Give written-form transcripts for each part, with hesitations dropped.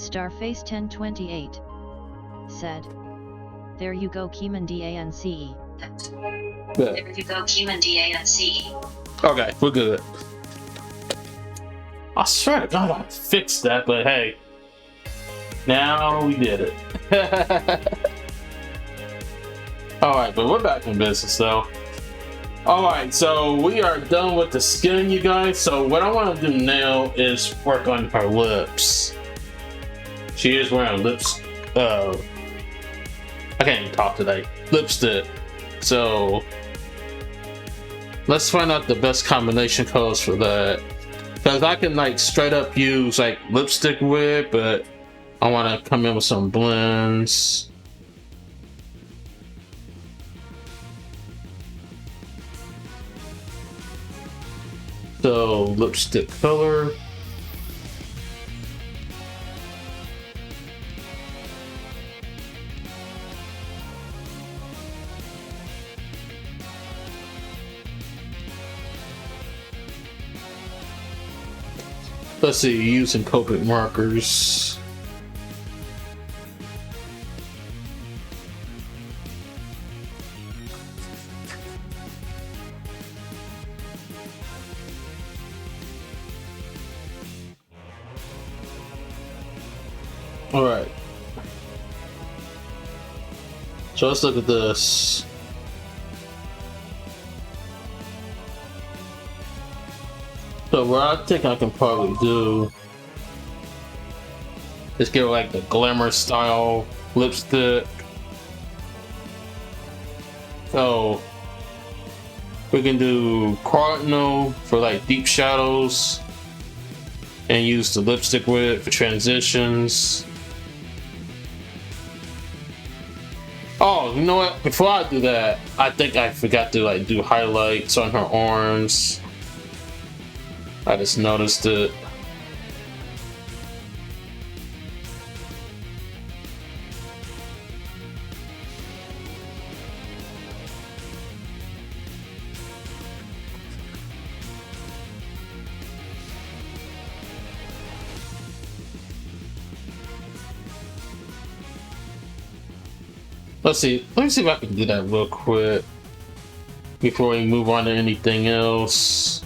Starface1028 said, "There you go, Keeman DANCE. Good. There you go, Keeman DANCE." Okay, we're good. I swear to God I fixed that, but hey, now we did it. Alright, but we're back in business though. Alright, so we are done with the skin, you guys. So what I want to do now is work on her lips. She is wearing lips. I can't even talk today. Lipstick. So let's find out the best combination colors for that. Because I can like straight up use like lipstick with, but I want to come in with some blends. So lipstick color. Let's see, using Copic markers. All right. So let's look at this. So what I think I can probably do is get like the glamour style lipstick. So we can do Cardinal for like deep shadows and use the lipstick with for transitions. Oh, you know what? Before I do that, I think I forgot to like do highlights on her arms. I just noticed it. Let's see. Let me see if I can do that real quick before we move on to anything else.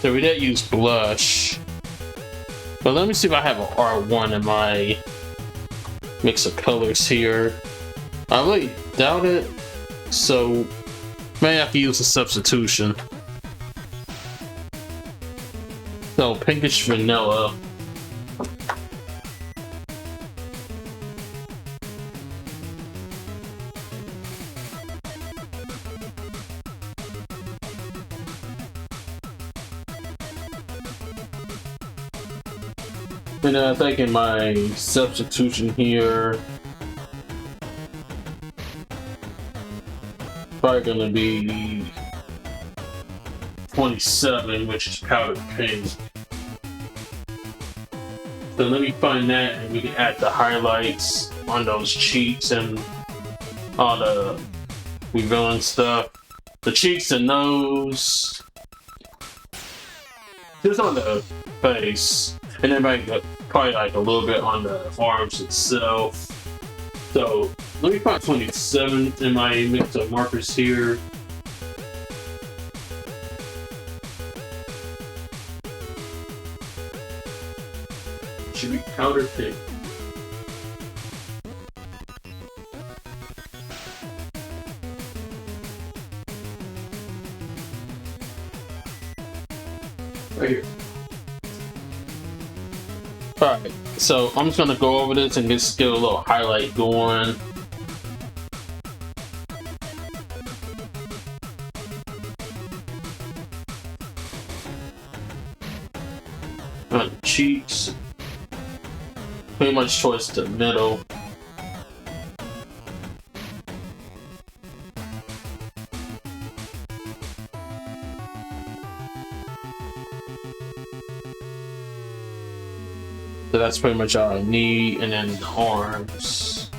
So we did use blush, but let me see if I have an R1 in my mix of colors here. I really doubt it, so maybe I can use a substitution. So pinkish vanilla. And I think in my substitution here, probably gonna be 27, which is powdered pink. So let me find that, and we can add the highlights on those cheeks and all the revealing stuff. The cheeks and nose, just on the face. And then probably like a little bit on the arms itself. So let me find 27 in my mix of markers here. Should be powder pink. Right here. Alright, so I'm just gonna go over this and just get a little highlight going. On the cheeks, pretty much towards the middle. So that's pretty much all I need, and then the arms.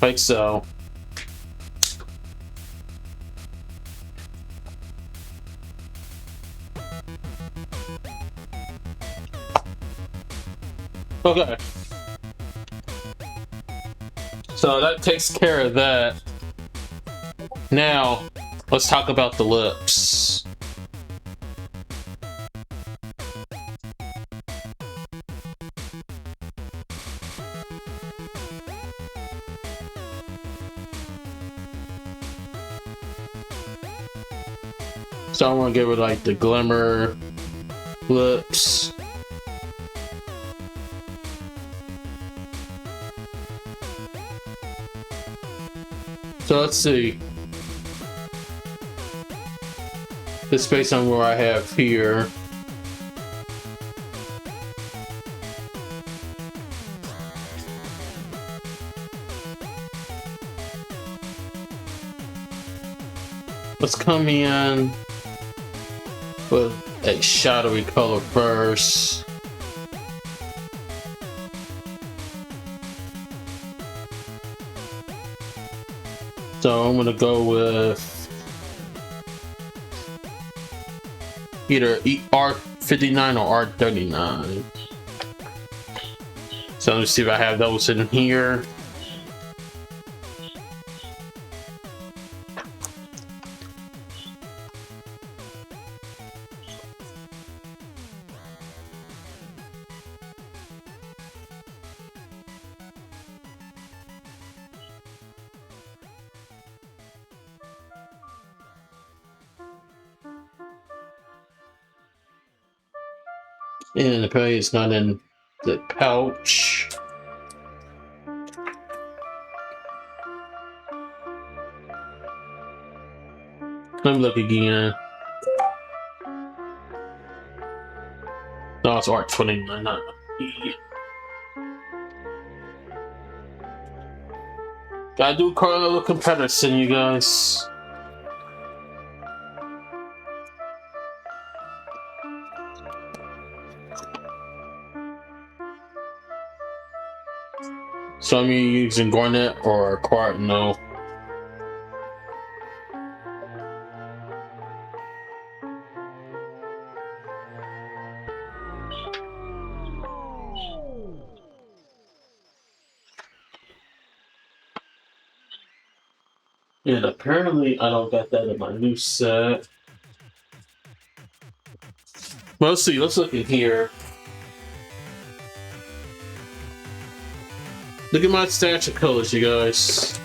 Like so. Okay. So that takes care of that. Now, let's talk about the lips. So I want to give it like the glimmer lips. So let's see. It's based on where I have here. Let's come in with a shadowy color first. So I'm gonna go with either R59 or R39. So let me see if I have those in here. And apparently it's not in the pouch. Let me look again. No, it's R29, not E. Gotta do color comparison, you guys. So I'm using Garnet or Cardinal. And apparently I don't got that in my new set. Well, let's see, let's look in here. Look at my stash of colors, you guys.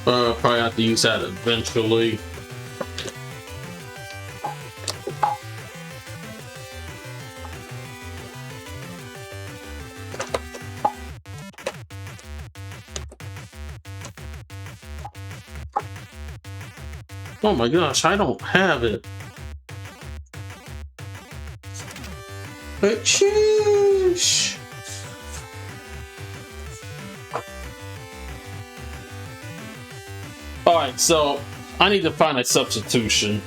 Probably have to use that eventually. Oh my gosh, I don't have it. But sheesh. Alright, so I need to find a substitution.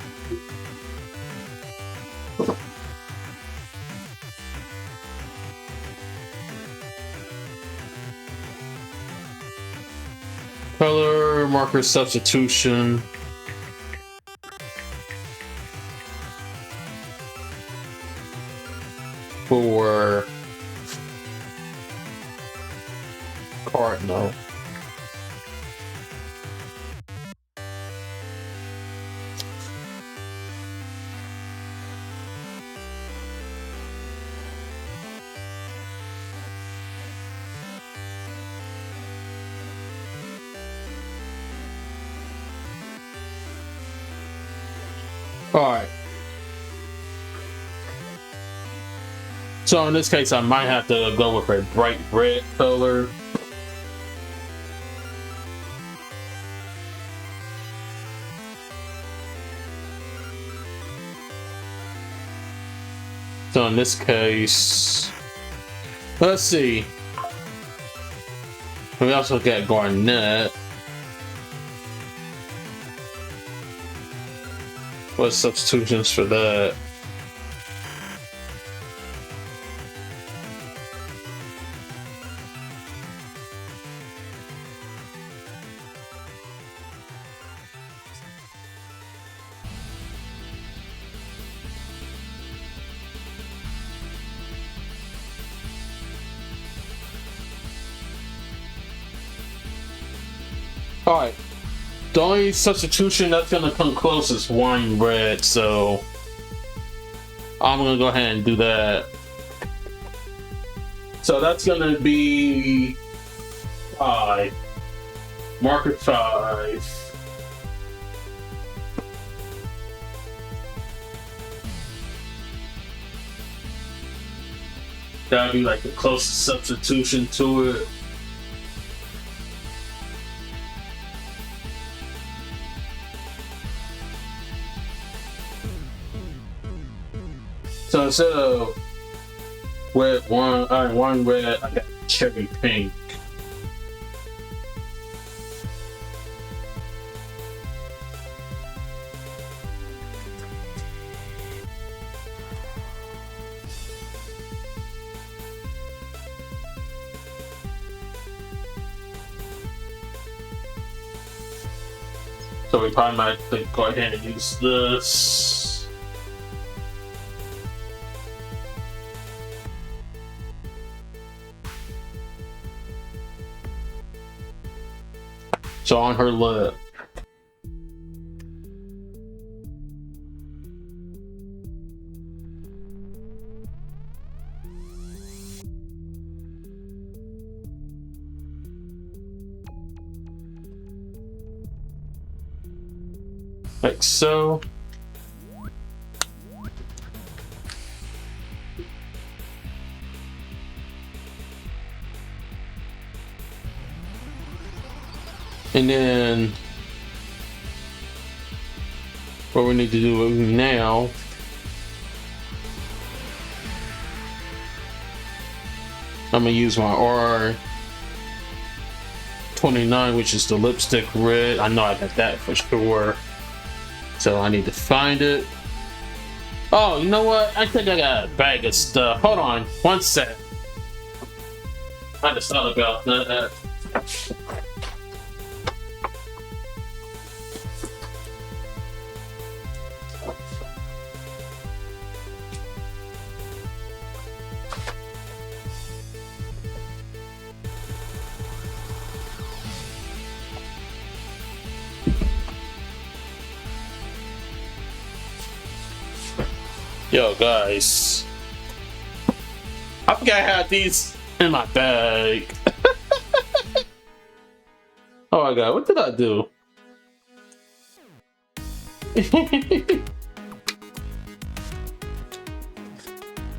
Color marker substitution. For Cardinal. Alright. So in this case, I might have to go with a bright red color. So in this case, Let's see. We also got Garnet. What substitutions for that? Alright. The only substitution that's gonna come close is wine red, so I'm gonna go ahead and do that. So that's gonna be 5. Marker 5. That'd be like the closest substitution to it. So instead of wine red, I got cherry pink. So we probably might go ahead and use this. So on her lip. Like so. And then what we need to do now I'm gonna use my R29, which is the lipstick red. I know I got that for sure. So I need to find it. Oh, you know what? I think I got a bag of stuff. Hold on, one sec. I just thought about that. Yo, guys. I forgot I had these in my bag. Oh my god, what did I do?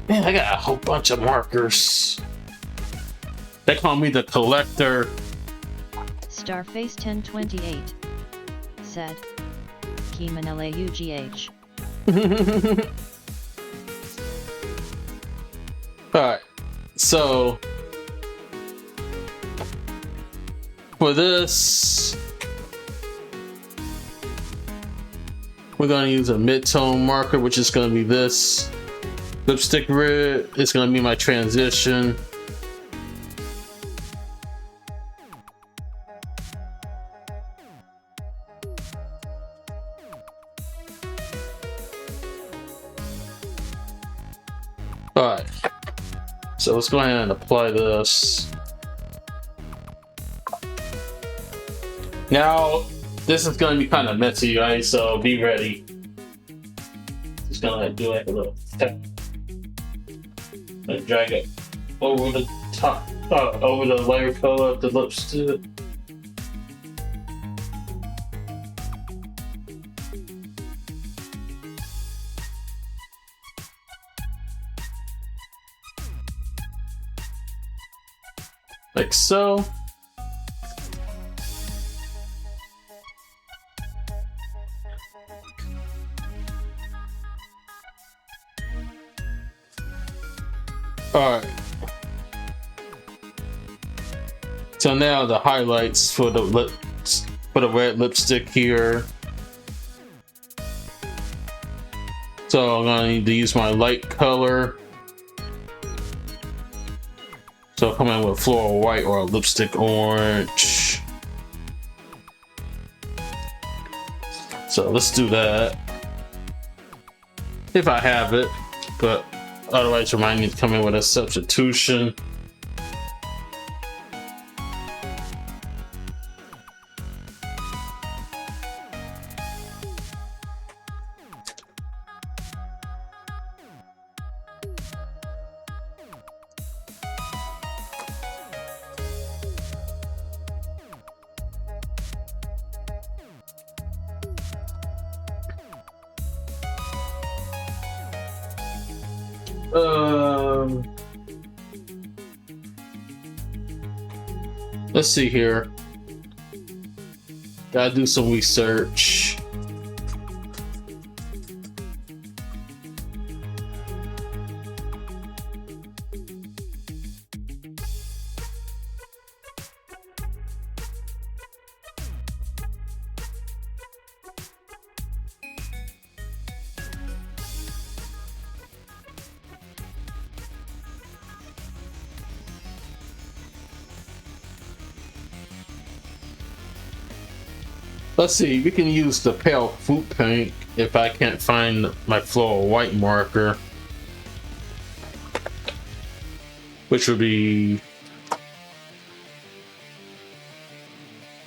Man, I got a whole bunch of markers. They call me the collector. Starface 1028 said, Keeman LAUGH. Alright, so for this, we're going to use a mid-tone marker, which is going to be this lipstick red. It's going to be my transition. Alright. So let's go ahead and apply this. Now, this is going to be kind of messy, right? So be ready. Just gonna do like a little tap. And drag it over the top, over the layer color of the lipstick. Like so. Alright. So now the highlights for the lips, for the red lipstick here. So I'm gonna need to use my light color. So I'll come in with floral white or a lipstick orange. So let's do that. If I have it, but otherwise remind me to come in with a substitution. Let's see here. Gotta do some research. Let's see, we can use the pale fruit pink if I can't find my floral white marker, which would be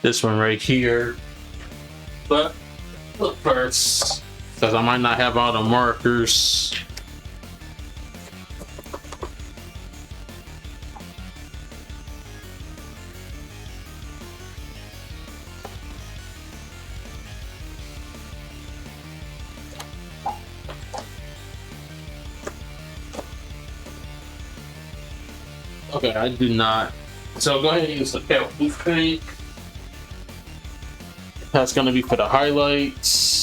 this one right here. But look first, because I might not have all the markers. Okay, I do not. So go ahead and use the pale blue pink. That's gonna be for the highlights.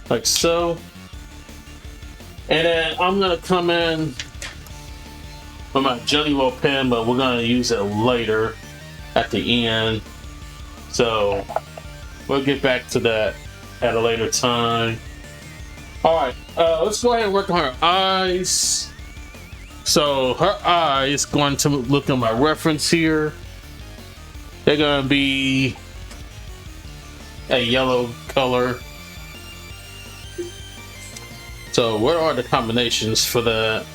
Like so. And then I'm gonna come in with my Jelly Roll pen, but we're gonna use it later at the end. So we'll get back to that at a later time. Alright, let's go ahead and work on her eyes. So her eyes, going to look at my reference here. They're gonna be a yellow color. So what are the combinations for that?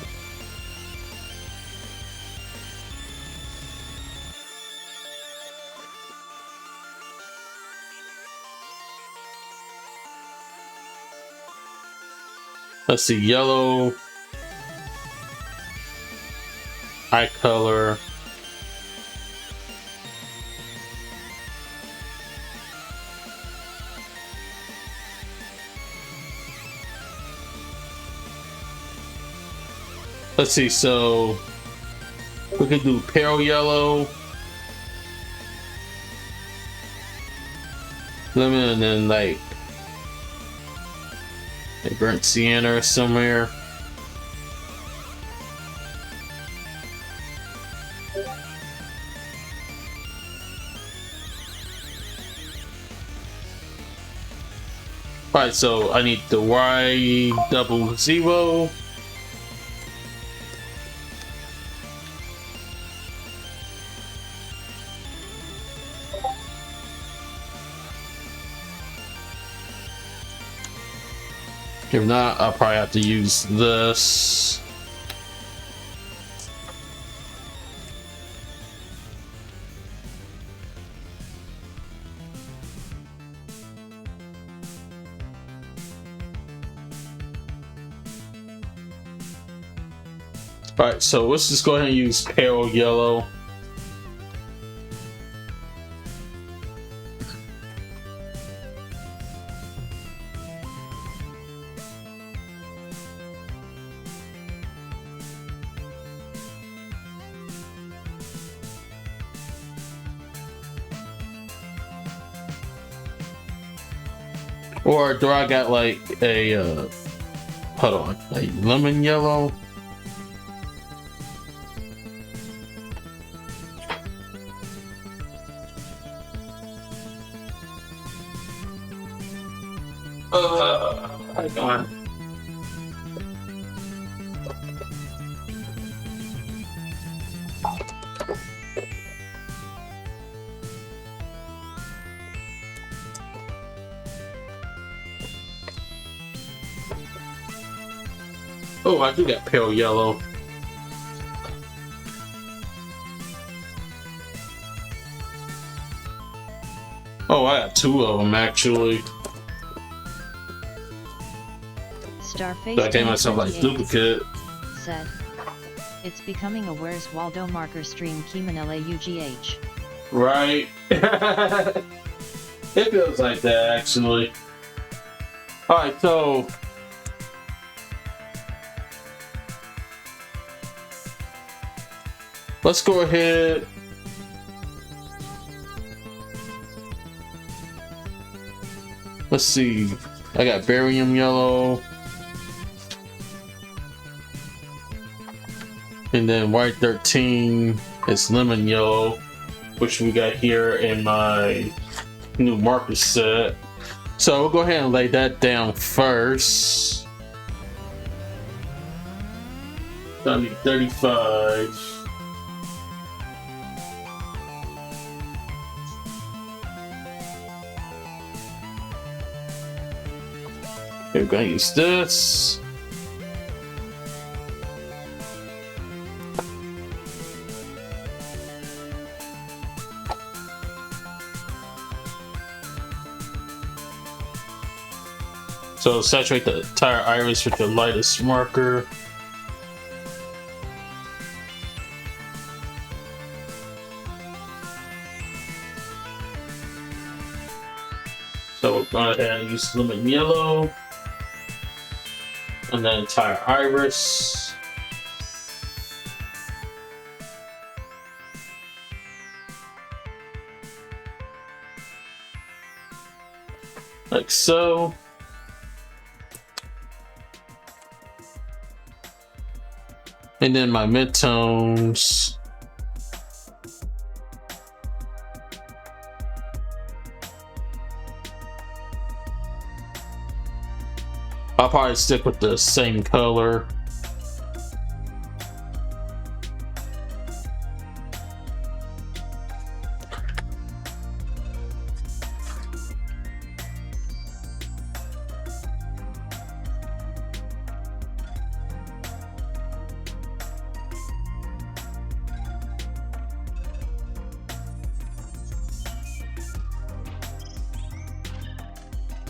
Let's see, yellow, eye color, let's see, so we can do pale yellow, lemon, and then like a burnt sienna somewhere. Alright, so I need the Y00. If not, I'll probably have to use this. Alright, so let's just go ahead and use pale yellow. Or do I got like a hold on, like lemon yellow? Hang on. Oh, I do got pale yellow. Oh, I got two of them actually. Starface So I gave myself like 2028 duplicate. said, "It's becoming a Where's Waldo marker stream Keeman LAUGH." Right. It feels like that actually. Alright, so let's go ahead. Let's see. I got barium yellow. And then white 13 is lemon yellow, which we got here in my new marker set. So we'll go ahead and lay that down first. So I need 35. We're going to use this. So saturate the entire iris with the lightest marker. So we're going ahead and use lemon yellow. And the entire iris. Like so. And then my midtones. I'll probably stick with the same color.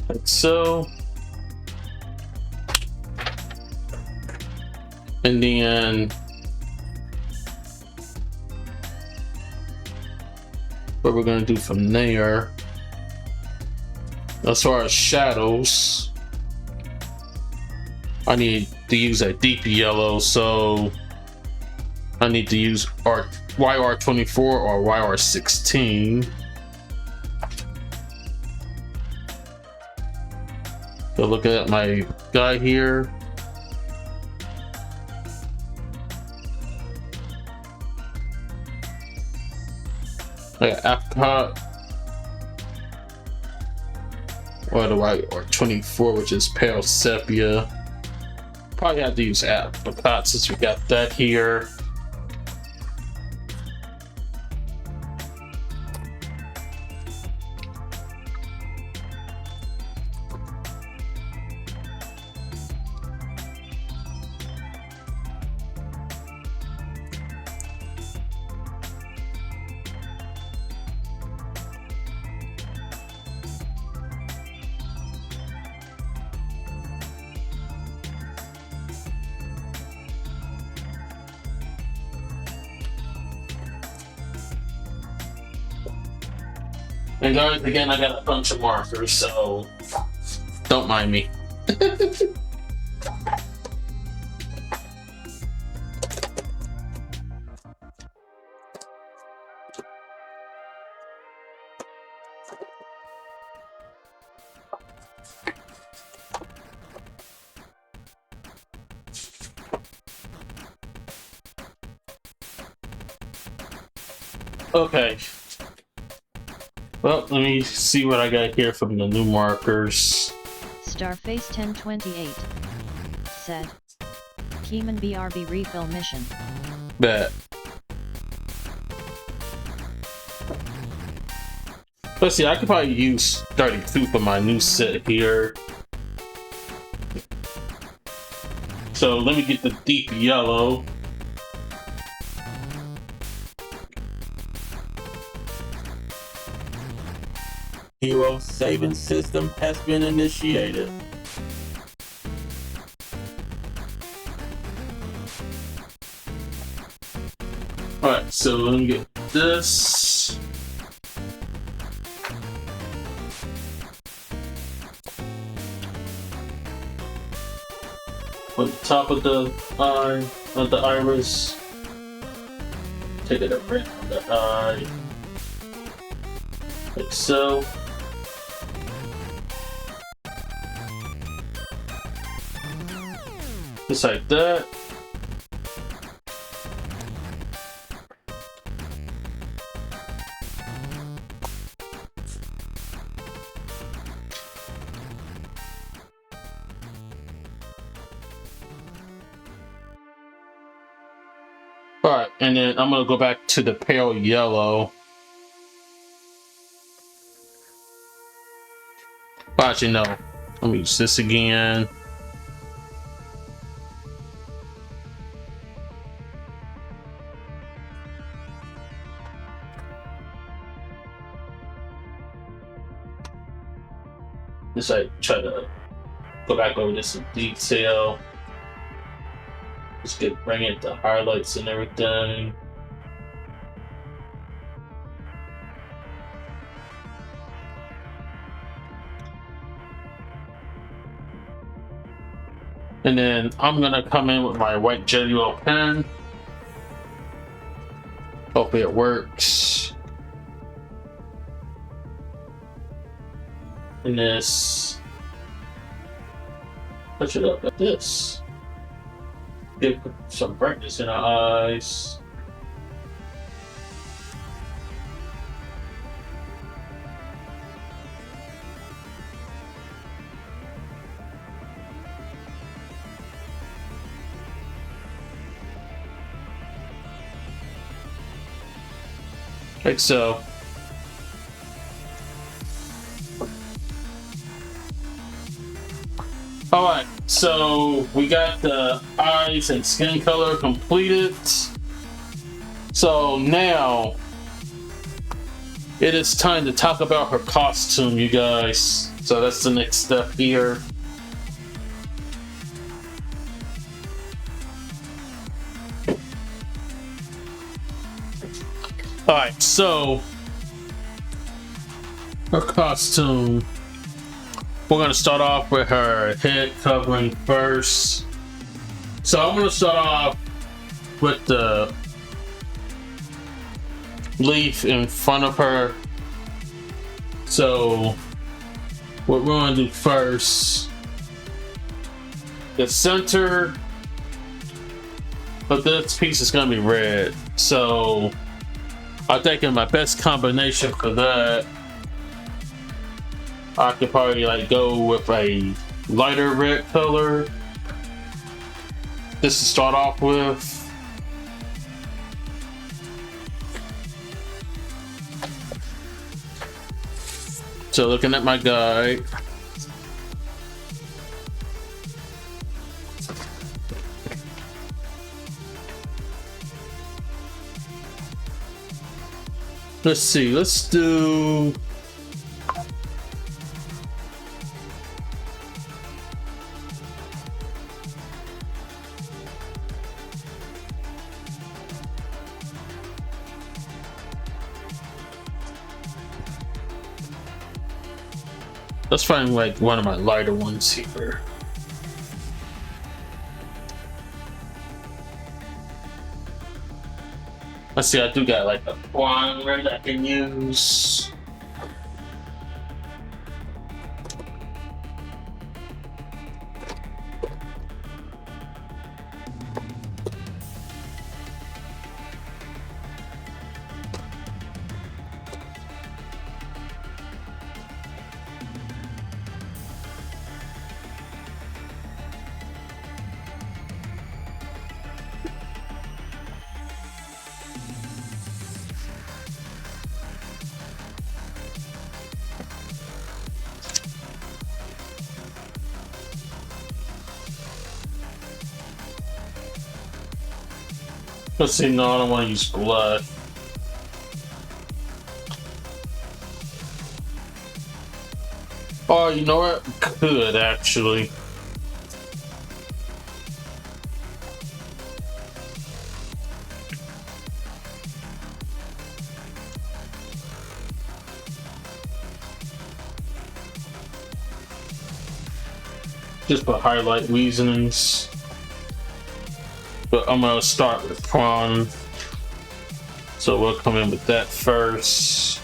Like so. And then what we're going to do from there, as far as shadows, I need to use a deep yellow, so I need to use YR24 or YR16. So look at my guy here. I got apricot, or the YR24, which is pale sepia. Probably have to use apricot since we got that here. And guys, again, I got a bunch of markers, so don't mind me. Okay. Well, let me see what I got here from the new markers. Starface 1028 said, Keyman BRB refill mission. Bet. Let's see, I could probably use 32 for my new set here. So let me get the deep yellow. Hero saving system has been initiated. Alright, so let me get this. On the top of the eye, of the iris. Take it around the eye. Like so. Just like that. Alright, and then I'm gonna go back to the pale yellow. Actually, no. Let me use this again. Just like try to go back over this in detail. Just bring it the highlights and everything. And then I'm gonna come in with my white Jelly-Roll pen. Hopefully it works. And this, touch it up like this. Give some brightness in our eyes. Like so. Alright, so we got the eyes and skin color completed. So now it is time to talk about her costume, you guys. So that's the next step here. Alright, so her costume. We're gonna start off with her head covering first. So I'm gonna start off with the leaf in front of her. So what we're gonna do first, the center of this piece is gonna be red. So I think in my best combination for that, I could probably like go with a lighter red color. Just to start off with. So looking at my guide. Let's see, let's do let's find like one of my lighter ones here. Let's see, I do got like a primer that I can use. Let's see, no, I don't want to use blush. Oh, you know what? Could actually. Just put highlight reasonings. But I'm gonna start with prawn. So we'll come in with that first.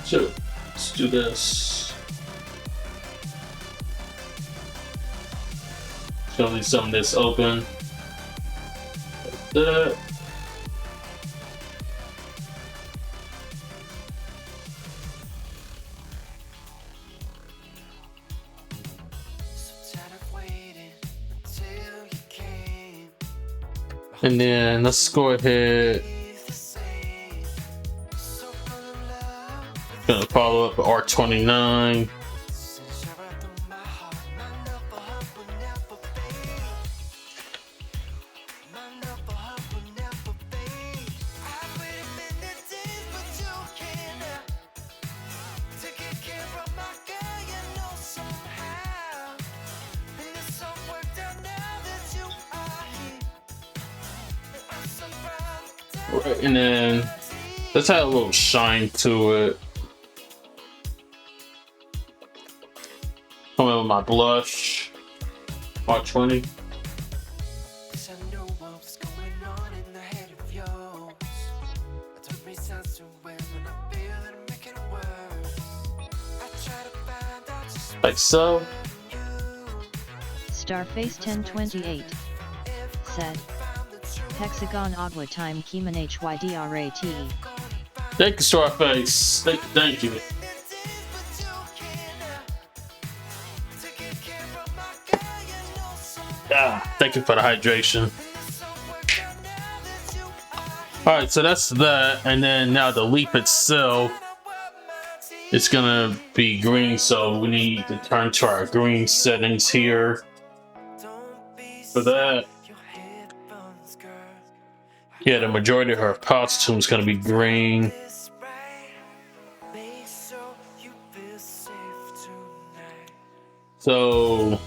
So let's do this. Show me some of this open. Like that. And then let's go ahead. Gonna follow up with R29. Right, and then let's add a little shine to it. Come in with my blush, R20. Like so. Starface 1028 said, Hexagon Agua Time Keeman HYDRAT. Thank you, Starface. Thank you. Thank you for the hydration. Alright, so that's that. And then now the leaf itself, it's gonna be green, so we need to turn to our green settings here. For that, yeah, the majority of her costume is gonna be green. So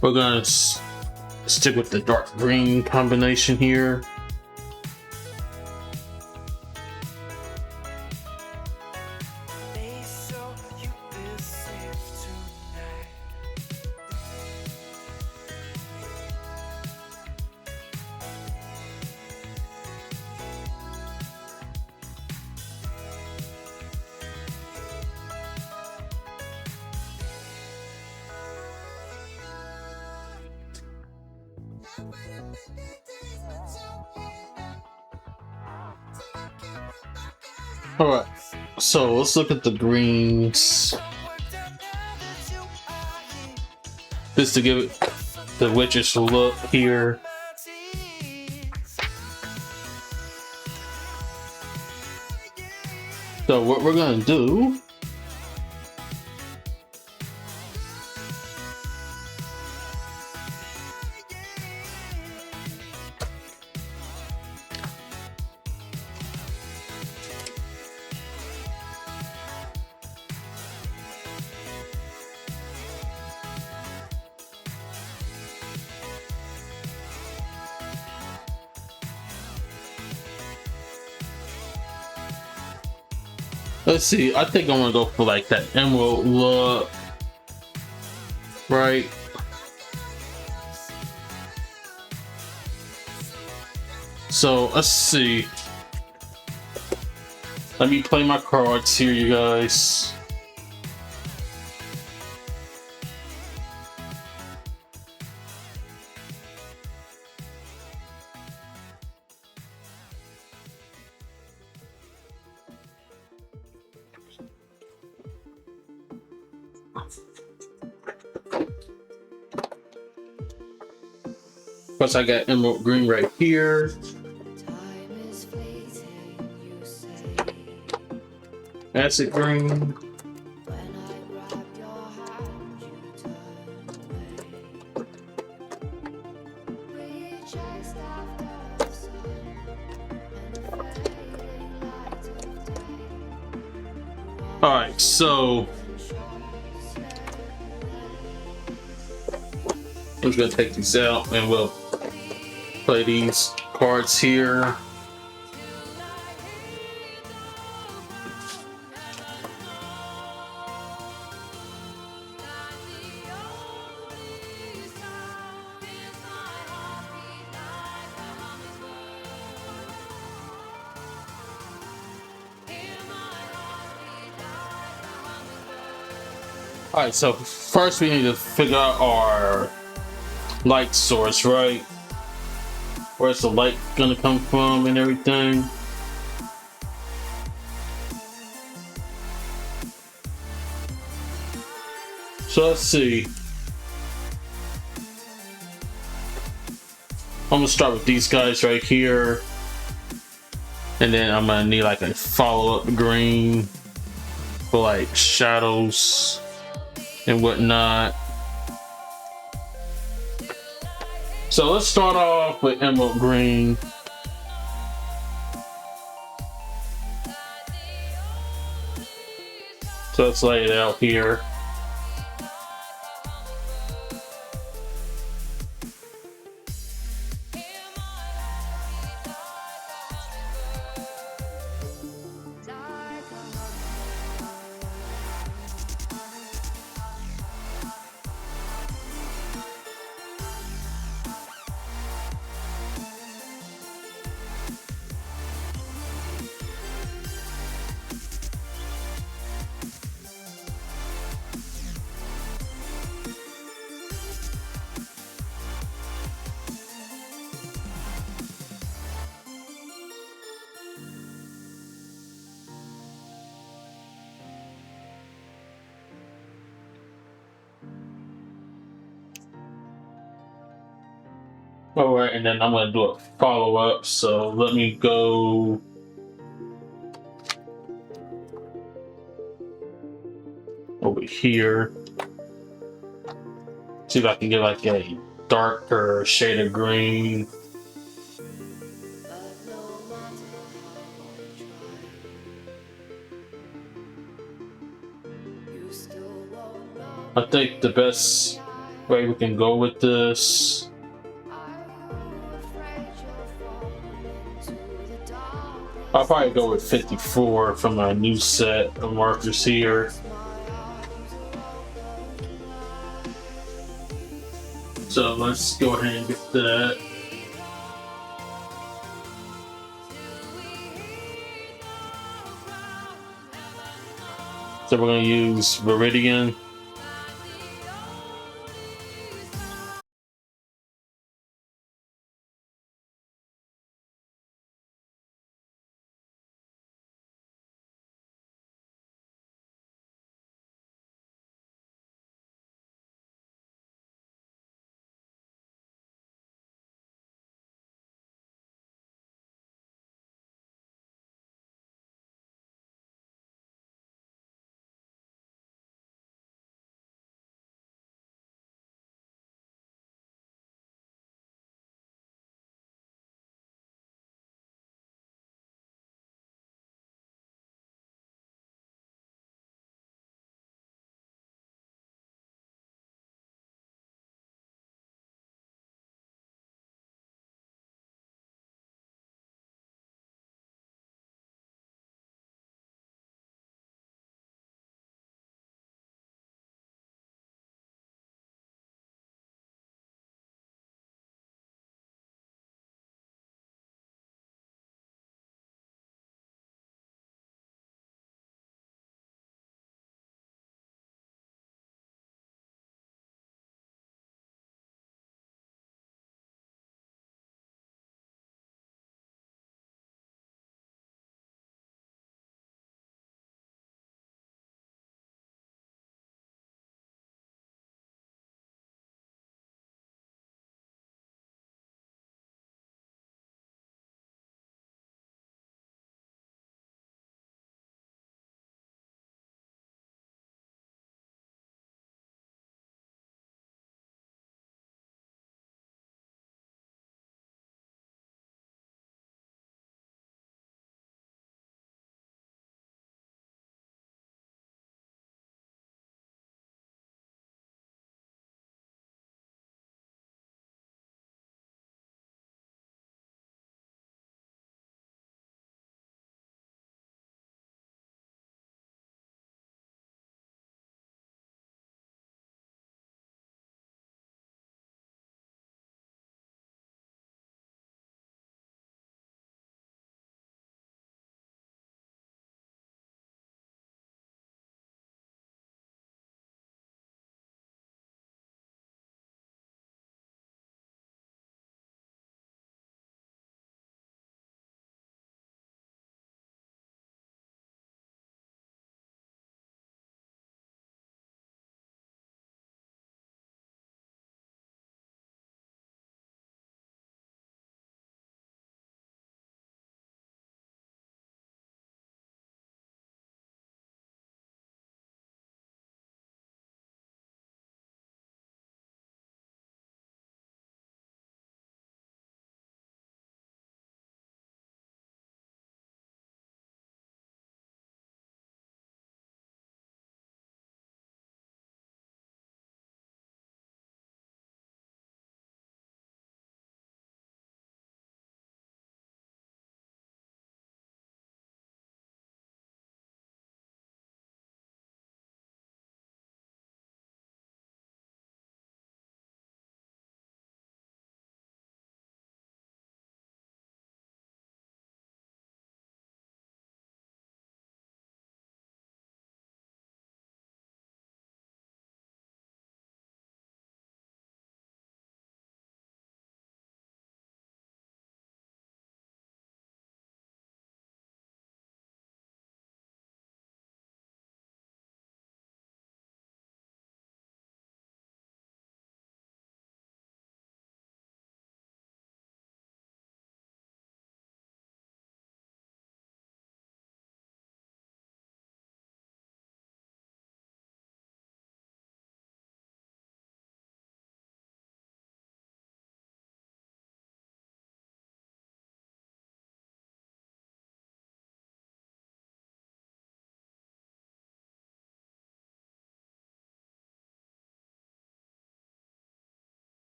we're gonna stick with the dark green combination here. Alright, so let's look at the greens. Just to give it the witch's look here. So what we're gonna do let's see, I think I'm gonna go for like that emerald look, right? So let's see. Let me play my cards here, you guys. Of course, I got emerald green right here. acid green. Alright, so I'm just gonna take these out and we'll play these cards here. Alright, so first we need to figure out our light source, right? Where's the light gonna come from and everything. So let's see. I'm gonna start with these guys right here. And then I'm gonna need like a follow-up green for like shadows and whatnot. So let's start off with emerald green. So let's lay it out here. All right, and then I'm gonna do a follow-up. So let me go over here. See if I can get like a darker shade of green. I think the best way we can go with this, I'll probably go with 54 from my new set of markers here. So let's go ahead and get that. So we're going to use Viridian.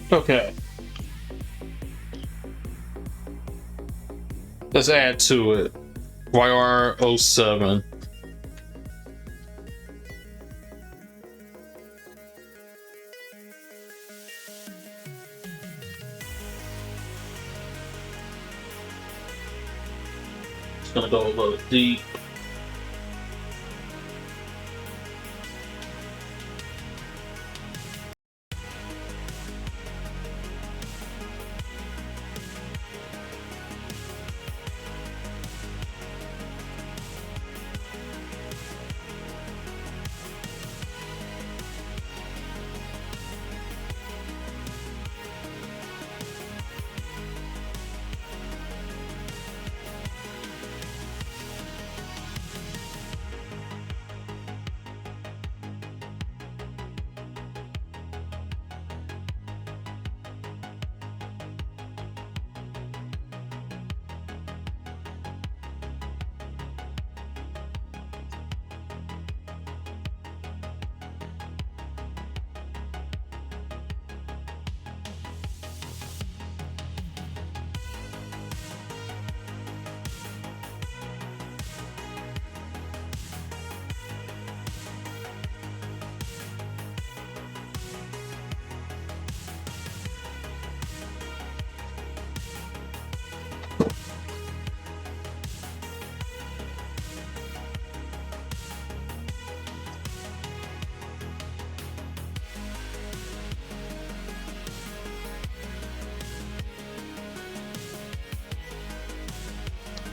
Okay. Let's add to it. YR07. It's gonna go a little deep.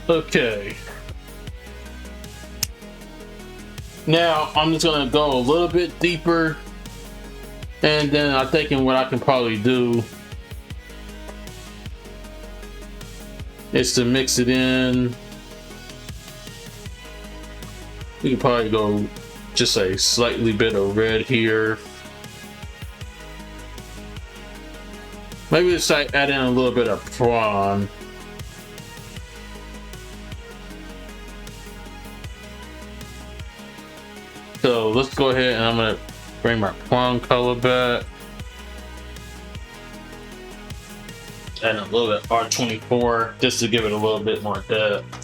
Okay. Now I'm just gonna go a little bit deeper, and then I'm thinking what I can probably do is to mix it in. We can probably go just a slightly bit of red here. Maybe let's add in a little bit of prawn. So let's go ahead and I'm gonna bring my prawn color back. And a little bit R24 just to give it a little bit more depth.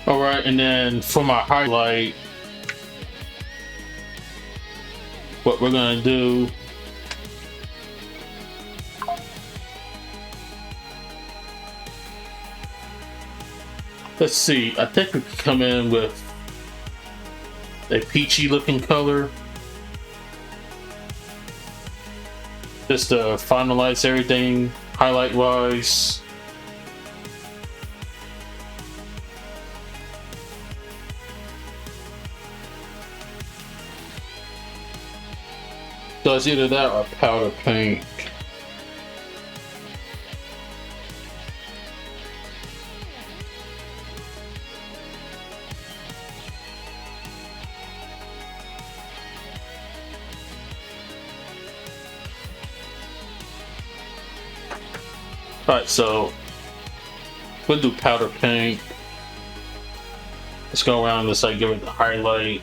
All right, and then for my highlight, what we're gonna do let's see, I think we can come in with a peachy looking color just to finalize everything highlight wise. So it's either that or powder paint. Alright, so we'll do powder paint. Let's go around this, like give it the highlight.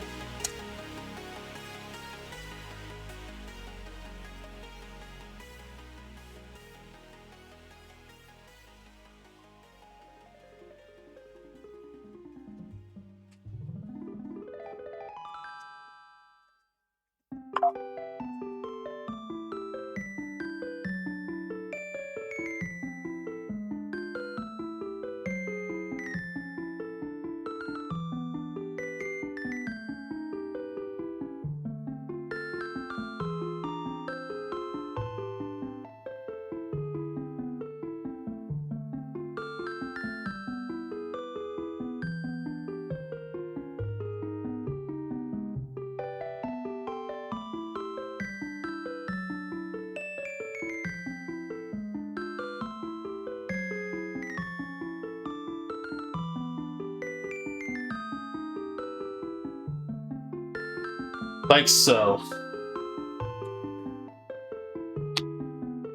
like so.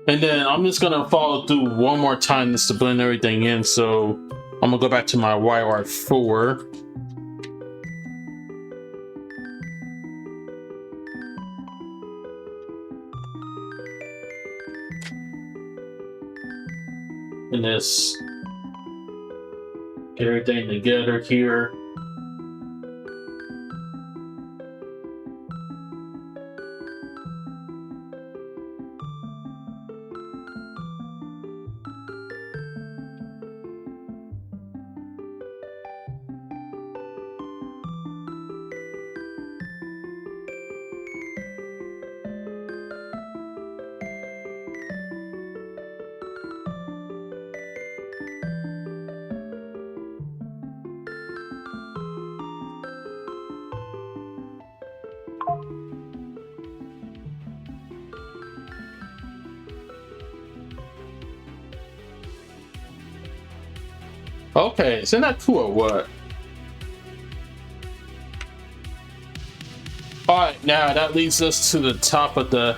And then I'm just gonna follow through one more time just to blend everything in. So I'm gonna go back to my YR4. And just get everything together here. Okay, isn't that cool or what? Alright, now that leads us to the top of the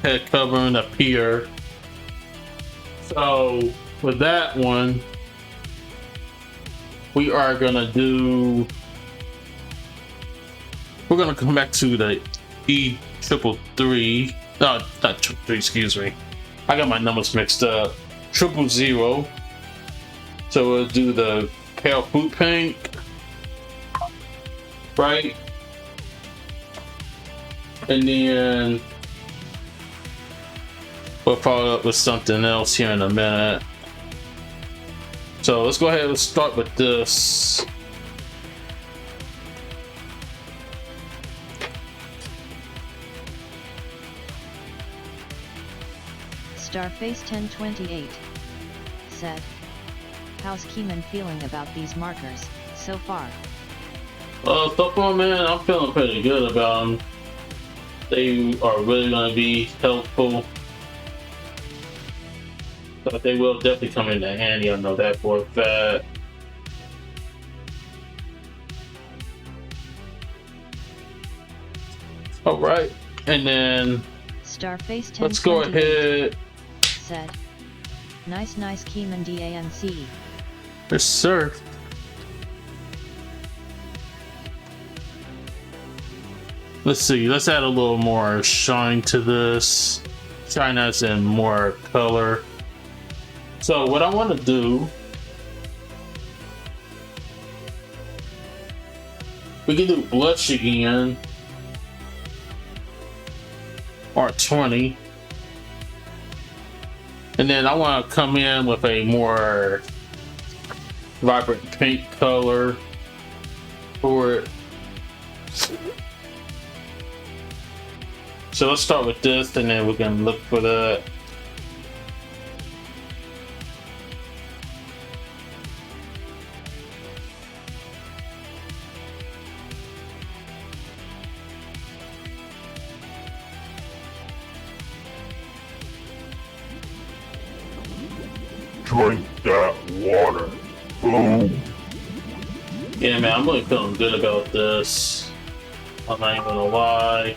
head covering up here. So with that one, we are gonna do, we're gonna come back to the E333, no, not 3, excuse me. I got my numbers mixed up. 000. So we'll do the pale fruit pink, right? And then we'll follow up with something else here in a minute. So let's go ahead and start with this. Starface 1028 said, "How's Keeman feeling about these markers so far?" So far, man, I'm feeling pretty good about them. They are really going to be helpful. But they will definitely come into handy, I know that for a fact. Alright, and then Starface 1028 let's go ahead. said, nice Keeman DANC. Yes, sir. Let's see, let's add a little more shine to this. Shine as in more color. So what I want to do, we can do blush again, or 20. And then I want to come in with a more vibrant pink color for it. So let's start with this and then we can look for that. Drink that water. Boom. Yeah, man, I'm really feeling good about this. I'm not even gonna lie.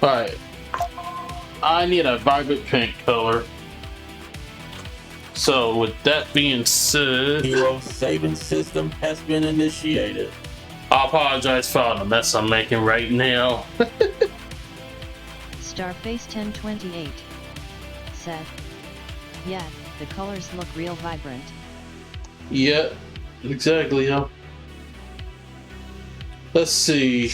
Alright. I need a vibrant pink color. So, with that being said, Hero saving system has been initiated. I apologize for all the mess I'm making right now. Starface 1028 said, yeah, the colors look real vibrant. Yeah, exactly, yeah. Let's see.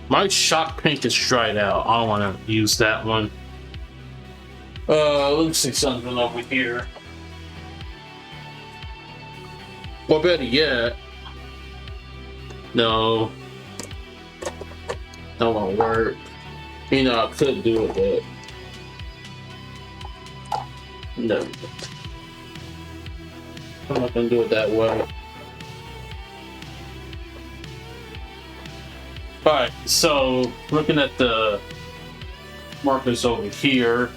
My shock pink is dried out. I don't want to use that one. Let's see something over here. Or better yet, no, that won't work. You know, I could do it, but no, I'm not gonna do it that way. Alright, so looking at the markers over here,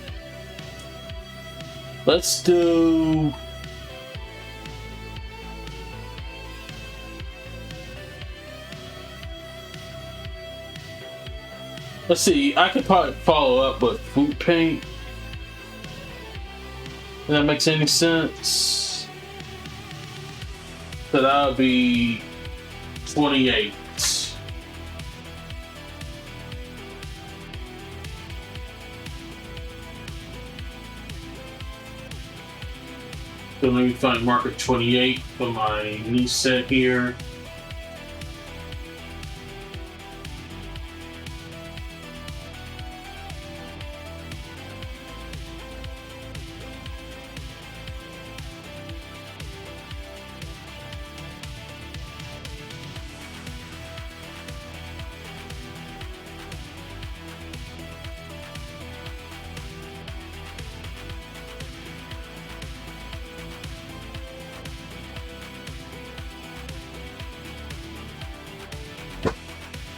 Let's do. Let's see. I could probably follow up with food paint. If that makes any sense. So that would be 28. So let me find marker 28 for my new set here.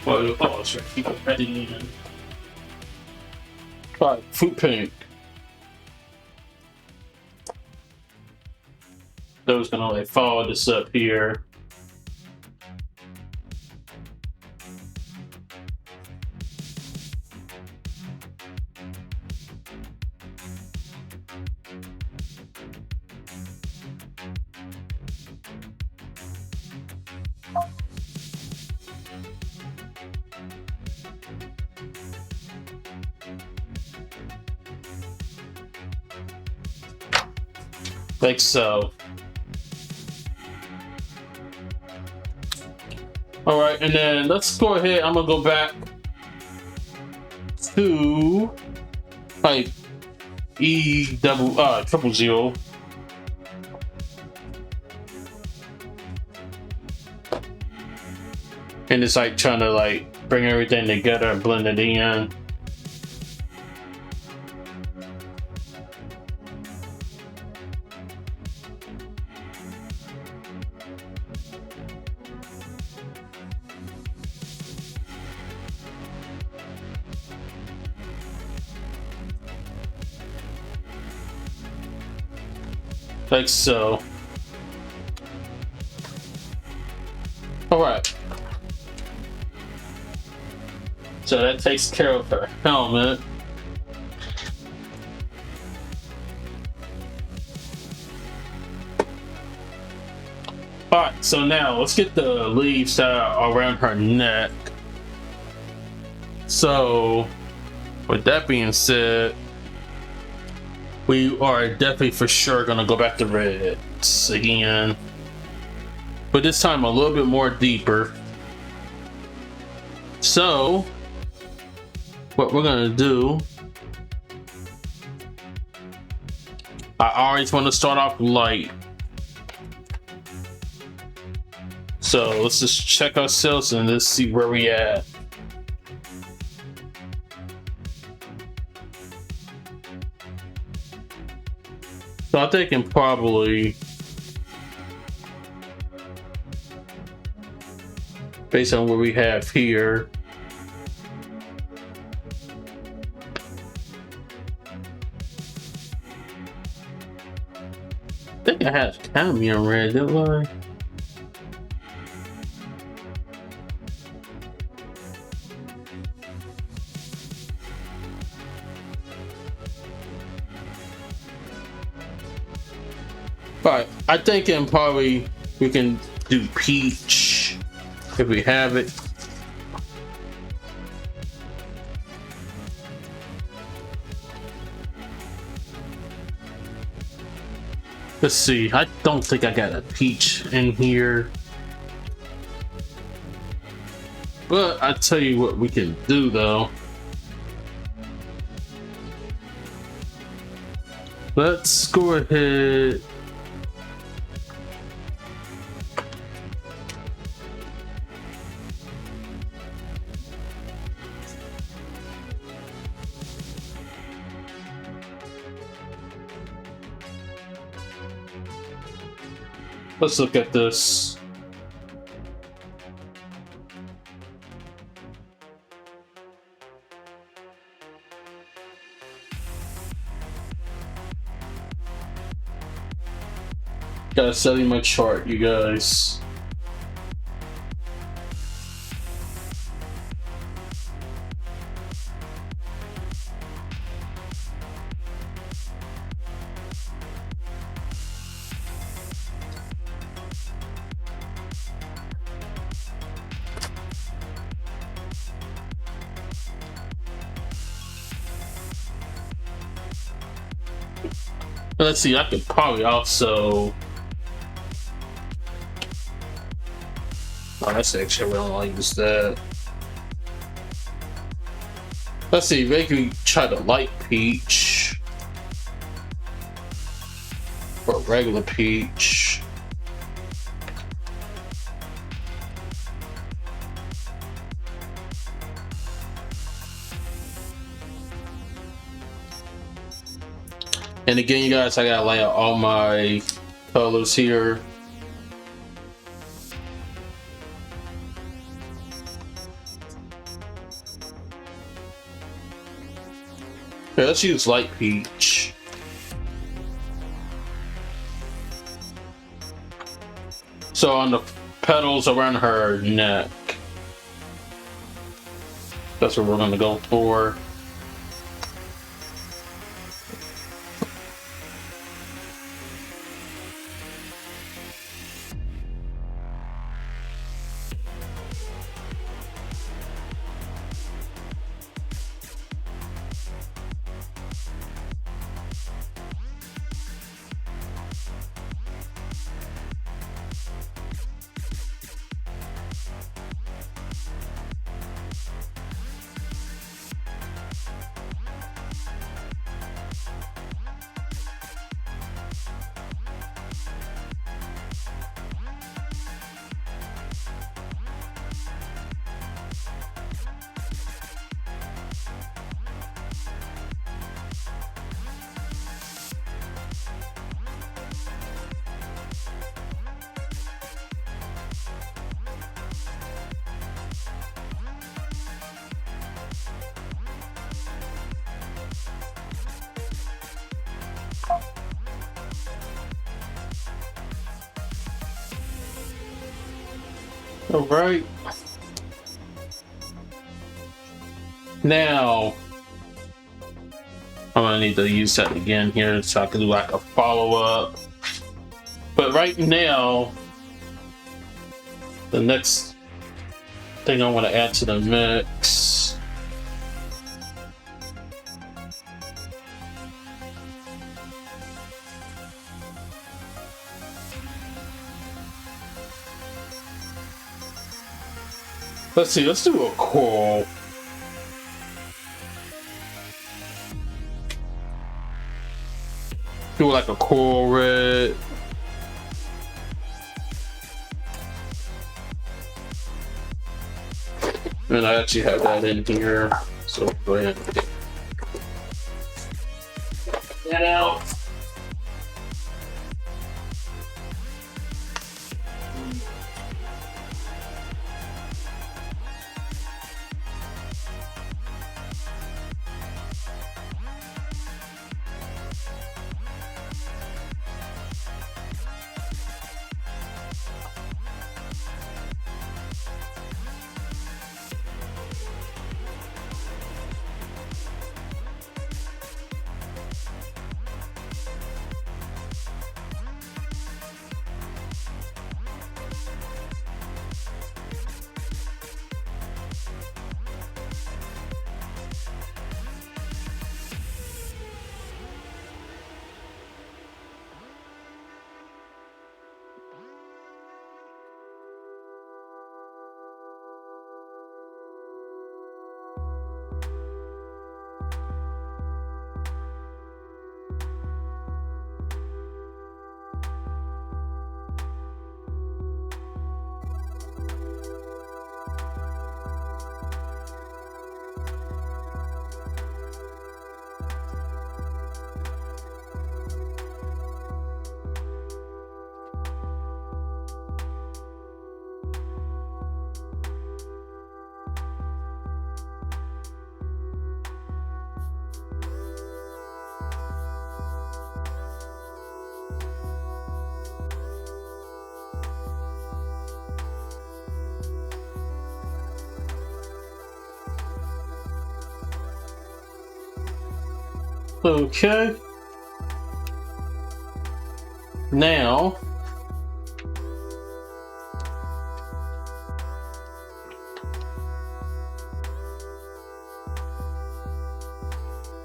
Oh, that's right. Keep it ready in. Alright, food paint. So I was gonna like follow this up here. Like so. Alright, and then let's go ahead. I'm gonna go back to like triple zero. And it's like trying to like bring everything together and blend it in. Like so. Alright. So that takes care of her helmet. Alright, so now let's get the leaves around her neck. So, with that being said, we are definitely for sure gonna go back to reds again, but this time a little bit more deeper. So what we're gonna do, I always want to start off light, so let's just check ourselves and let's see where we at. So I think I'm probably, based on what we have here, I think I have cadmium red, didn't I? But I think probably we can do peach if we have it. Let's see. I don't think I got a peach in here. But I tell you what we can do though. Let's go ahead. Let's look at this. Gotta study my chart, you guys. Let's see, I could probably also... Oh, that's actually really like this that. Let's see, maybe try the light peach. Or regular peach. And again, you guys, I gotta lay out all my colors here. Okay, let's use light peach. So on the petals around her neck. That's what we're gonna go for. All right. Now, I'm gonna need to use that again here so I can do like a follow-up. But right now, the next thing I want to add to the mix. Let's see, let's do a coral. Do like a coral red. And I actually have that in here, so go ahead and get that out. Okay. Now,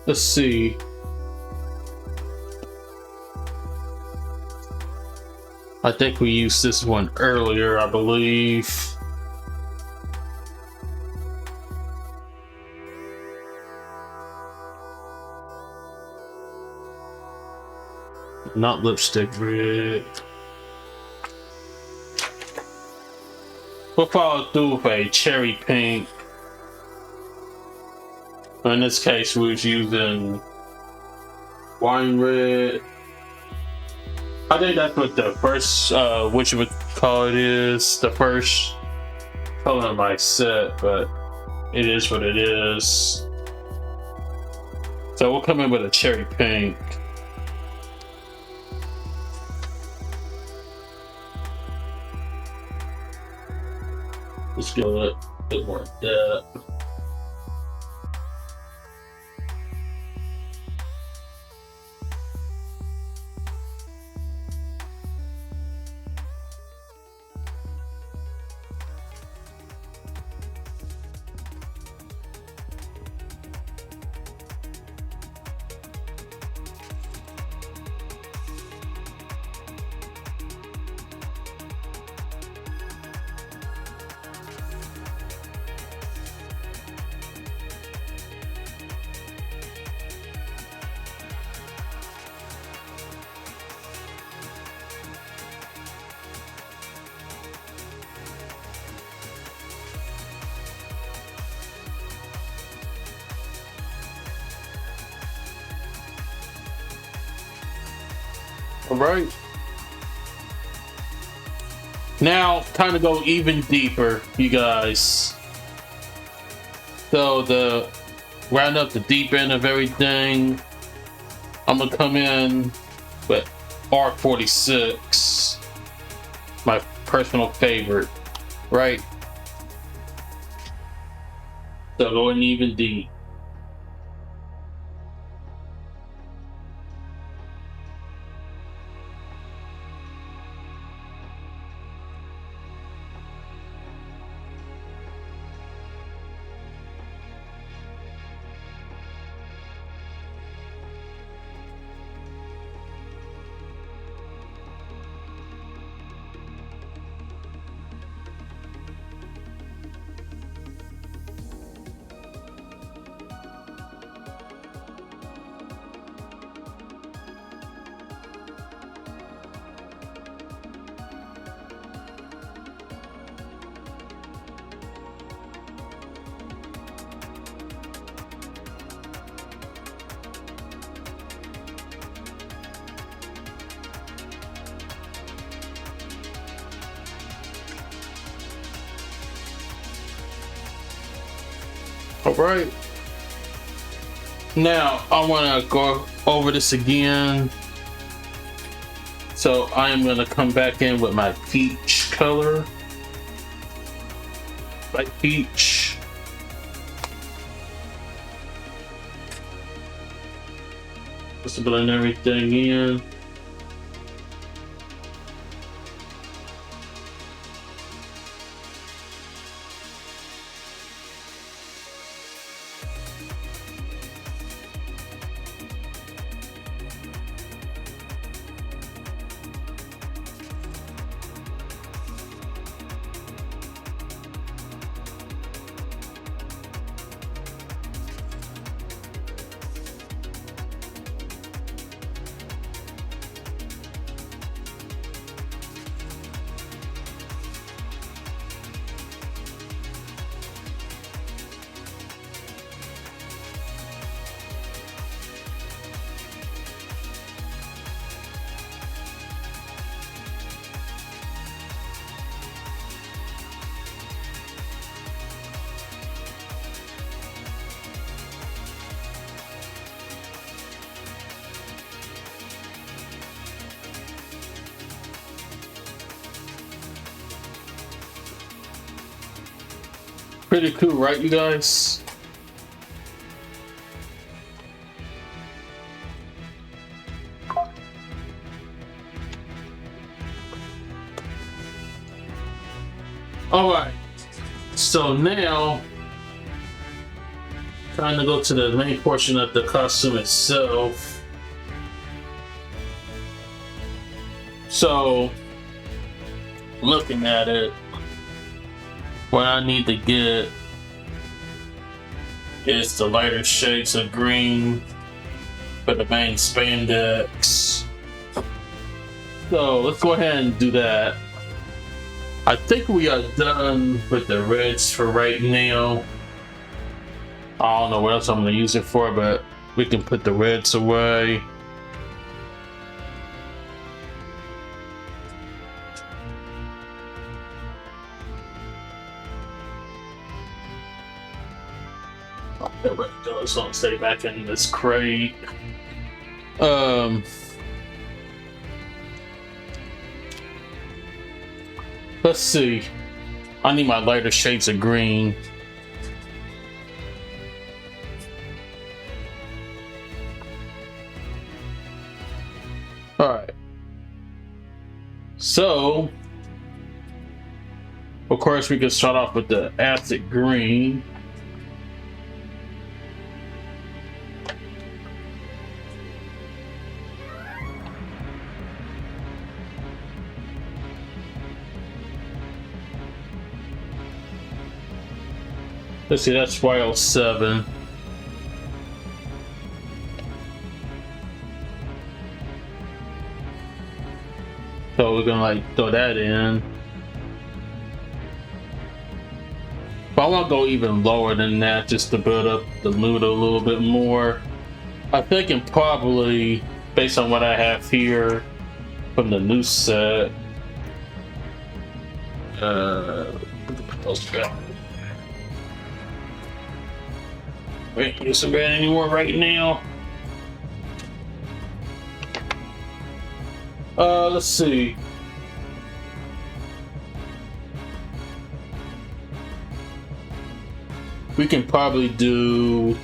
let's see. I think we used this one earlier, I believe. Not lipstick red. We'll follow through with a cherry pink. In this case, we was using wine red. I think that's what the first, which you would call it is, the first color of my set, but it is what it is. So we'll come in with a cherry pink. Let's go a bit more depth. All right. Now, time to go even deeper, you guys. So the round up the deep end of everything. I'm gonna come in with R46, my personal favorite, right? So going even deep. All right. Now I want to go over this again. So I am going to come back in with my peach color. Light peach. Just blend everything in. Pretty cool, right, you guys? Alright, so now trying to go to the main portion of the costume itself. So looking at it, what I need to get is the lighter shades of green for the main spandex. So let's go ahead and do that. I think we are done with the reds for right now. I don't know what else I'm going to use it for, but we can put the reds away. Oh, there we go. It's going to stay back in this crate. Let's see. I need my lighter shades of green. Alright. So, of course, we can start off with the acid green. Let's see, that's YL7. So we're gonna like throw that in. But I want to go even lower than that just to build up the loot a little bit more. I think it probably, based on what I have here from the new set, put those back. We ain't using that anymore right now. Let's see. We can probably do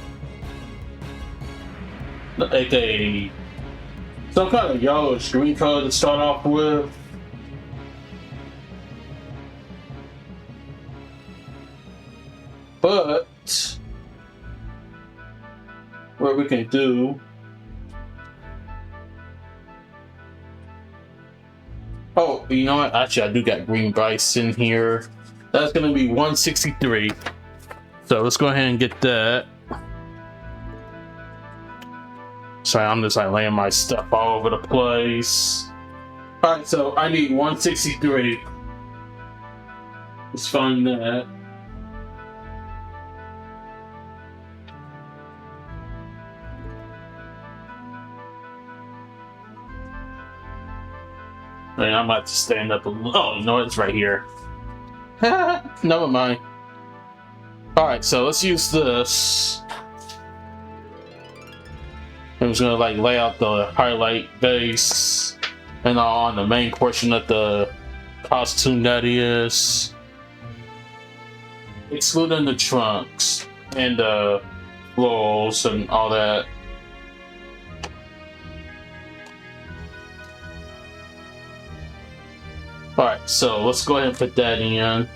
like some kind of yellowish green color to start off with. But what we can do, oh, you know what? Actually, I do got green bison here. That's gonna be 163. So let's go ahead and get that. Sorry, I'm just like laying my stuff all over the place. All right, so I need 163. Let's find that. Man, I'm about to stand up a little. Oh, no, it's right here. Never mind. Alright, so let's use this. I'm just gonna like lay out the highlight base and on the main portion of the costume, that is. Excluding the trunks and the florals and all that. Alright, so let's go ahead and put that in.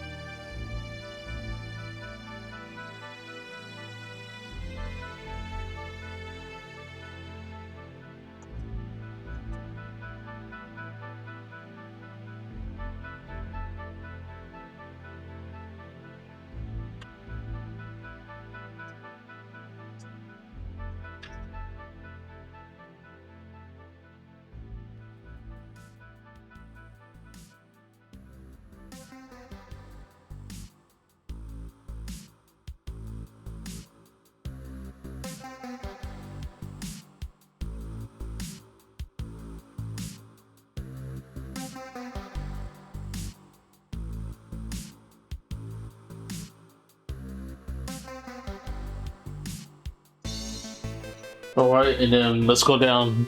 Alright, and then let's go down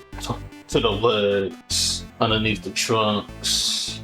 to the legs underneath the trunks.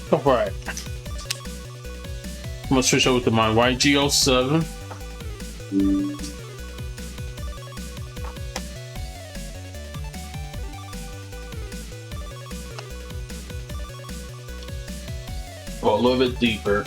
Alright. I'm gonna switch over to my YG07. Go a little bit deeper.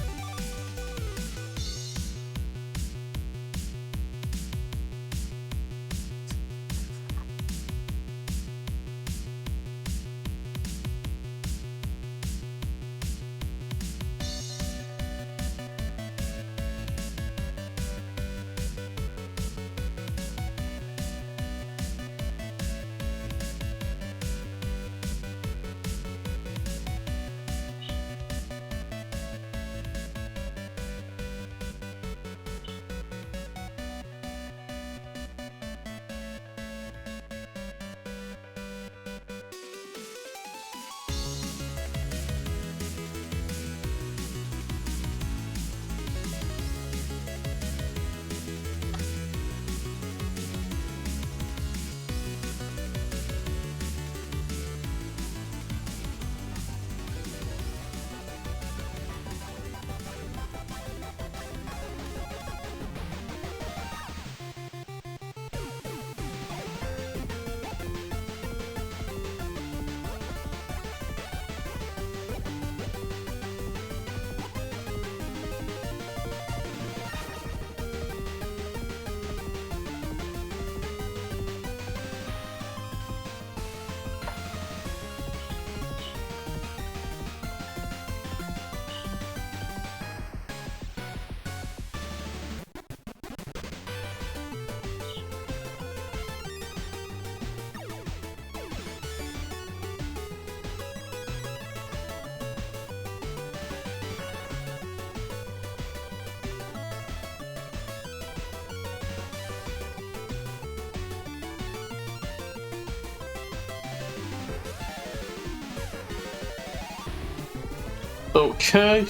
Okay.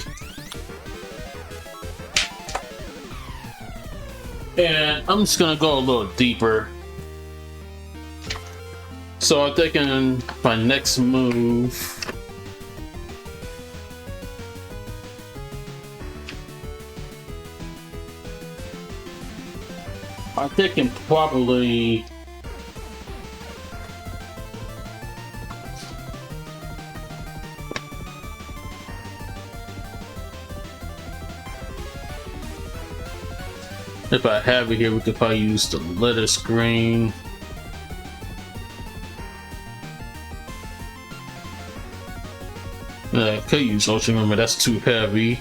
And I'm just gonna go a little deeper. So I'm thinking my next move. I'm thinking probably. If I have it here, we could probably use the lettuce green. I could use Ultra Remember, that's too heavy.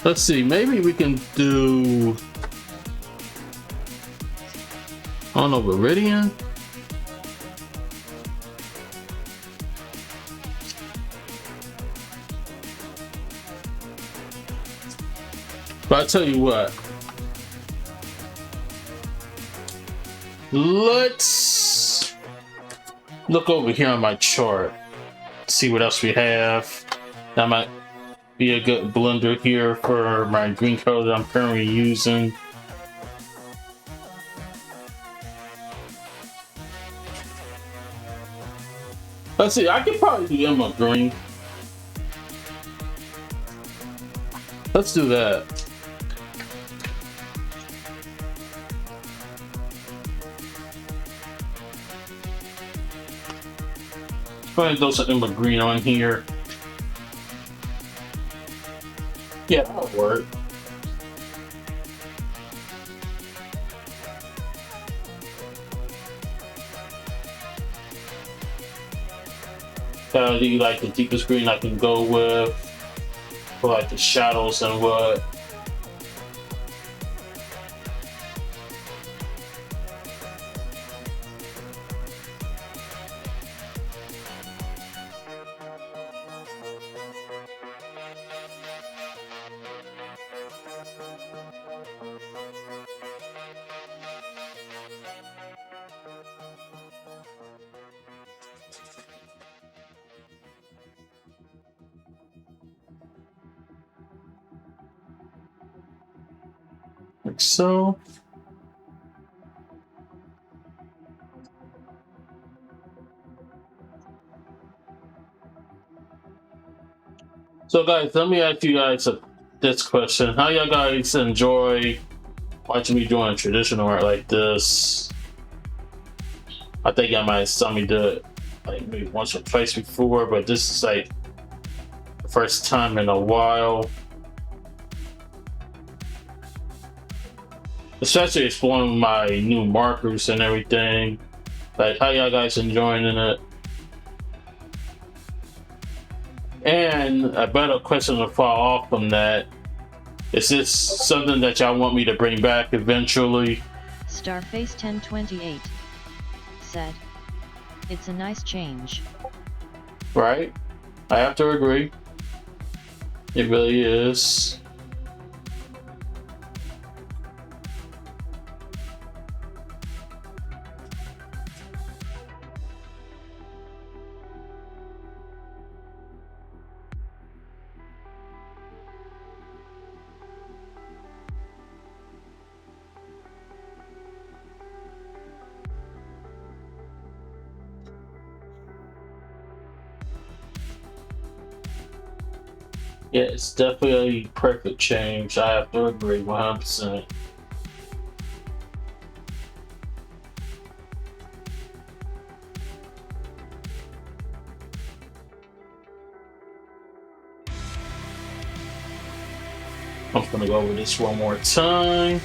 Let's see, maybe we can do, I don't know, Viridian? But I'll tell you what. Let's look over here on my chart. See what else we have. That might be a good blender here for my green color that I'm currently using. Let's see, I could probably do Emerald Green. Let's do that. Go ahead and throw some Emerald Green on here. Yeah, that'll work. Do you like the deepest green I can go with? For like the shadows and what? think so. So guys, let me ask you guys this question. How y'all guys enjoy watching me doing traditional art like this? I think I might have saw me do it like maybe once or twice before, but this is like the first time in a while. Especially exploring my new markers and everything. Like, how y'all guys enjoying it? And a better question to follow off from that: is this something that y'all want me to bring back eventually? Starface 1028 said, "It's a nice change." Right? I have to agree. It really is. Yeah, it's definitely a perfect change. I have to agree 100%. I'm just gonna go over this one more time.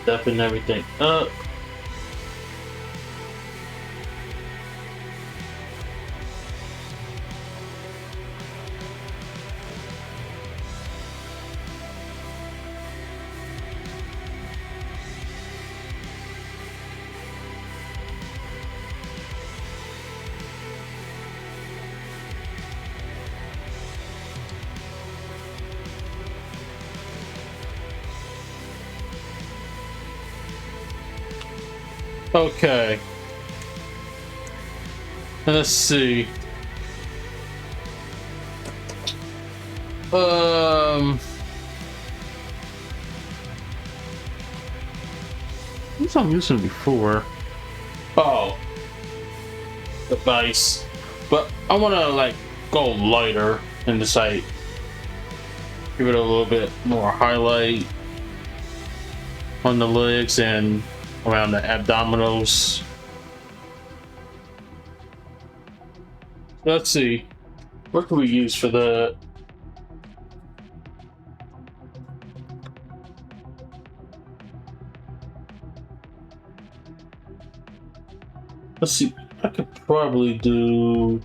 Definitely everything up. Okay. Let's see. What's I'm using before? Oh, device. But I want to like go lighter and just like give it a little bit more highlight on the legs and around the abdominals. Let's see. What can we use for that? Let's see. I could probably do.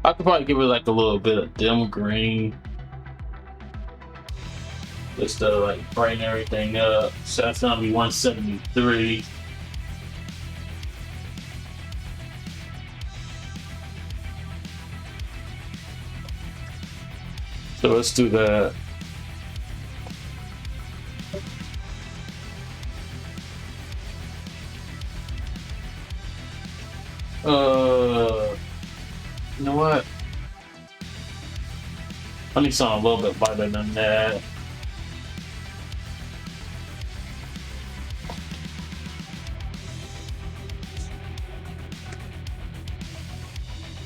I could probably give it like a little bit of dim green. Just to like brighten everything up. So that's gonna be 173. So let's do that. You know what? I need something a little bit lighter than that.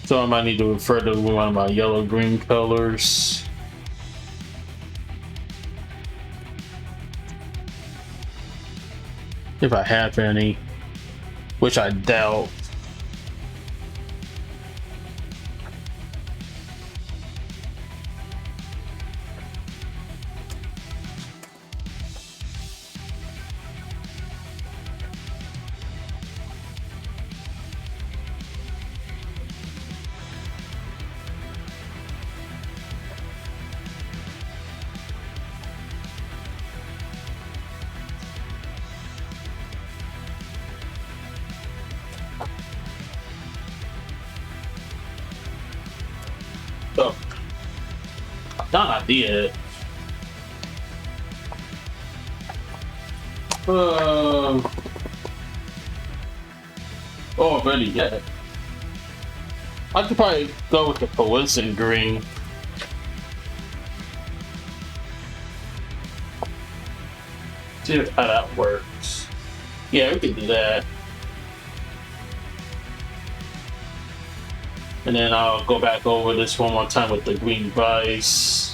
So I might need to refer to one of my yellow-green colors. If I have any, which I doubt. Oh, I thought I did. Oh, better yet. I could probably go with the pearlescent green. See how that works. Yeah, we can do that. And then I'll go back over this one more time with the green vice.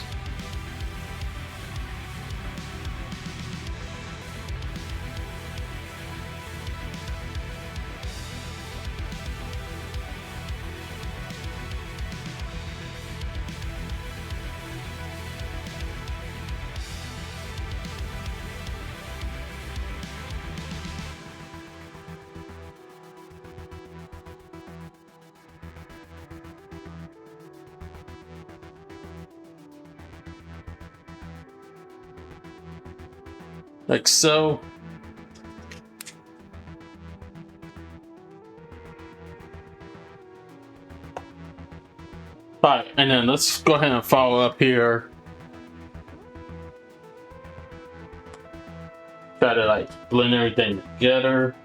Like so. Alright, and then let's go ahead and follow up here. Try to like blend everything together.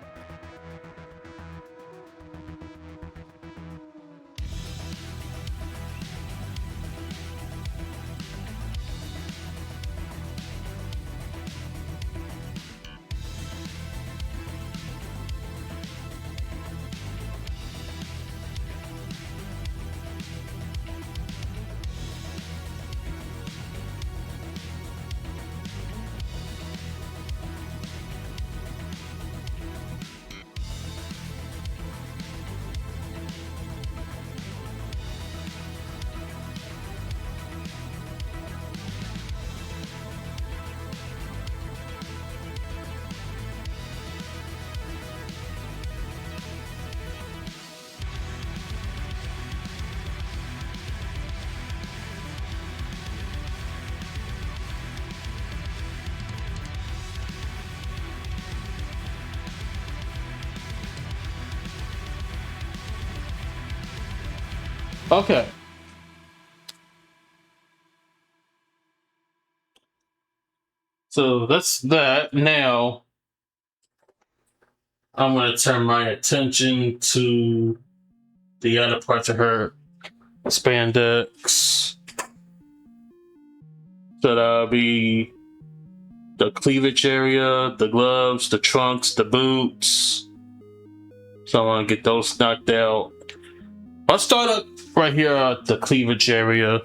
Okay. So that's that. Now, I'm going to turn my attention to the other parts of her spandex. So that'll be the cleavage area, the gloves, the trunks, the boots. So I want to get those knocked out. I'll start up right here at the cleavage area.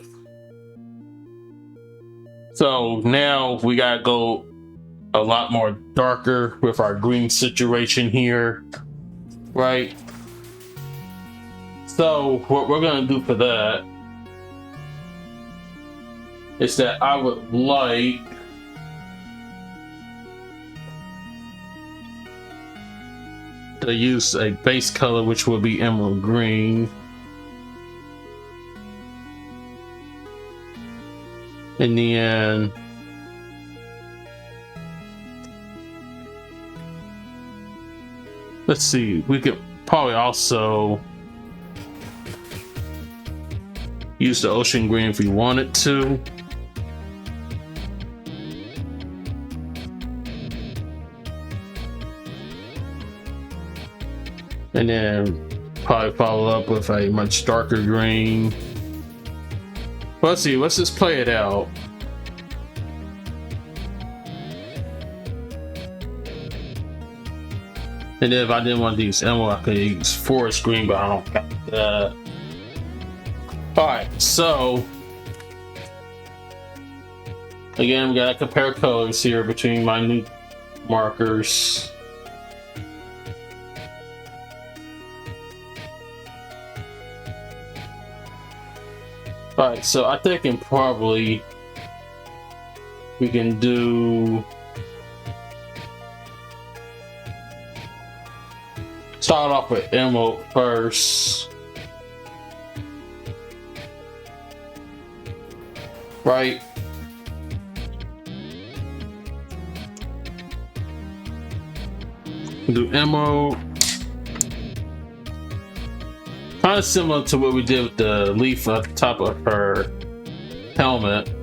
So now we gotta go a lot more darker with our green situation here, right? So what we're gonna do for that is that I would like to use a base color, which will be emerald green. In the end, let's see, we could probably also use the ocean green if we wanted to. And then probably follow up with a much darker green. Let's see, let's just play it out. And then if I didn't want to use emerald, I could use forest green, but I don't got that. Alright, so again, we gotta compare colors here between my new markers. Alright, so I think we can do, start off with emerald first. Right? Do emerald. Kind of similar to what we did with the leaf at the top of her helmet.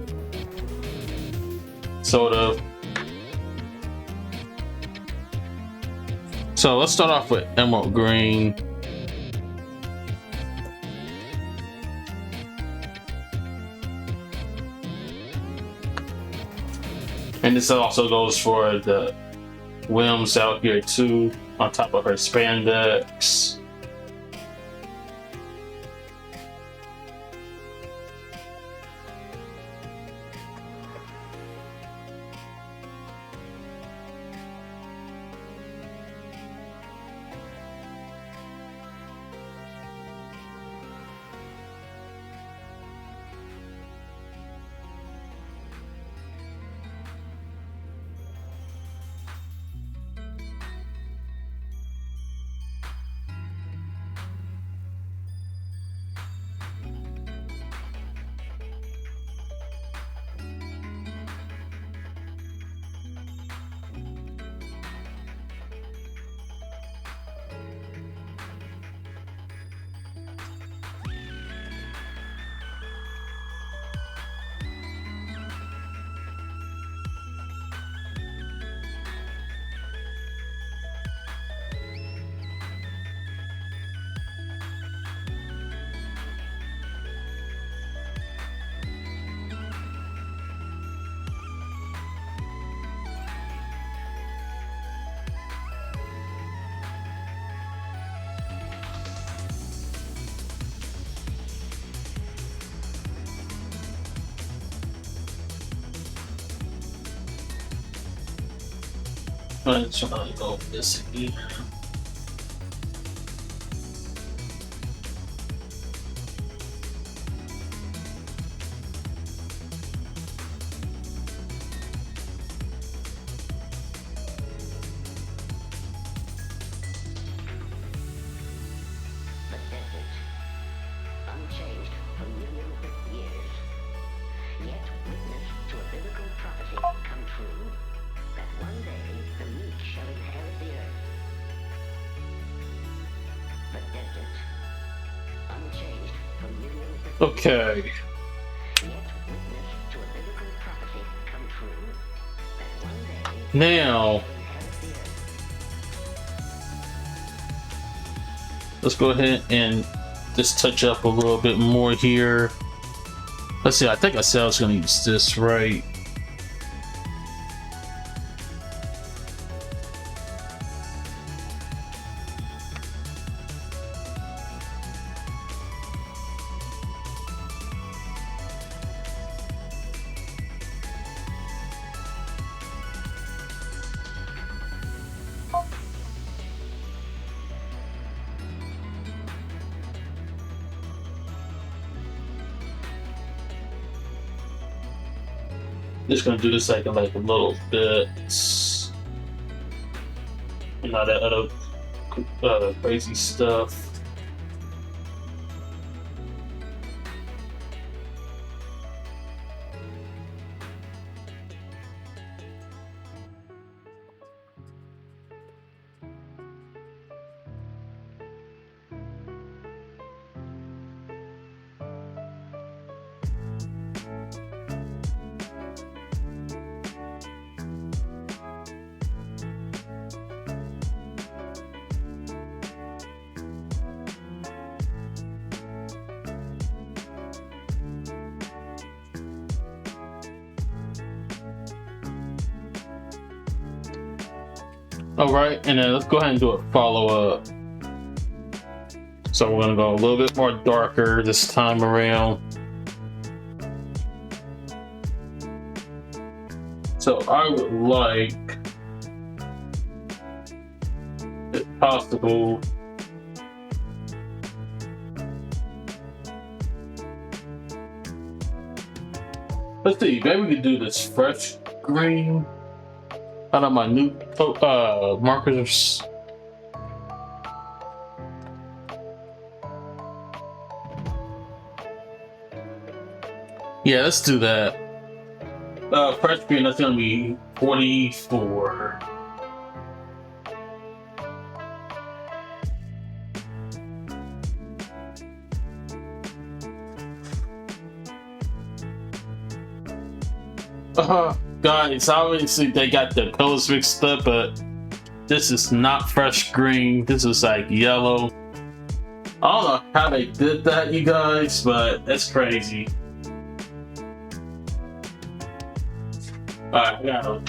Sort of. So let's start off with emerald green. And this also goes for the Wims out here too, on top of her spandex. I'm trying to go with this again. Unchanged for millions of years, yet witness to a biblical prophecy come true, that one day the meek shall inherit the earth. The desert, unchanged for millions of years, Okay. yet witness to a biblical prophecy come true, that one day Now, inherit the earth. let's go ahead and just touch up a little bit more here. Let's see, I think I said I was going to use this, right? Just gonna do this like in little bits, and not that other crazy stuff. All right, and then let's go ahead and do a follow-up. So we're gonna go a little bit more darker this time around. So I would like, if possible, let's see, maybe we could do this fresh green out of my new markers. Yeah, let's do that. Fresh green, that's gonna be 44. Guys, obviously they got the colors mixed up, but This is not fresh green. This is like yellow. I don't know how they did that, you guys, but that's crazy. Alright, we gotta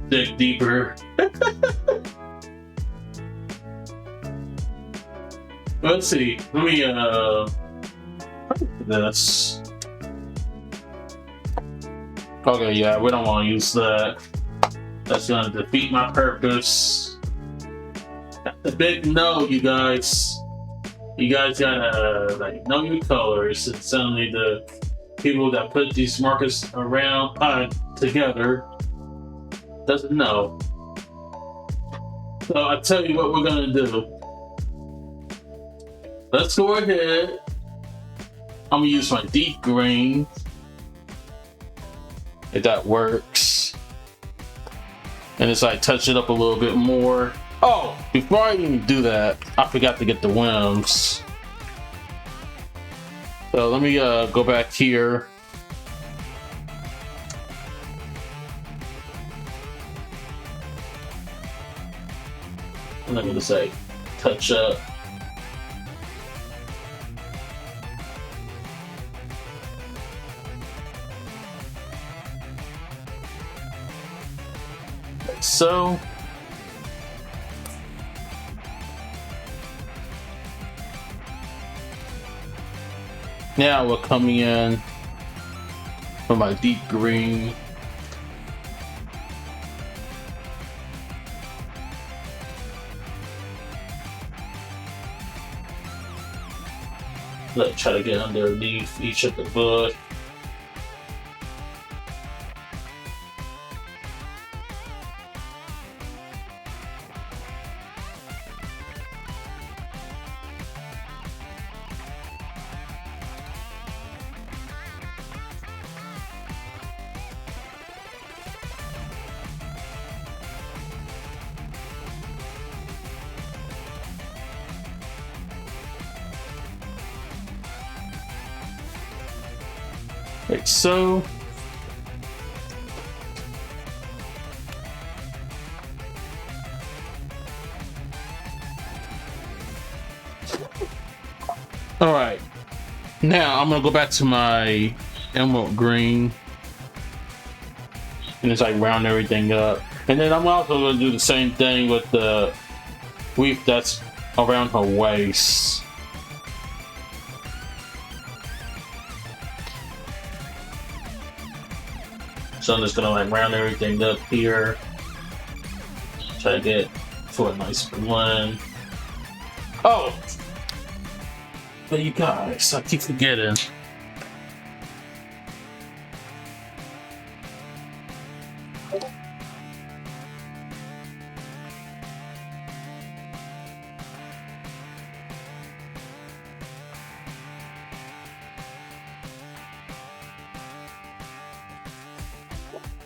dig deeper. Let's see. Let me this. Okay, yeah, we don't want to use that. That's gonna defeat my purpose. The big no, you guys. You guys gotta like know your colors. It's only the people that put these markers around together doesn't know. So I tell you what we're gonna do. Let's go ahead. I'm gonna use my deep green. If that works. And it's like touch it up a little bit more. Oh, before I even do that, I forgot to get the whims. So let me go back here. And I'm gonna say touch up. Like so. Now we're coming in from my deep green. Let's try to get underneath each of the bush. Like so. All right. Now I'm gonna go back to my emerald green and just like round everything up. And then I'm also gonna do the same thing with the wreath that's around her waist. So I'm just gonna like round everything up here. Try to get to a nice blend. Oh! But you guys, I keep forgetting.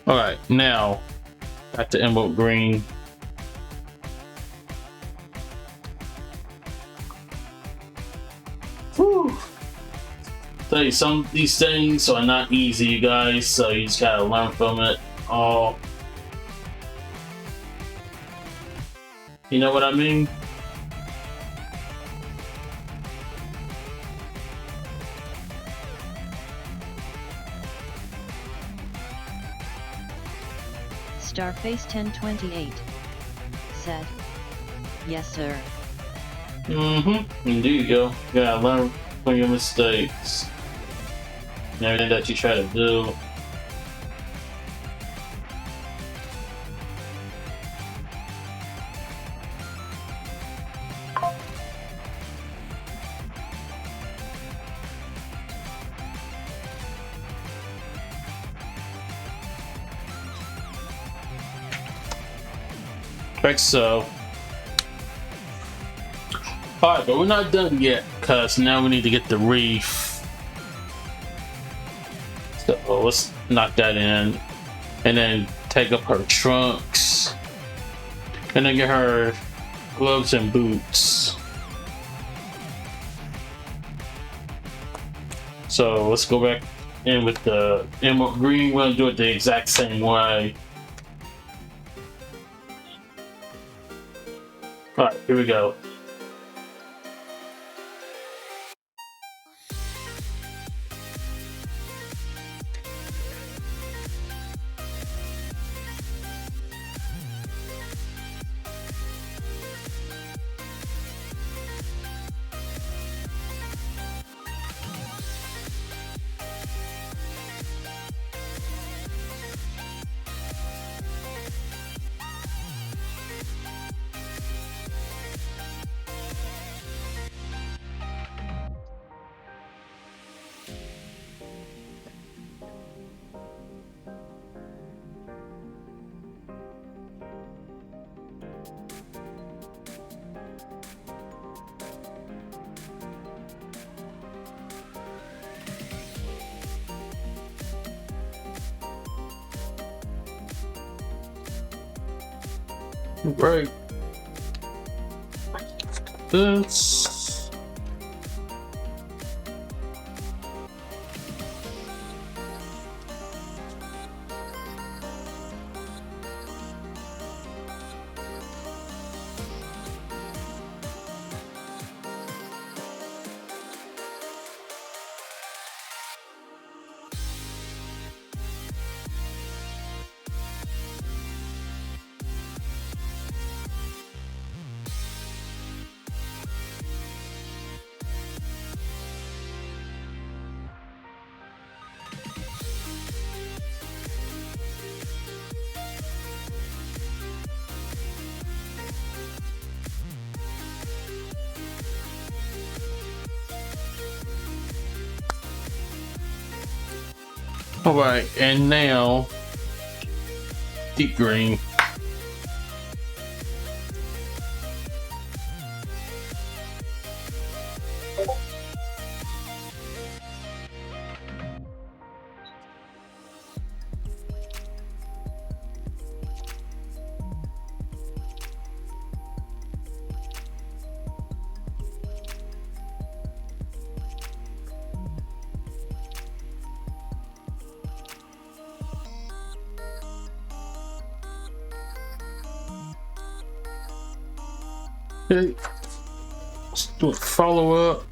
All right, now back to emerald green. Whew. Tell you, some of these things are not easy, you guys, so you just gotta learn from it all. You know what I mean? Starface 1028 said, "Yes, sir." Mm-hmm. And there you go. You gotta learn from your mistakes and everything that you try to do. Like so. Alright, but we're not done yet, because now we need to get the reef. So let's knock that in. And then take up her trunks. And then get her gloves and boots. So let's go back in with the emerald green. We're gonna do it the exact same way. Alright, here we go. Right. This. All right, and now deep green. Okay, let's do a follow up.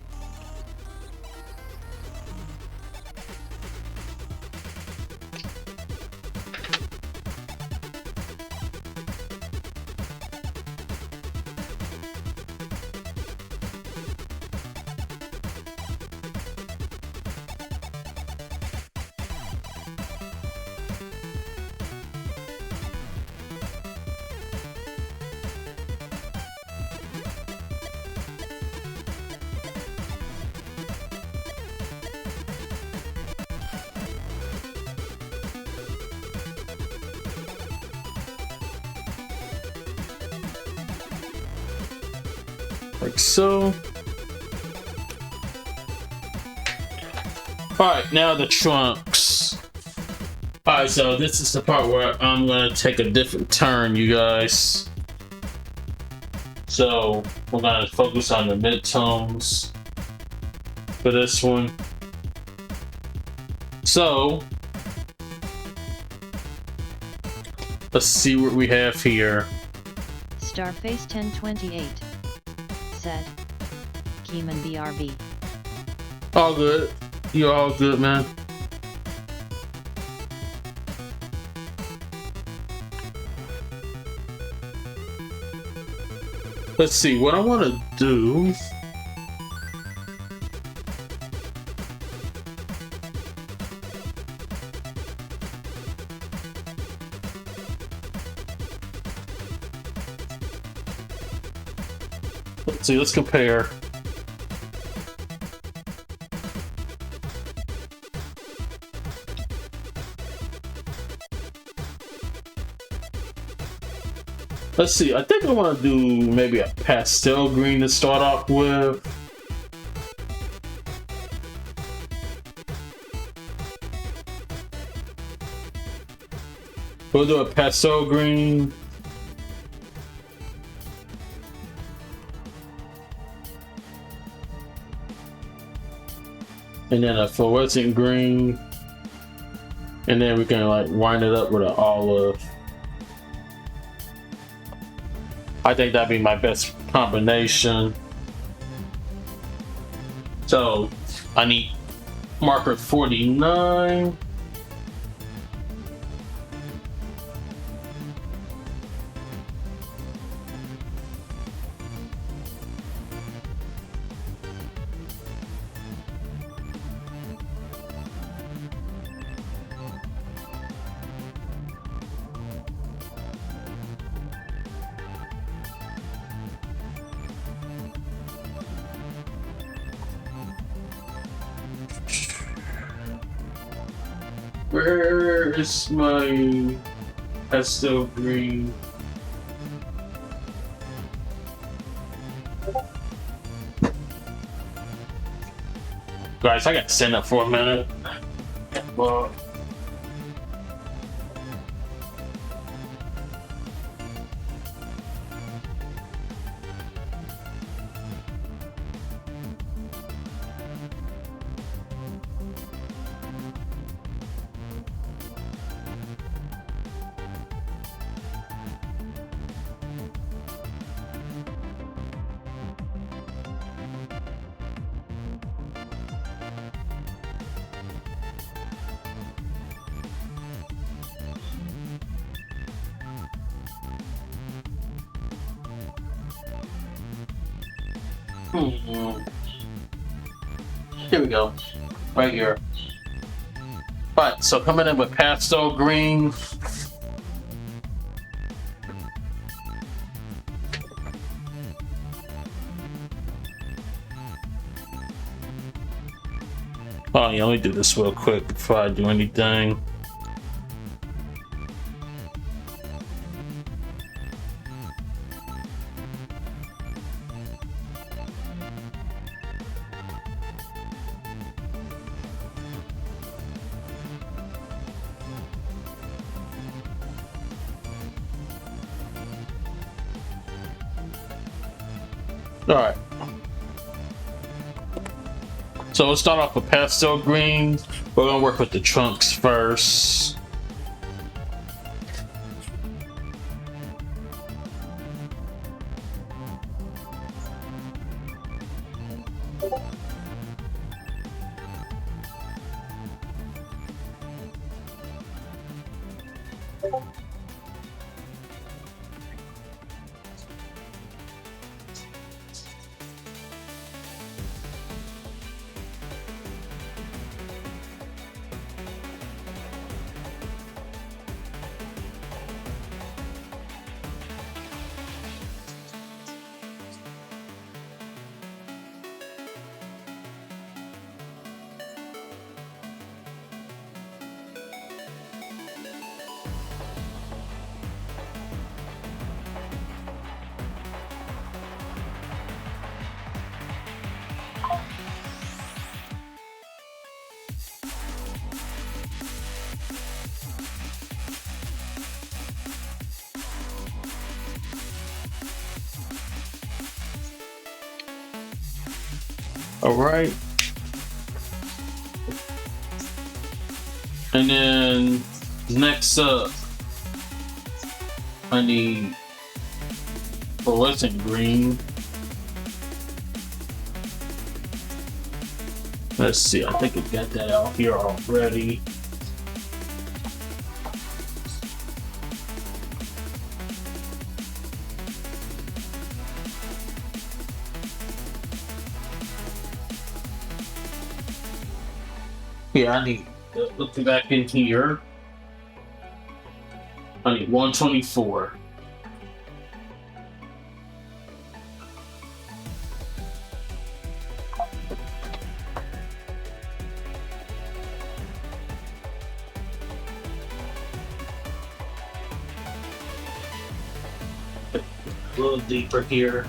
Like so. Alright, now the trunks. Alright, so this is the part where I'm gonna take a different turn, you guys. So we're gonna focus on the midtones for this one. So let's see what we have here. Starface 1028 said, Keeman BRB. All good. You're all good, man. Let's see what I want to do. Let's see, let's compare. Let's see, I think I want to do maybe a pastel green to start off with. We'll do a pastel green. And then a fluorescent green. And then we can like wind it up with an olive. I think that'd be my best combination. So I need marker 49. Where is my pastel green? Guys, I gotta stand up for a minute. Well, here we go. Right here. But so coming in with pastel green. Oh yeah, let me do this real quick before I do anything. Alright. So we'll start off with pastel green. We're gonna work with the trunks first. All right. And then next up, I need fluorescent green. Let's see, I think I got that out here already. Yeah, I need to look back in here. I need 124. A little deeper here.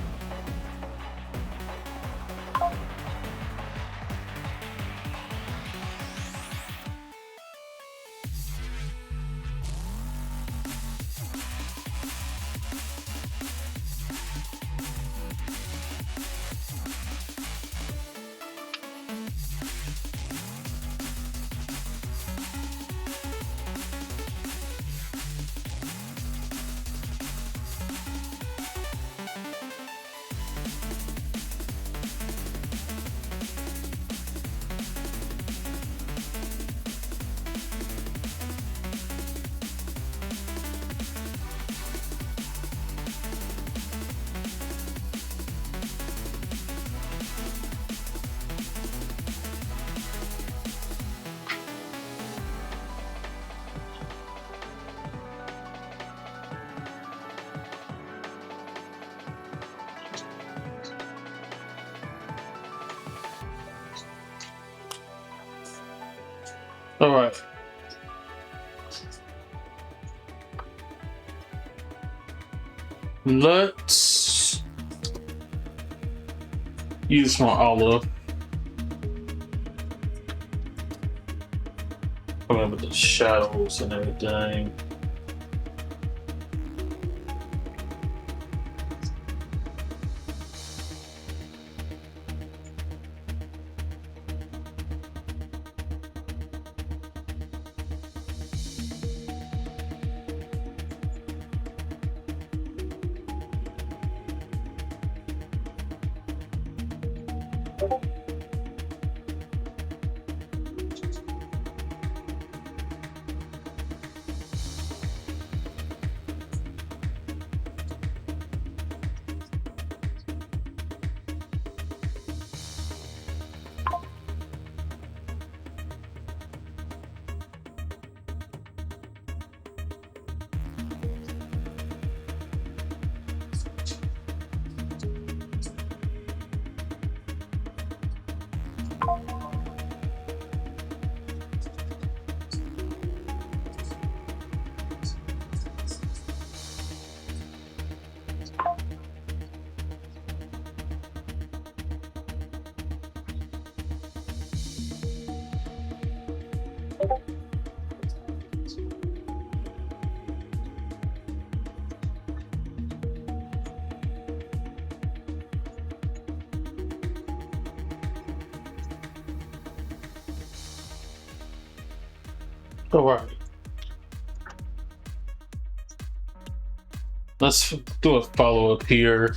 All right. Let's use my olive. Coming up with the shadows and everything. All right. Let's do a follow-up here.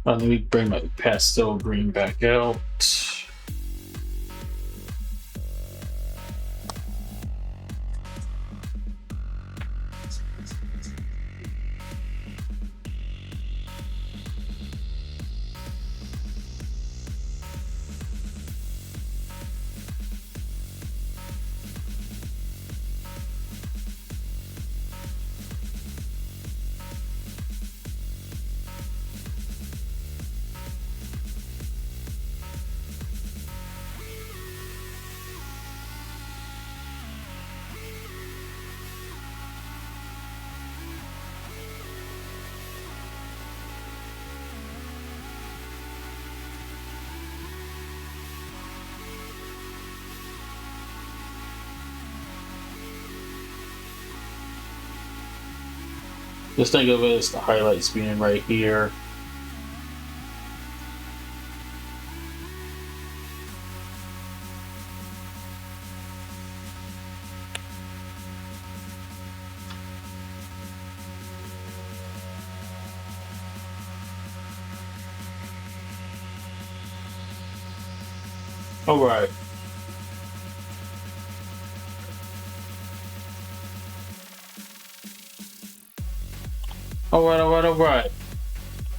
Let me bring my pastel green back out. Just think of it as the highlights being right here. All right. All right.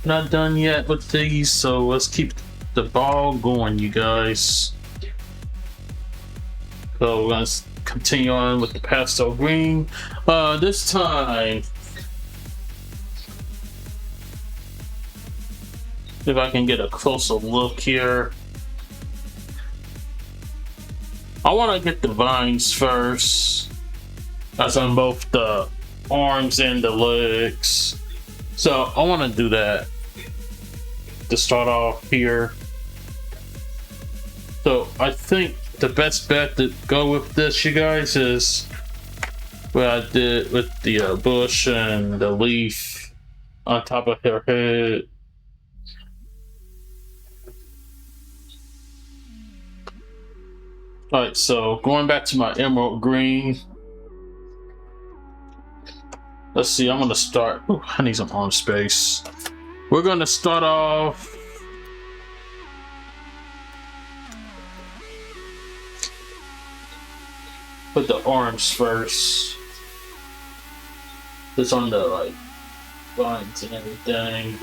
Not done yet with these, so let's keep the ball going, you guys. So we're gonna continue on with the pastel green. This time, if I can get a closer look here. I want to get the vines first. That's on both the arms and the legs. So I want to do that to start off here. So I think the best bet to go with this, you guys, is what I did with the bush and the leaf on top of her head. Alright, so going back to my emerald green. Let's see, I'm gonna start. Ooh, I need some arm space. We're gonna start off with the arms first. It's on the like vines and everything.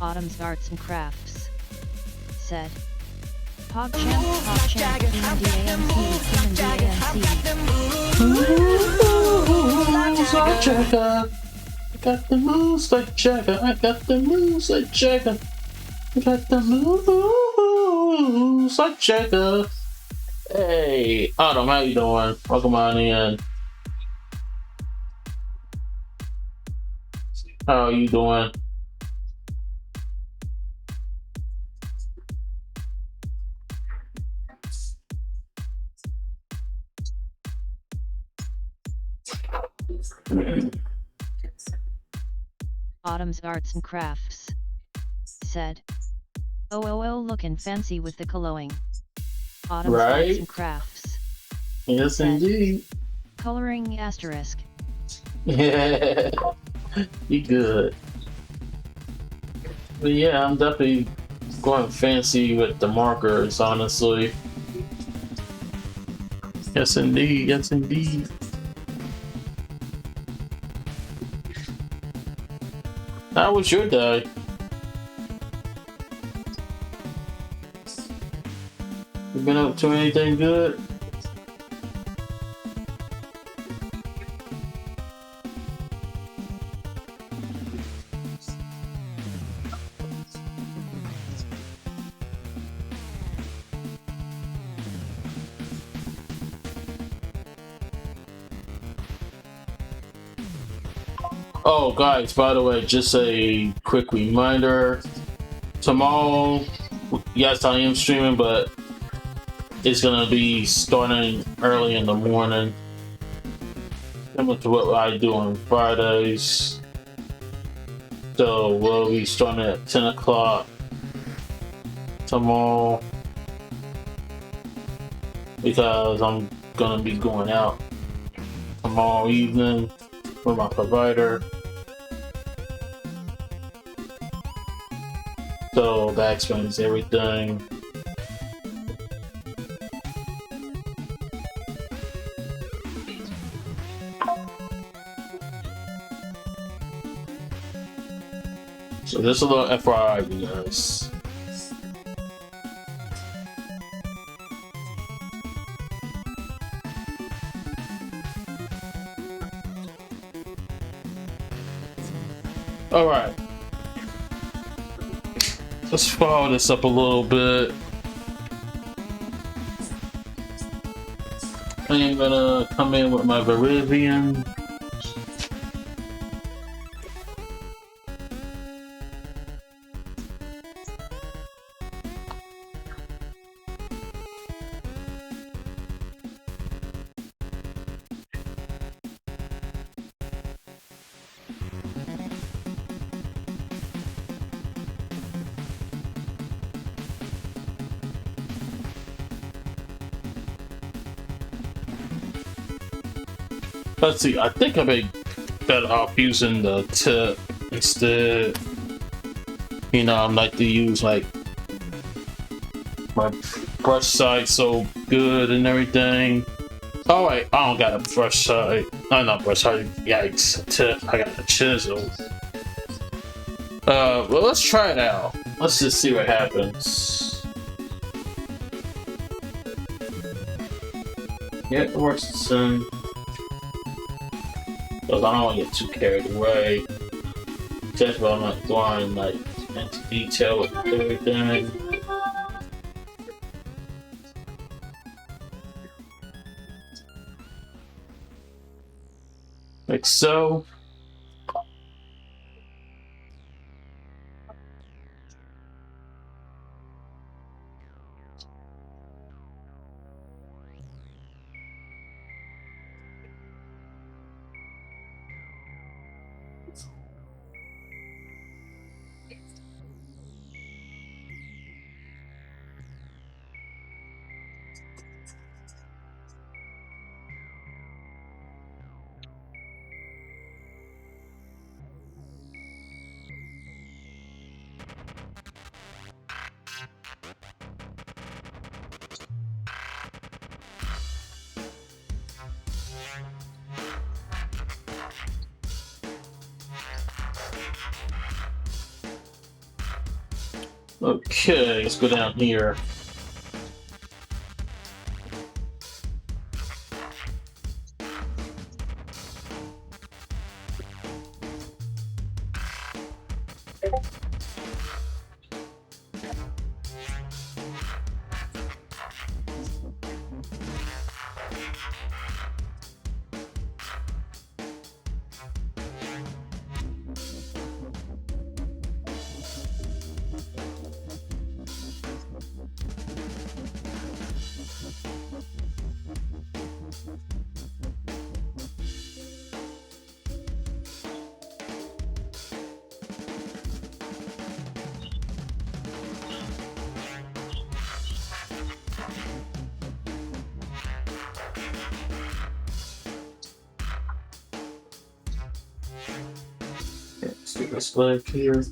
Autumn's Arts and Crafts said. PogChamp, PogChamp, DMC, Moves like Jagger. I got the moves like Jagger. I got the moves like Jagger. I got the moves like Jagger. Hey, Autumn, how you doing? Welcome on in. How are you doing? Autumn's Arts and Crafts said. Oh, looking fancy with the coloring. Autumn's Arts and Crafts. Yes, said, indeed. Coloring asterisk. Yeah, you good. But yeah, I'm definitely going fancy with the markers, honestly. Yes, indeed. Yes, indeed. How was your day? You been up to anything good? Oh, guys, by the way, just a quick reminder. Tomorrow, yes, I am streaming, but it's gonna be starting early in the morning. Similar to what I do on Fridays. So we'll be starting at 10 o'clock tomorrow. Because I'm gonna be going out tomorrow evening with my provider. So that explains everything. So just a little FYI, you guys. Alright. Let's follow this up a little bit. I am gonna come in with my Viridian. Let's see, I think I may better off using the tip instead. You know, I like to use like my brush side so good and everything. Oh wait, I don't got a brush side. No, not brush side. Yikes, tip. I got a chisel. Well, let's try it out. Let's just see what happens. Yeah, it works the same. Because I don't want to get too carried away. Just while I'm not going like into detail with everything. Like so. Okay, let's go down here. Let's do this leg here.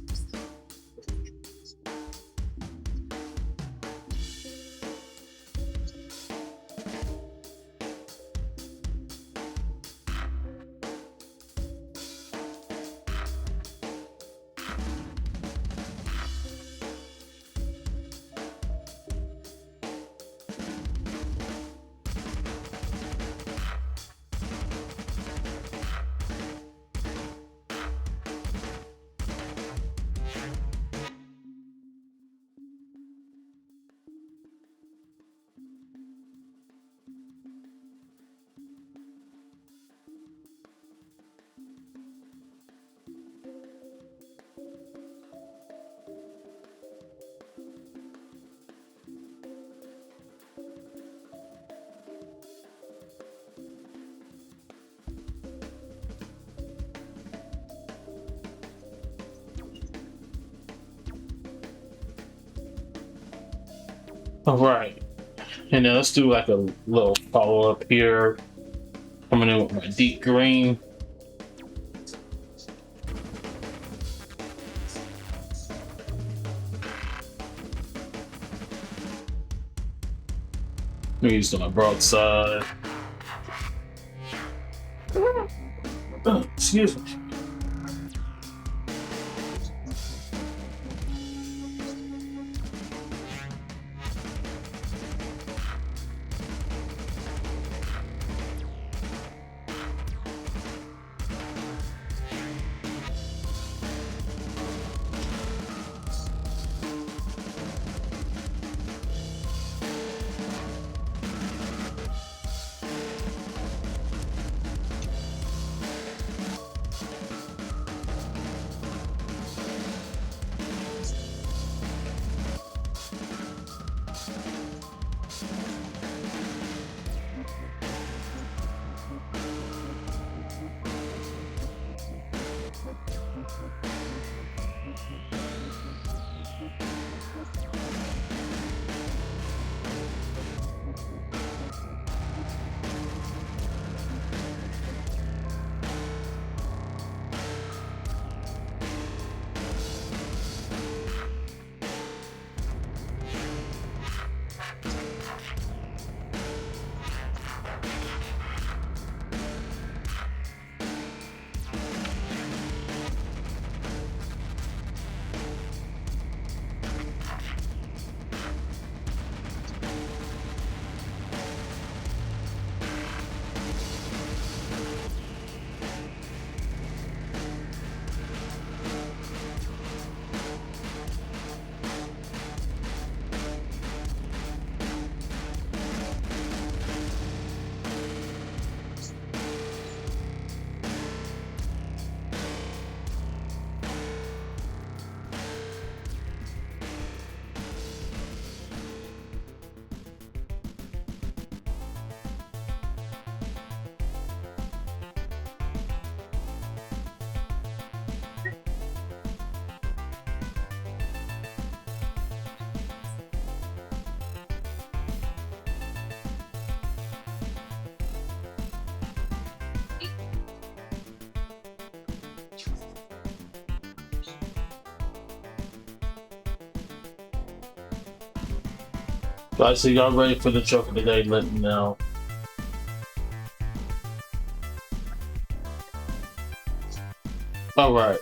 All right, and then let's do like a little follow up here. Coming in with my deep green. We used on my broadside. Oh, excuse me. Guys, so y'all ready for the joke of the day? Let me know. Alright.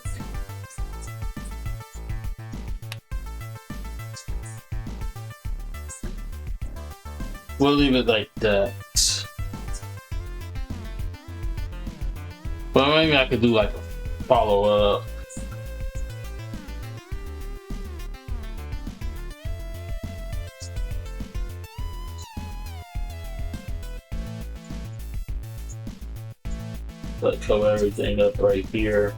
We'll leave it like that. But maybe I could do like a follow-up. Let's cover everything up right here.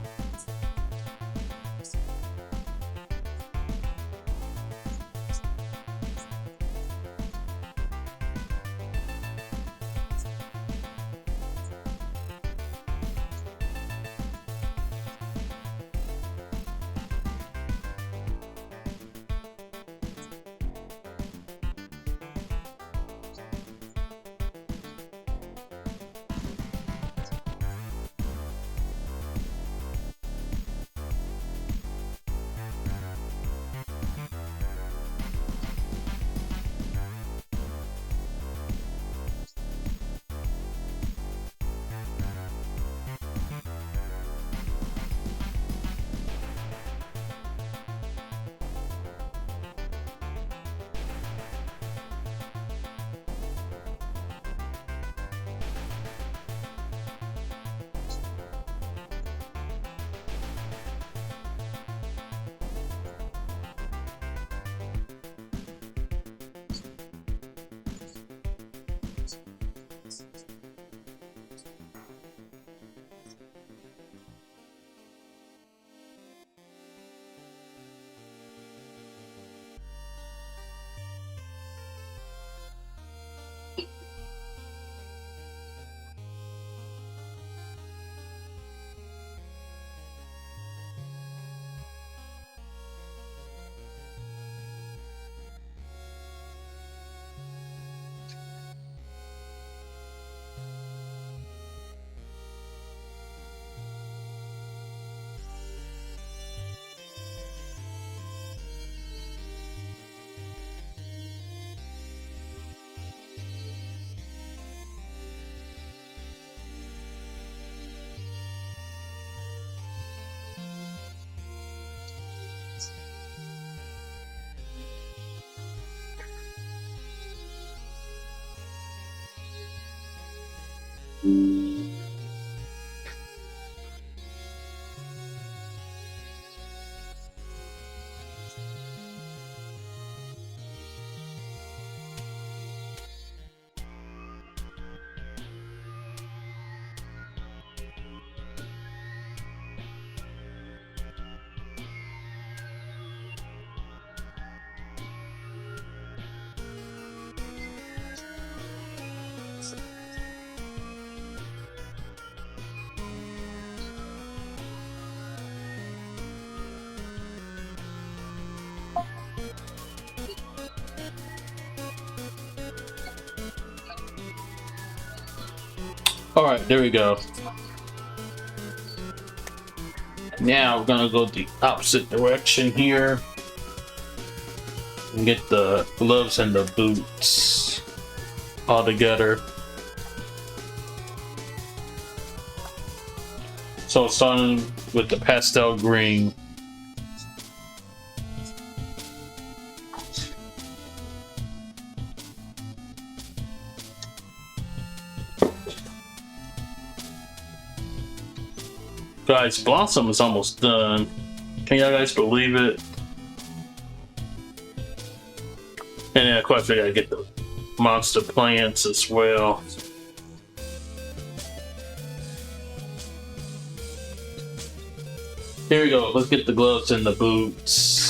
Alright, there we go. Now we're gonna go the opposite direction here and get the gloves and the boots all together. So starting with the pastel green. Guys, Blossom is almost done. Can y'all guys believe it? And then of course we gotta get the monster plants as well. Here we go, let's get the gloves and the boots.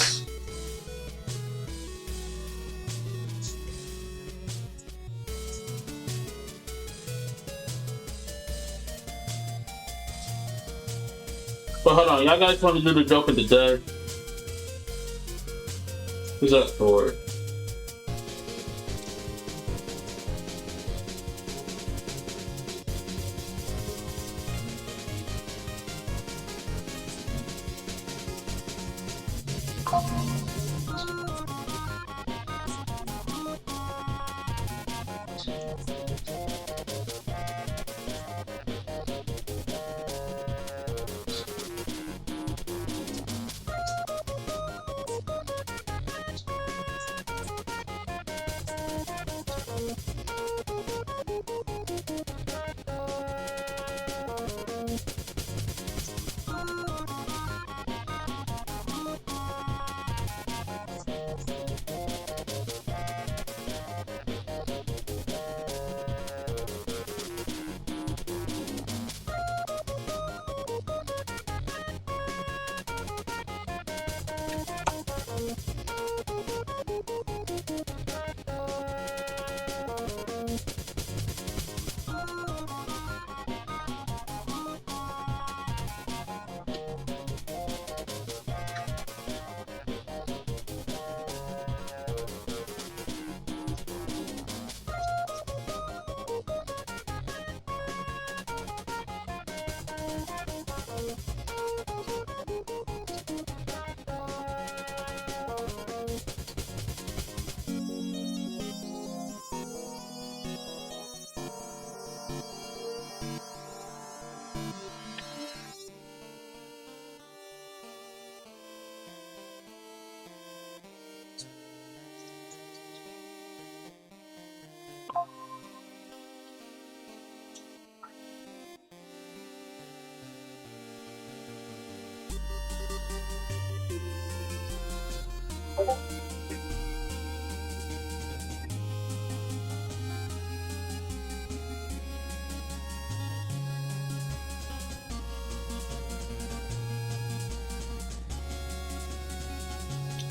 But hold on, y'all guys want to do the joke of the day? Who's up for it?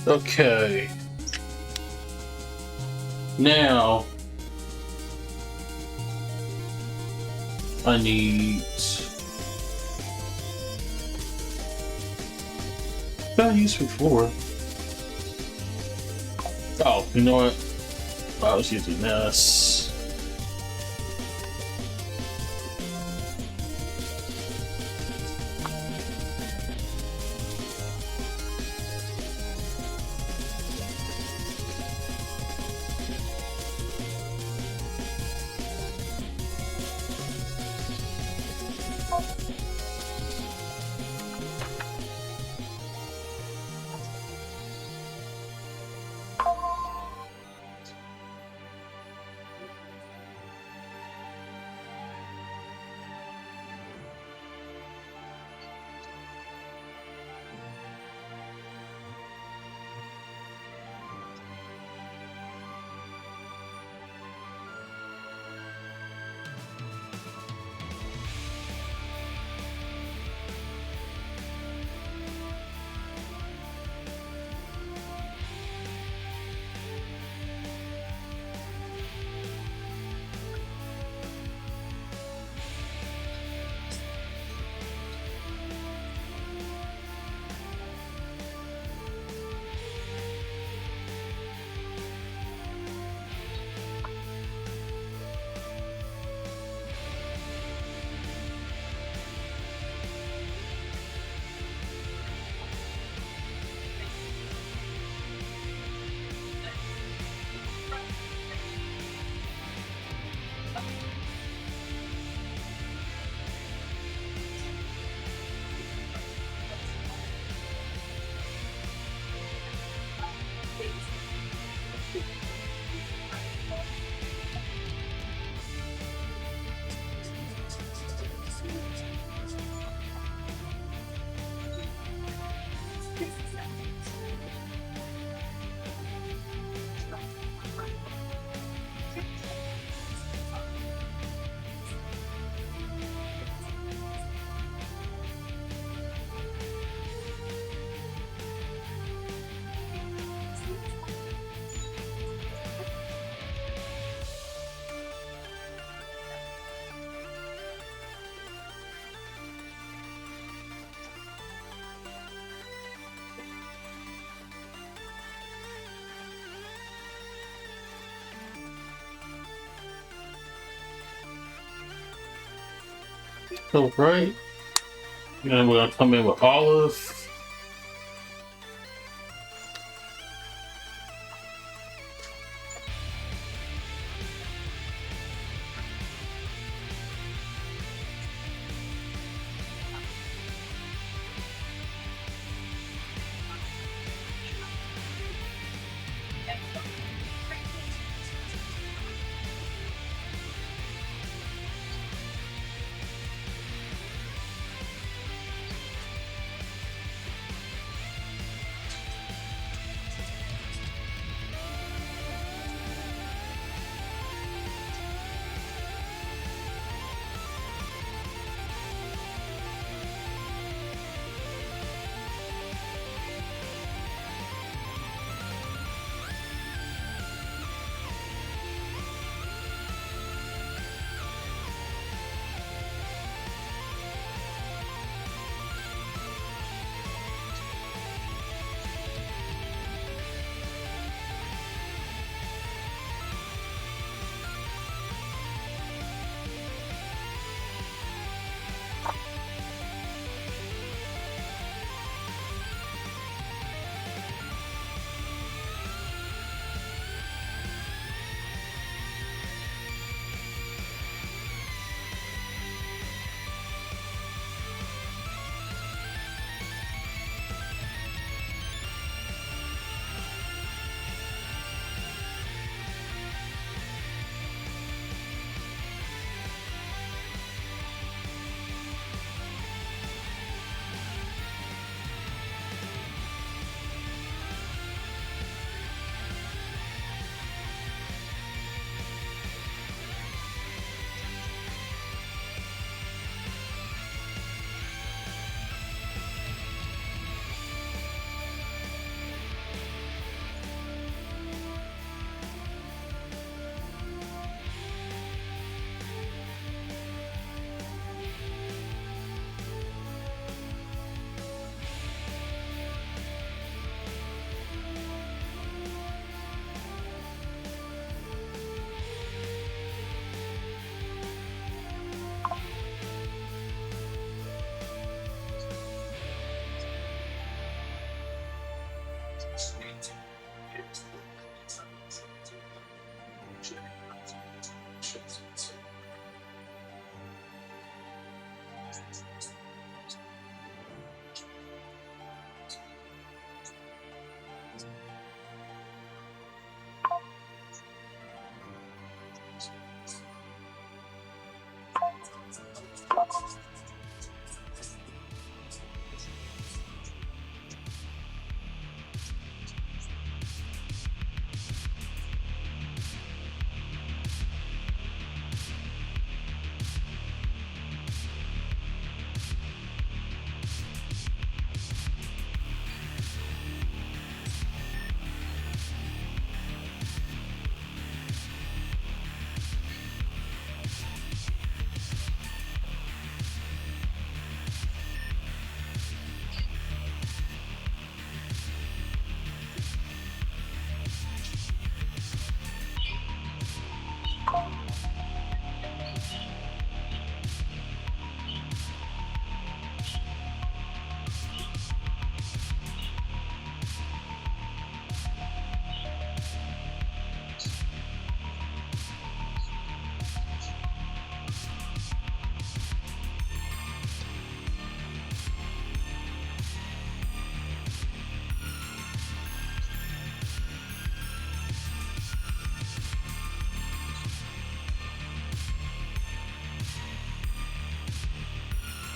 Okay. Now I need. What I used before? Oh, you know what? I was using this. All right. And we're gonna come in with olive.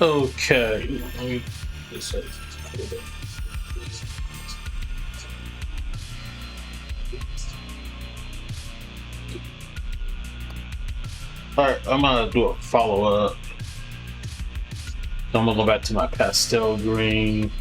Okay. Let me just say Alright, I'm gonna do a follow-up. I'm gonna go back to my pastel green.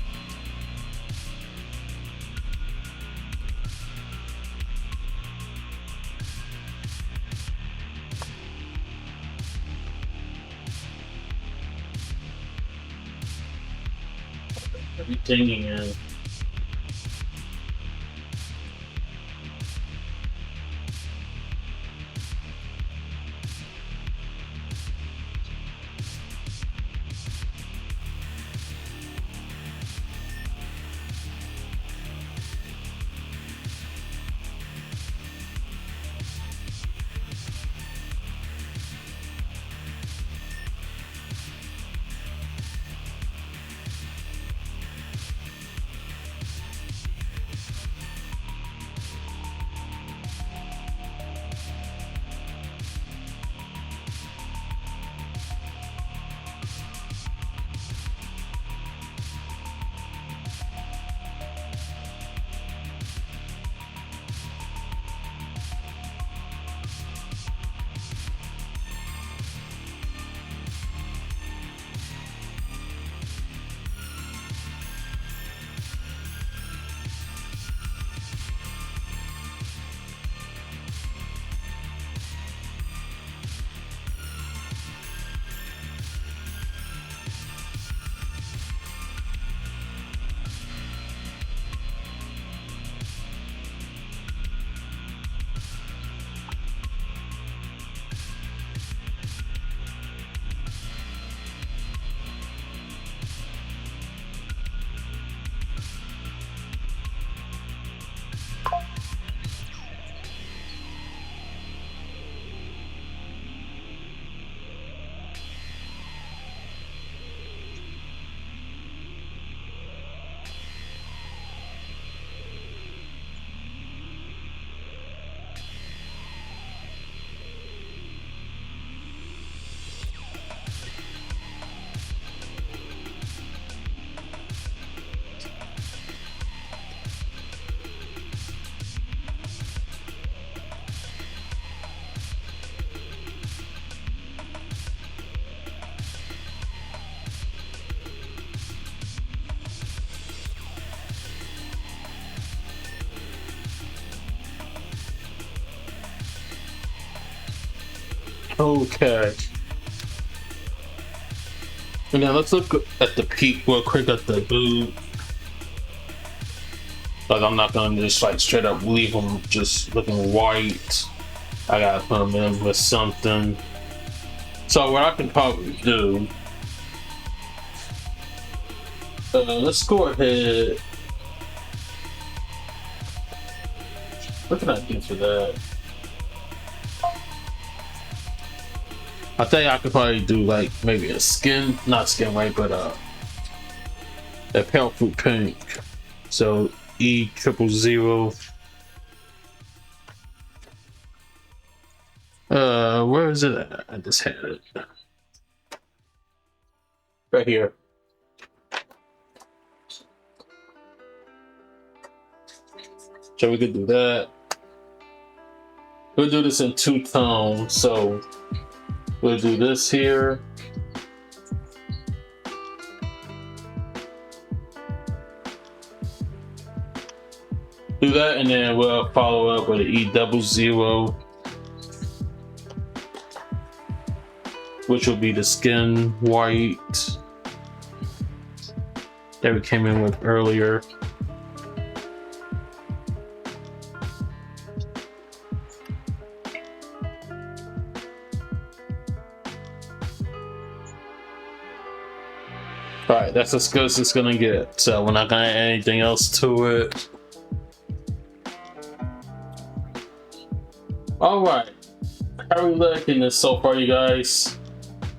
Everything in. Okay. And now let's look at the peak real quick at the boot. Like, I'm not gonna just like straight up leave them just looking white. I gotta put them in with something. So what I can probably do, let's go ahead. What can I do for that? I think I could probably do like maybe a skin, not skin white, but a pale fruit pink. So E000. Where is it at? I just had it. Right here. So we could do that. We'll do this in 2 tones. So we'll do this here. Do that, and then we'll follow up with an E00, which will be the skin white that we came in with earlier. Alright, that's as good as it's gonna get. So we're not gonna add anything else to it. Alright, how are we liking this so far, you guys?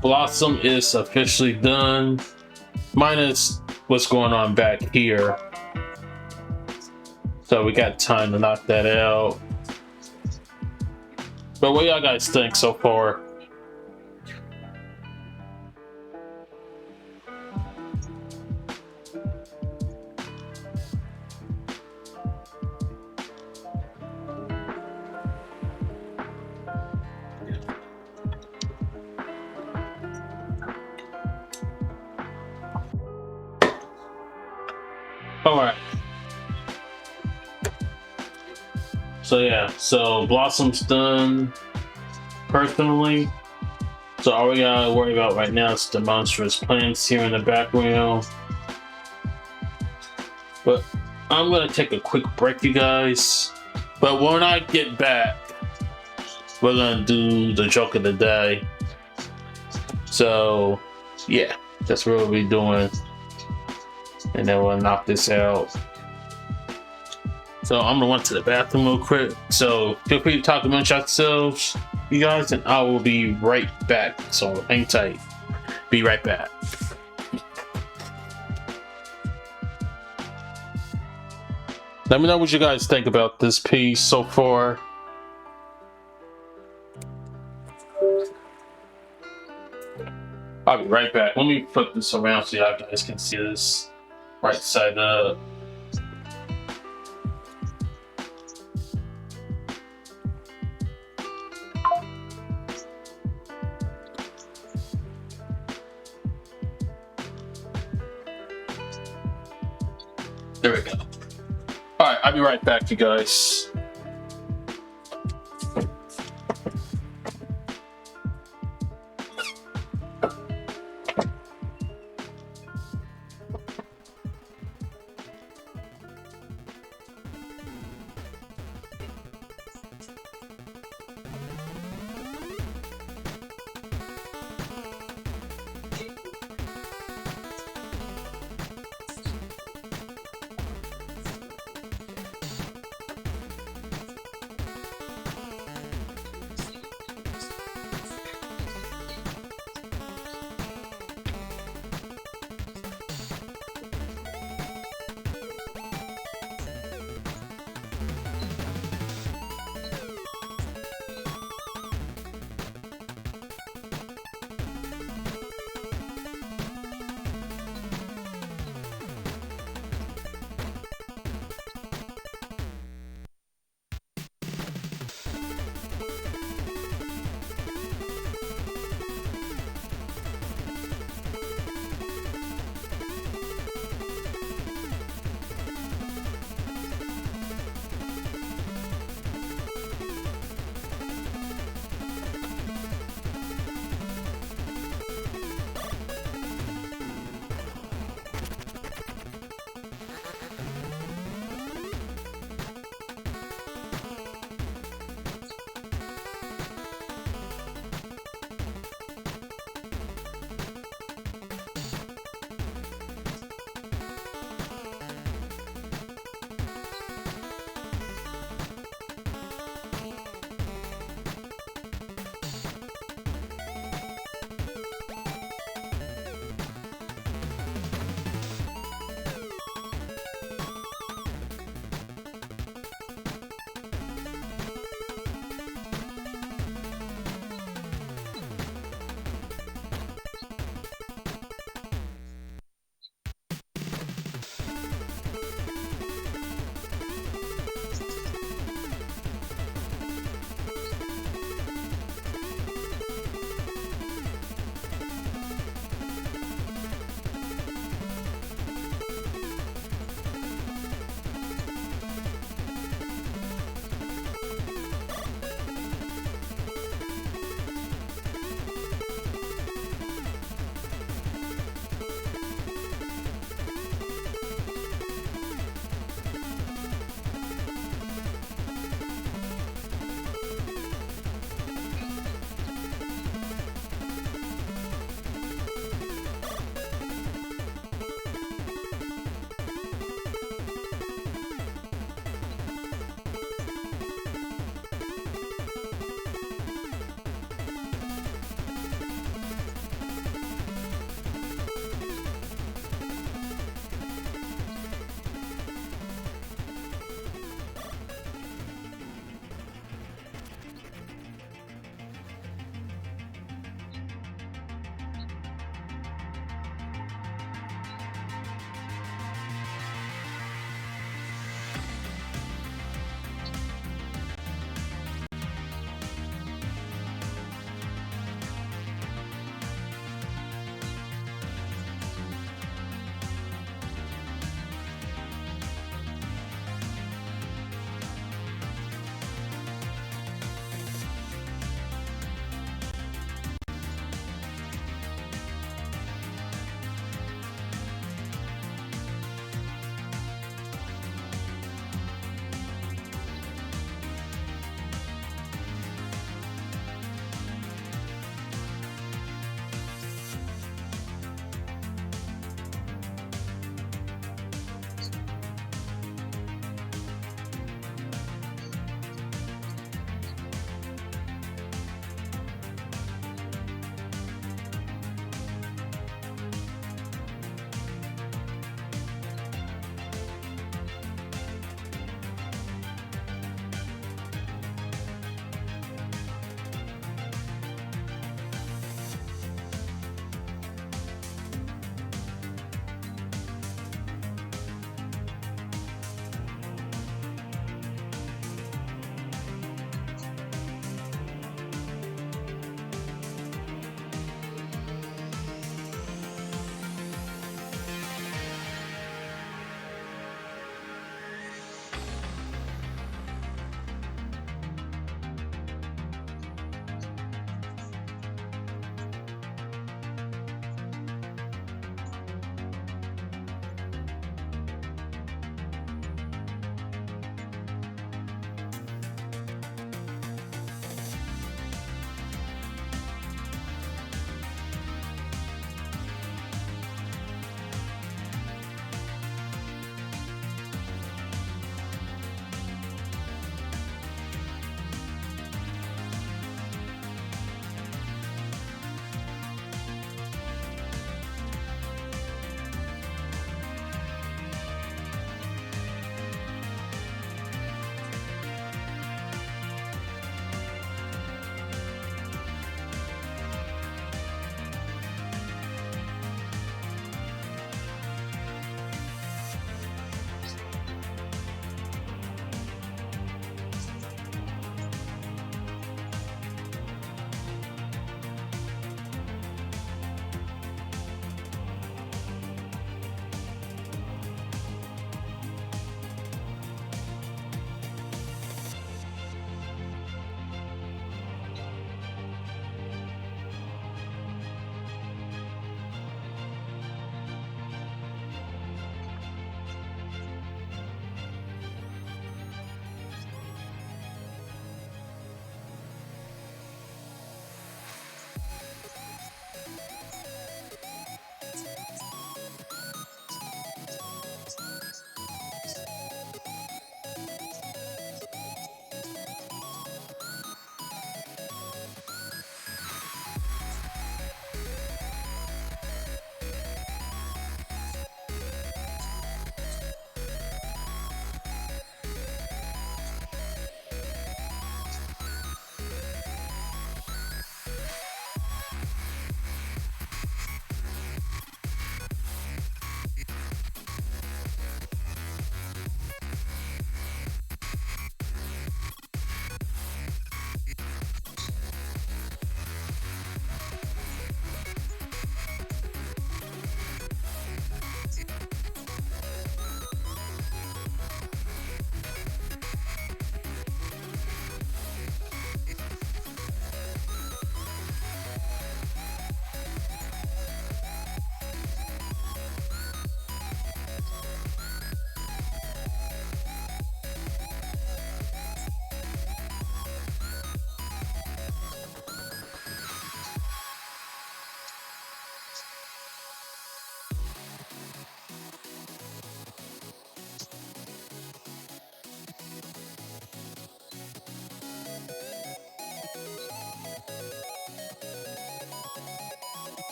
Blossom is officially done. Minus what's going on back here. So we got time to knock that out. But what y'all guys think so far? Alright. So yeah, so Blossom's done personally. So all we gotta worry about right now is the monstrous plants here in the background. But I'm gonna take a quick break, you guys. But when I get back, we're gonna do the joke of the day. So yeah, that's what we'll be doing. And then we'll knock this out. So I'm gonna run to the bathroom real quick. So feel free to talk amongst yourselves, you guys, and I will be right back. So hang tight. Be right back. Let me know what you guys think about this piece so far. I'll be right back. Let me flip this around so y'all guys can see this. Right side up. There we go. Alright, I'll be right back, you guys.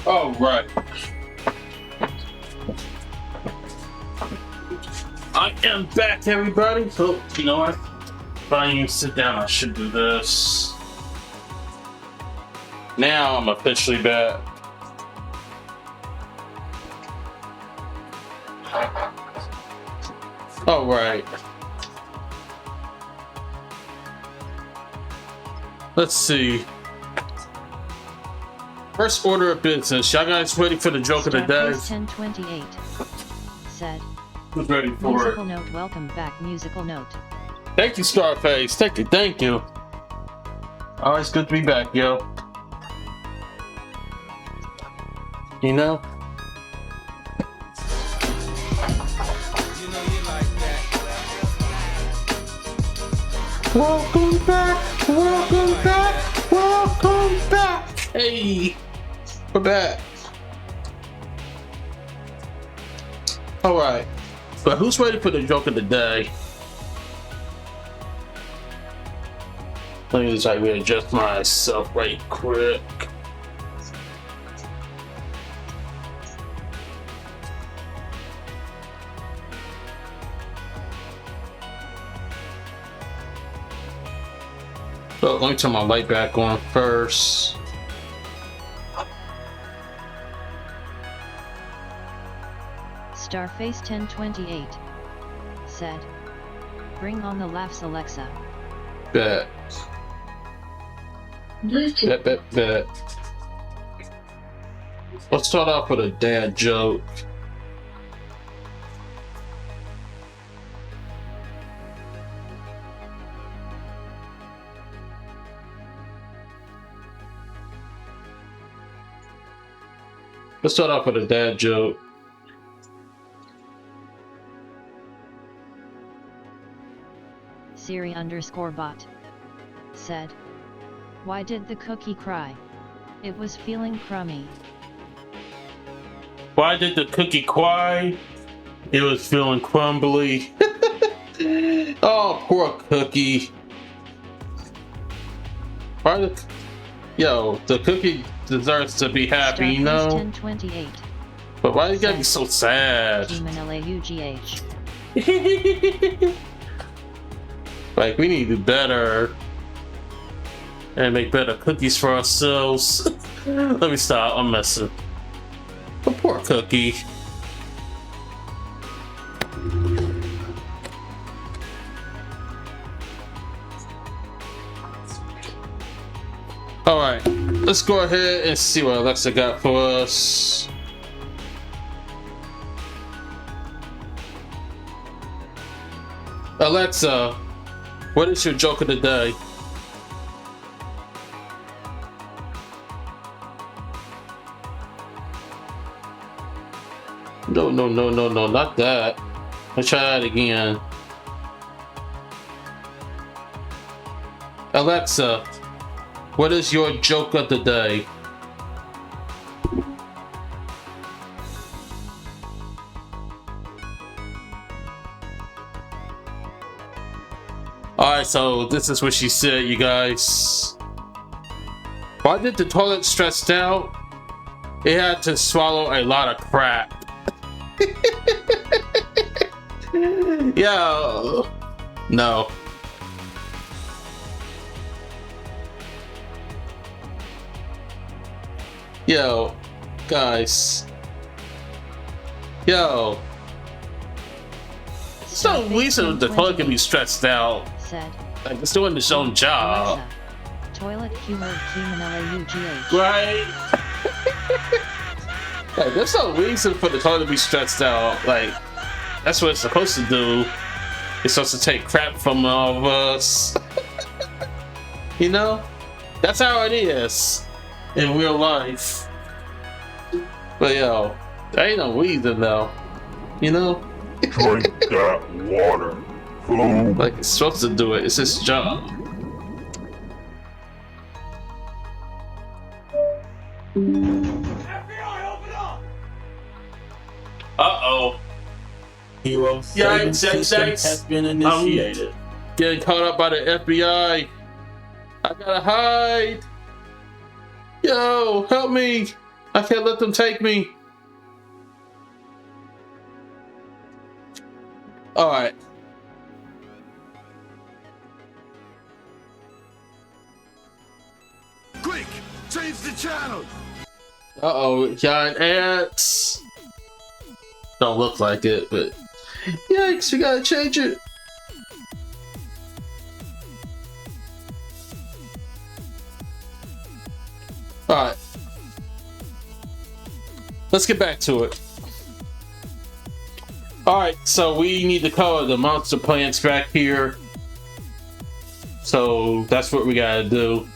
All right. I am back, everybody. So, you know what? If I even sit down, I should do this. Now I'm officially back. All right. Let's see. First order of business. Y'all guys ready for the joke of the day? Starface 1028 said. Who's ready for Musical it? note, welcome back. Musical note. Thank you, Starface. Thank you. Thank you. Always good to be back, yo. You know? Welcome back. Welcome back. Welcome back. Hey, we're back. All right. But who's ready for the joke of the day? Let me just readjust myself right quick. So let me turn my light back on first. Starface 1028 said. Bring on the laughs, Alexa. Bet. Bet. Let's start off with a dad joke. Let's start off with a dad joke. Siri_bot said. Why did the cookie cry? It was feeling crummy. Why did the cookie cry? It was feeling crumbly. Oh, poor cookie. Why the... Yo, the cookie deserves to be happy, Starface you know? 1028 But why you gotta be so sad? Human-LAUGH. Like, we need to do better. And make better cookies for ourselves. Let me stop, I'm messing. But poor cookie. Alright, let's go ahead and see what Alexa got for us. Alexa, what is your joke of the day? No, not that. Let's try that again. Alexa, what is your joke of the day? Alright, so this is what she said, you guys. Why did the toilet stressed out? It had to swallow a lot of crap. Yo. No. Yo, guys. Yo. It's no reason the toilet can be stressed out. Said. Like, it's doing its own job. Alexa, toilet humor human-LAUGH. Right? Like, there's no reason for the toilet to be stressed out. Like, that's what it's supposed to do. It's supposed to take crap from all of us. You know? That's how it is in real life. But yo, there ain't no reason though. You know? Drink that water. Fool. Like, it's supposed to do it. It's his job. Uh-oh. Hero saving system has been initiated. Getting caught up by the FBI. I gotta hide. Yo, help me. I can't let them take me. Alright. Quick! Change the channel! Uh-oh, giant ants. Don't look like it, but yikes, we gotta change it. Alright. Let's get back to it. Alright, so we need to color the monster plants back here. So that's what we gotta do.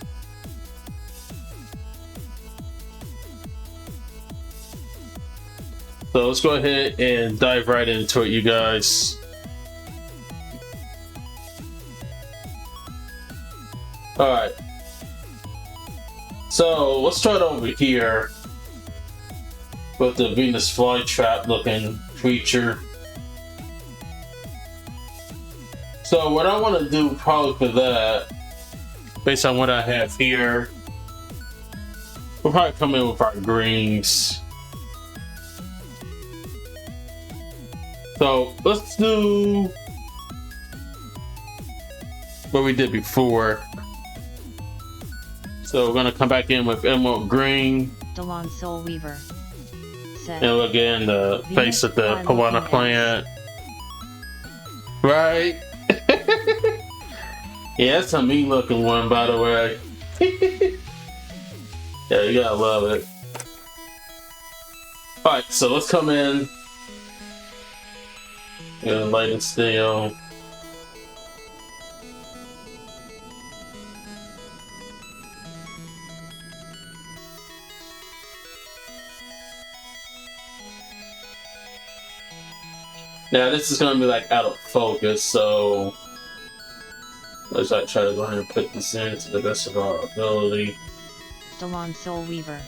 So let's go ahead and dive right into it, you guys. Alright. So let's start over here with the Venus flytrap looking creature. So what I want to do probably for that, based on what I have here, we'll probably come in with our greens. So let's do what we did before. So we're gonna come back in with emerald green. Delon Soul Weaver said. And we'll get in the face of the piranha plant. Right? Yeah, that's a mean looking one, by the way. Yeah, you gotta love it. Alright, so let's come in. Light and steel. Now this is gonna be like out of focus, so let's try to go ahead and put this in to the best of our ability. Delon Soul Weaver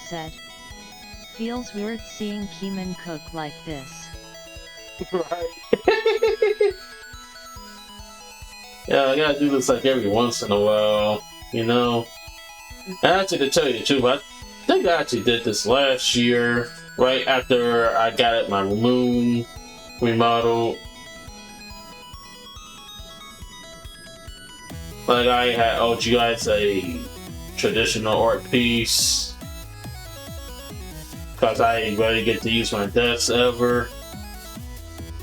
said. Feels weird seeing Keeman cook like this. Right. Yeah, I gotta do this like every once in a while, you know. Actually, to tell you the truth, I think I actually did this last year, right after I got it my moon remodeled. Like I had owed you guys a traditional art piece because I didn't really get to use my desk ever.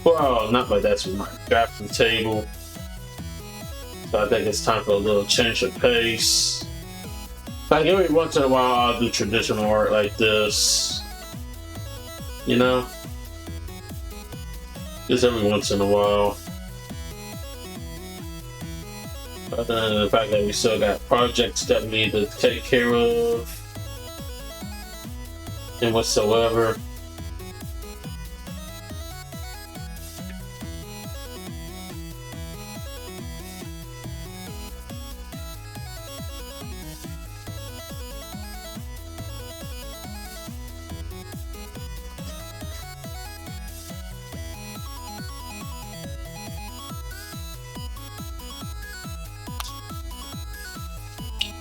Well, not my desk, but my drafting table. So I think it's time for a little change of pace. Like every once in a while, I'll do traditional art like this. You know? Just every once in a while. Other than the fact that we still got projects that we need to take care of. And whatsoever.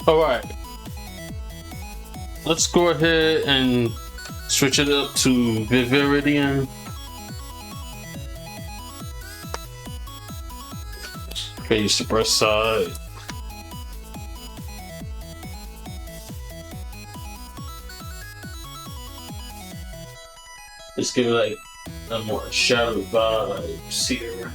Alright, let's go ahead and switch it up to Viviridian. Face the breast side. Let's give it like a more shadow vibes here.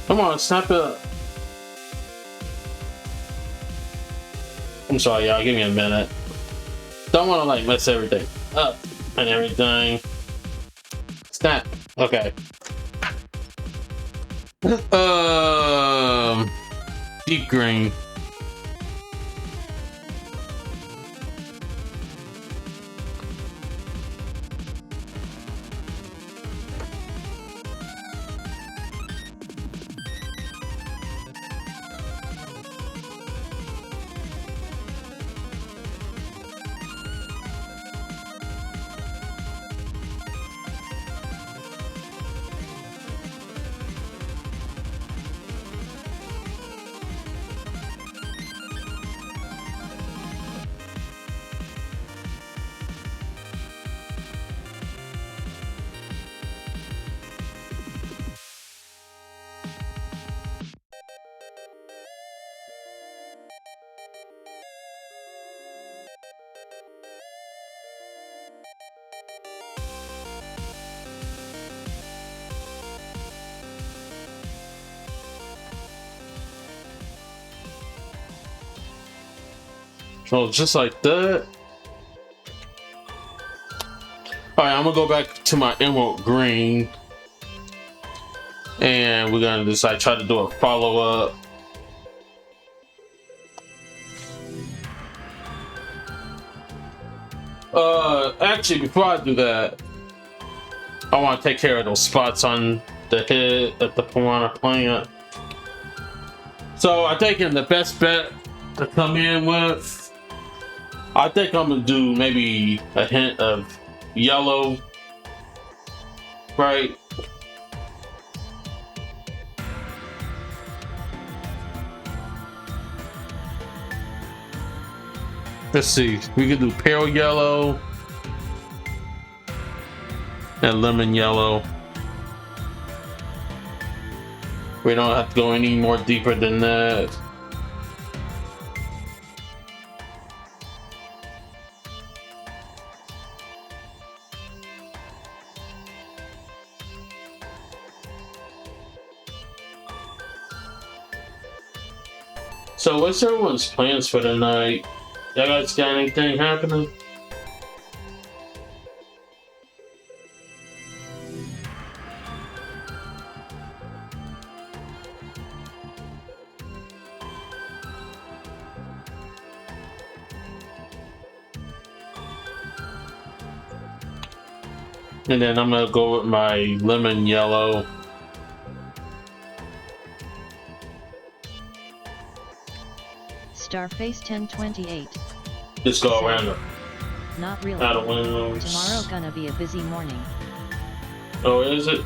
Come on, snap it up. I'm sorry, y'all. Give me a minute. Don't want to like mess everything up and everything. Snap. Okay. Deep green. So just like that. Alright, I'm gonna go back to my emerald green. And we're gonna just like try to do a follow-up. Actually before I do that, I wanna take care of those spots on the head of the piranha plant. So I think the best bet to come in with, I think I'm gonna do maybe a hint of yellow, right? Let's see, we could do pale yellow and lemon yellow. We don't have to go any more deeper than that. So what's everyone's plans for the night? Y'all guys got anything happening? And then I'm gonna go with my lemon yellow. Starface 1028. Just go around Not really. out of windows. Tomorrow gonna be a busy morning. Oh, is it?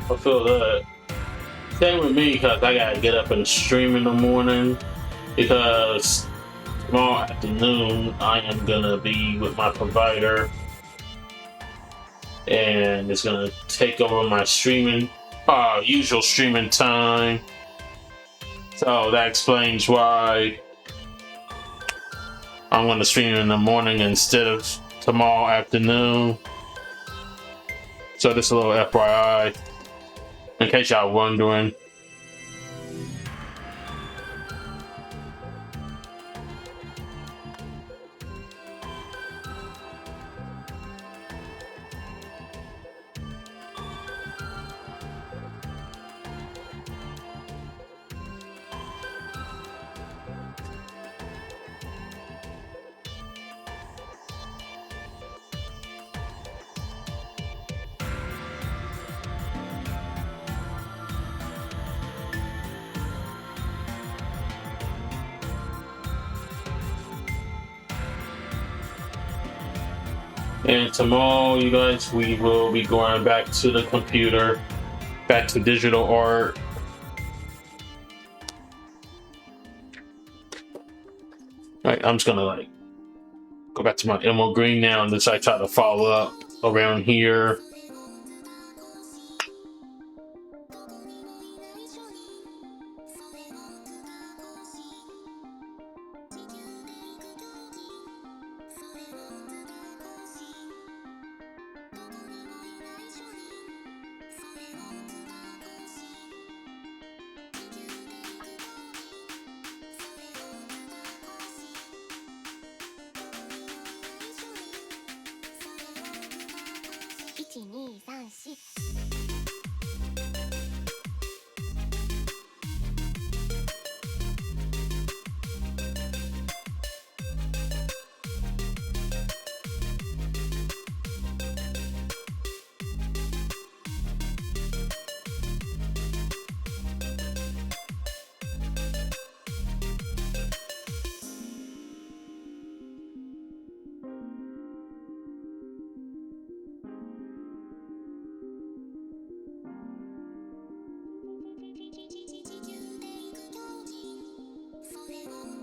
I feel that. Same with me, because I gotta get up and stream in the morning. Because tomorrow afternoon, I am gonna be with my provider. And it's gonna take over my streaming, usual streaming time. So that explains why I'm gonna stream in the morning instead of tomorrow afternoon. So just a little FYI, in case y'all wondering. And tomorrow, you guys, we will be going back to the computer, back to digital art. Alright, I'm just gonna like go back to my emerald green now and just like try to follow up around here.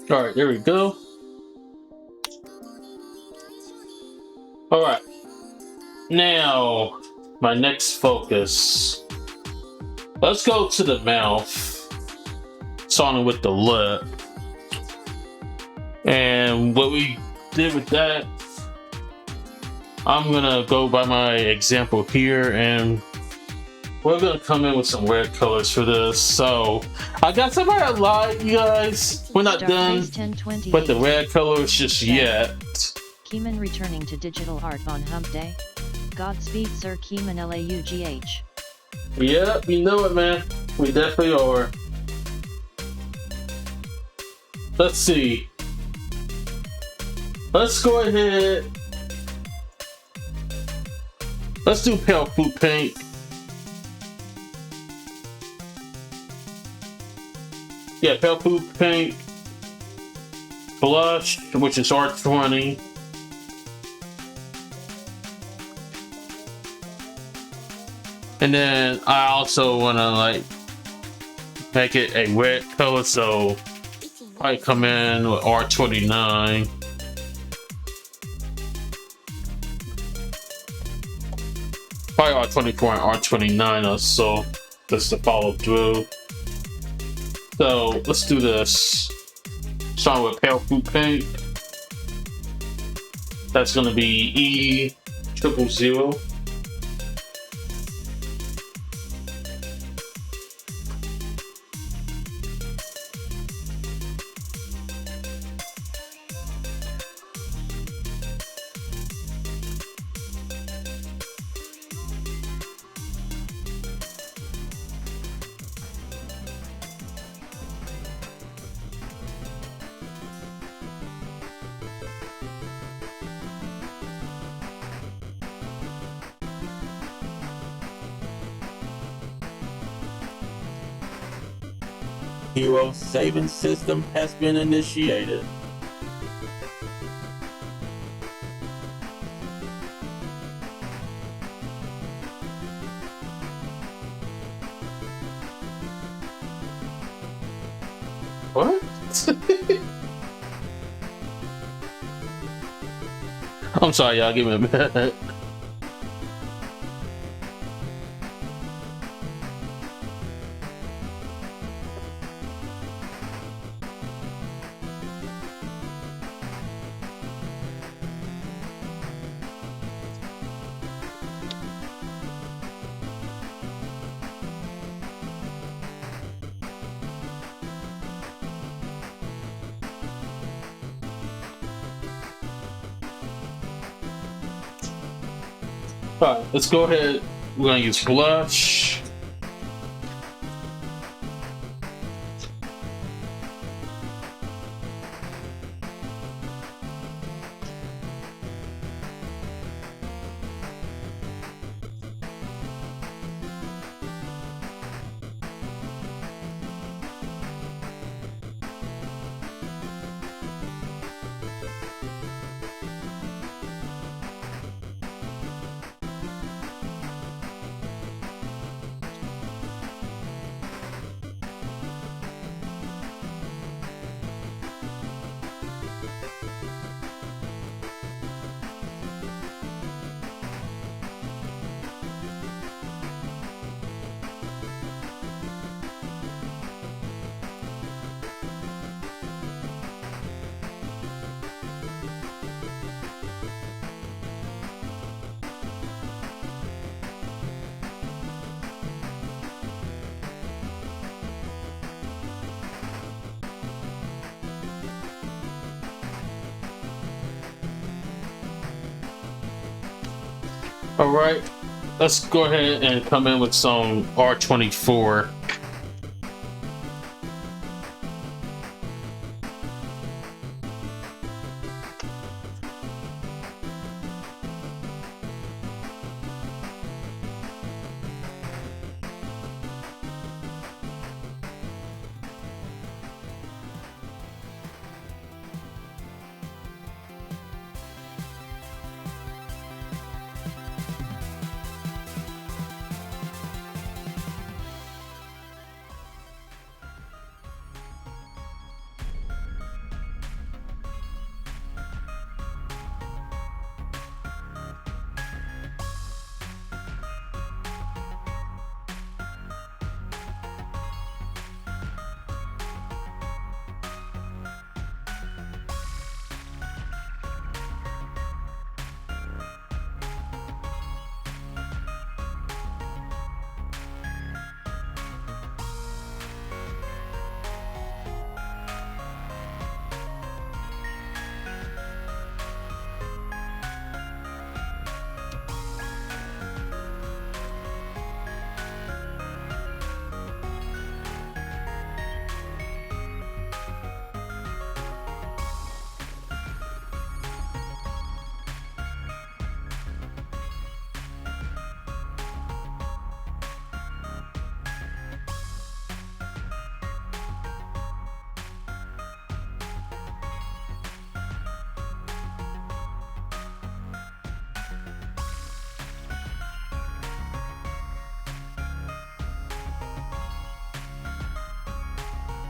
Alright, there we go. Alright. Now, my next focus. Let's go to the mouth. Starting with the lip. And what we did with that, I'm gonna go by my example here, and we're gonna come in with some red colors for this. So I got somebody to lie, you guys. We're not done with the red colors just yet. Keeman returning to digital art on Hump Day. Godspeed, Sir Keeman Laugh. Yep, you know it, man. We definitely are. Let's see. Let's go ahead. Let's do pale blue pink. Yeah, pale blue pink. Blush, which is R20. And then I also want to like make it a red color, so I come in with R29. Probably R24 and R29 also, just to follow through. So let's do this. Starting with pale blue pink. That's gonna be E000. Hero saving system has been initiated. What? I'm sorry, y'all. Give me a minute. Alright, let's go ahead. We're gonna use blush. Alright, let's go ahead and come in with some R24.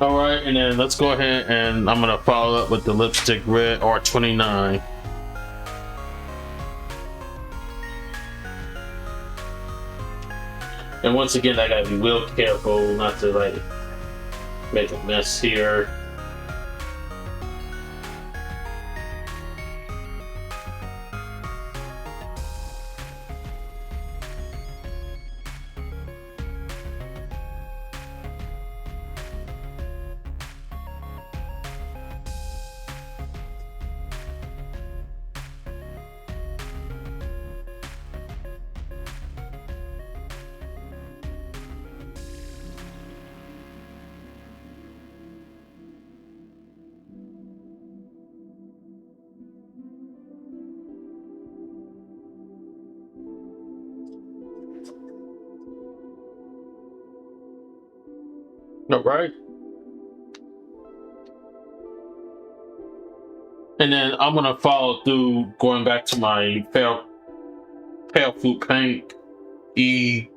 All right, and then let's go ahead and I'm gonna follow up with the lipstick red R29. And once again, I gotta be real careful not to like make a mess here. All right. And then I'm gonna follow through, going back to my pale fruit paint E000.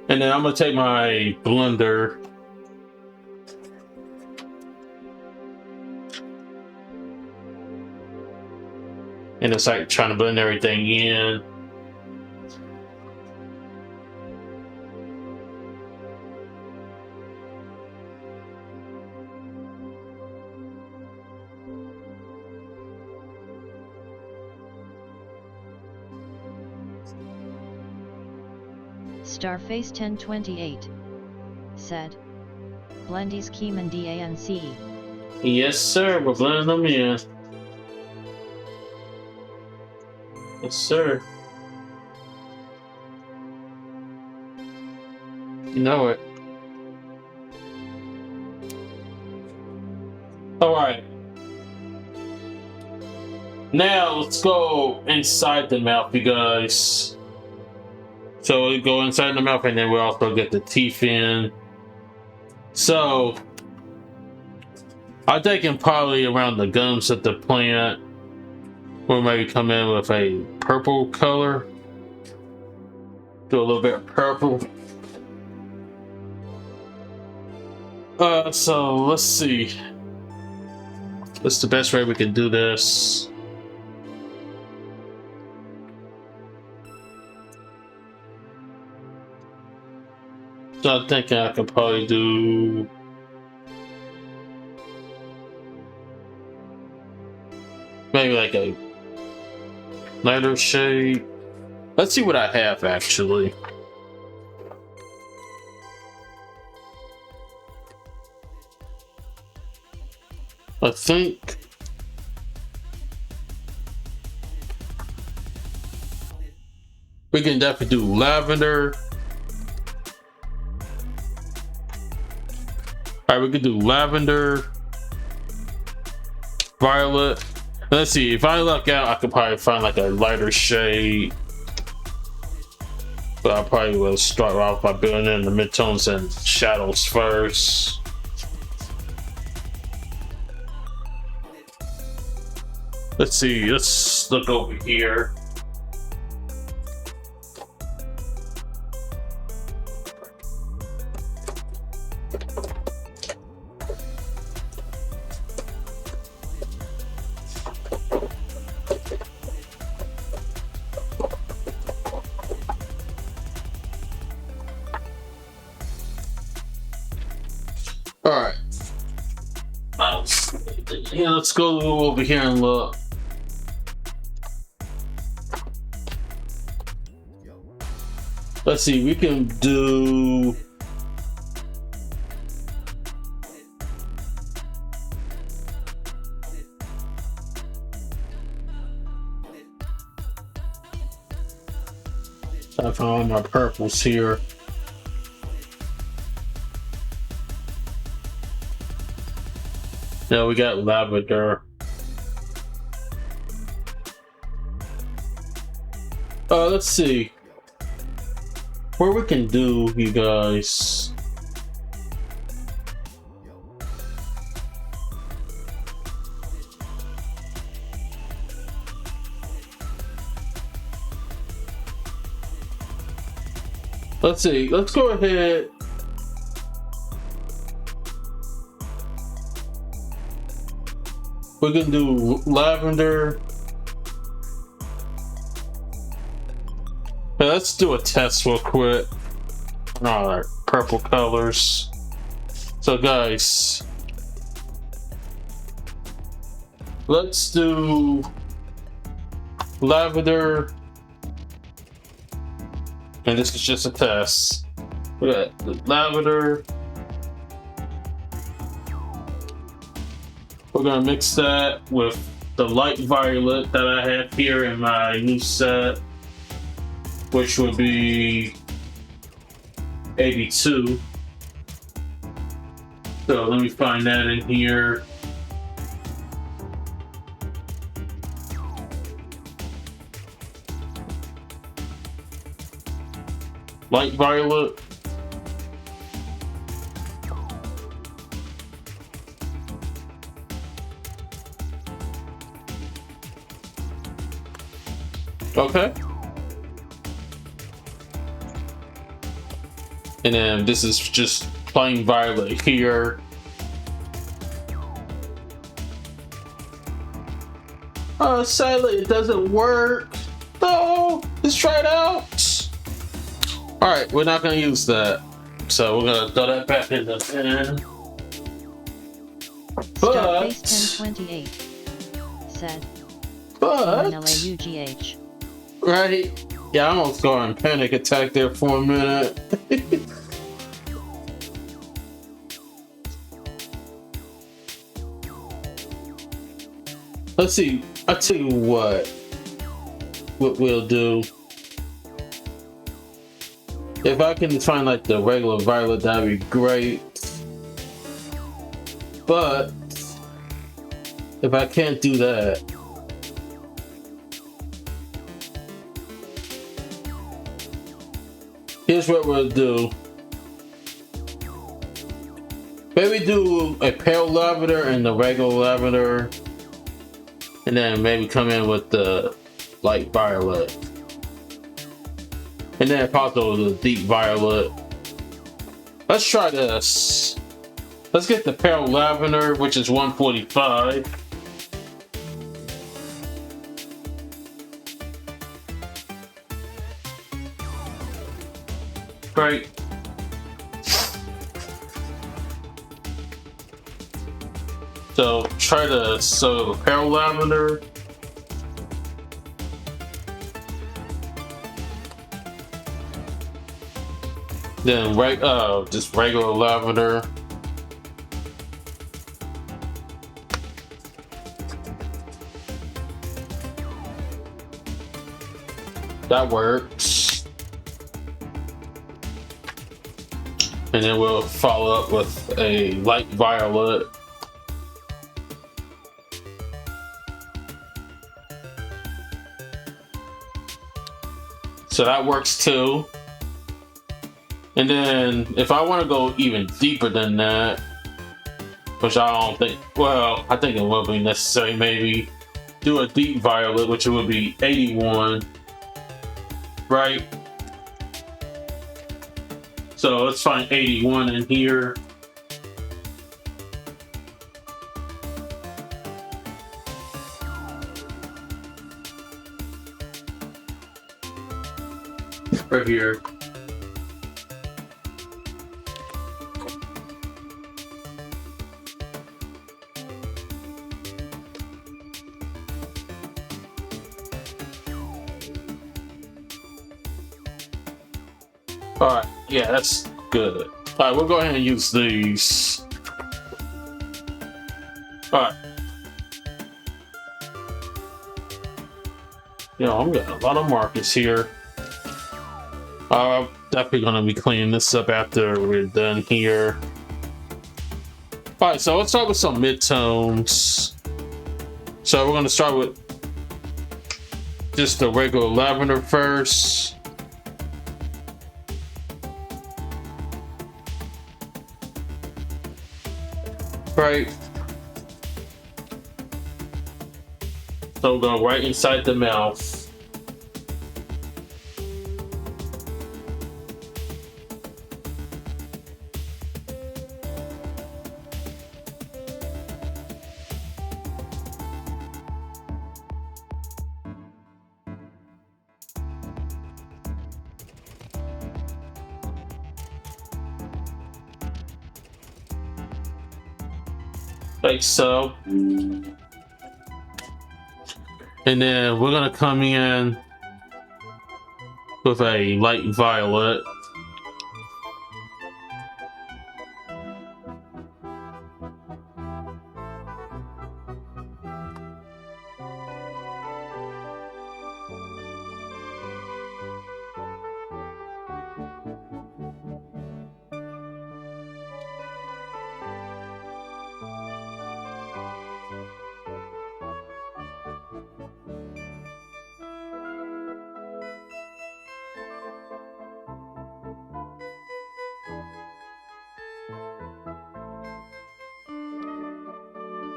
And then I'm gonna take my blender and it's like trying to blend everything in. Starface 1028 said, Blendies Keeman DANCE. Yes, sir. We're blending them in. Yes, sir. You know it. All right. Now let's go inside the mouth, you guys. So we go inside the mouth, and then we also get the teeth in. So I'm thinking probably around the gums of the plant, we'll maybe come in with a purple color. Do a little bit of purple. So let's see. What's the best way we can do this? So I'm thinking I could probably do maybe like a lighter shade. Let's see what I have actually. I think we can definitely do lavender. Alright, we could do lavender, violet. Let's see, if I luck out, I could probably find like a lighter shade. But I probably will start off by building in the midtones and shadows first. Let's see, let's look over here. Alright. Yeah, let's go over here and look. Let's see, we can do I found my purples here. Now we got lavender. Let's see what we can do, you guys. Let's see. Let's go ahead. We can do lavender. Yeah, let's do a test real quick. Alright, purple colors. So guys, let's do lavender. And this is just a test. We got the lavender. We're gonna mix that with the light violet that I have here in my new set, which would be 82. So let me find that in here. Light violet. Okay. And then this is just plain violet here. Sadly it doesn't work. No, let's try it out. Alright, we're not gonna use that. So we're gonna throw that back in the pan. Starface 1028 said. But LAUGH. right? Yeah, I almost got in panic attack there for a minute. Let's see. I'll tell you what we'll do. If I can find like the regular violet, that'd be great. But if I can't do that, here's what we'll do. Maybe do a pale lavender and the regular lavender, and then maybe come in with the light violet. And then possibly the deep violet. Let's try this. Let's get the pale lavender, which is 145. Great. So try to sow pale lavender. Then just regular lavender. That works. And then we'll follow up with a light violet. So that works too. And then if I want to go even deeper than that, which I don't think, well, I think it will be necessary, maybe do a deep violet, which would be 81, right? So let's find 81 in here. Right here. Alright, yeah, that's good. Alright, we'll go ahead and use these. Alright. You know, I'm getting a lot of markers here. I'm definitely gonna be cleaning this up after we're done here. Alright, so let's start with some midtones. So we're gonna start with just the regular lavender first. Right. So we're going right inside the mouth. Like so. And then we're gonna come in with a light violet.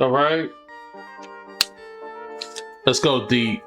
All right, let's go deep.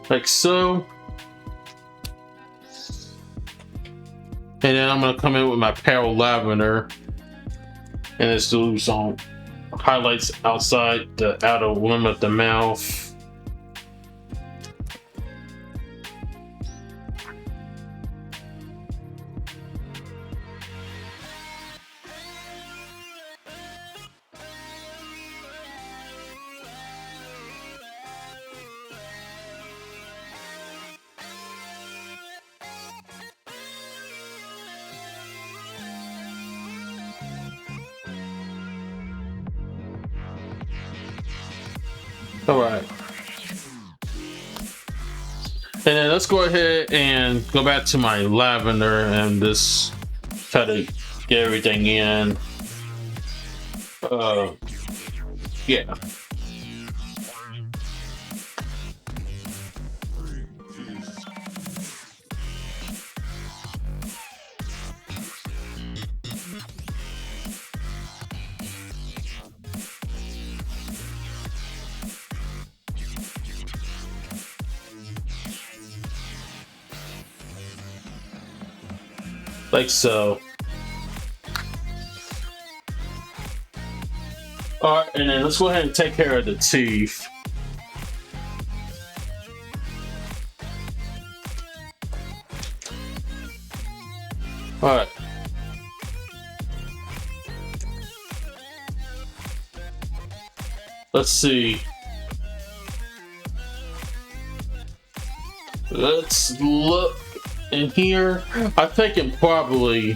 Like so. And then I'm gonna come in with my pale lavender and let's do some highlights outside the outer rim of the mouth. All right. And then let's go ahead and go back to my lavender and just try to get everything in. Yeah. Like so. All right, and then let's go ahead and take care of the teeth. All right. Let's see. Let's look in here. I think it probably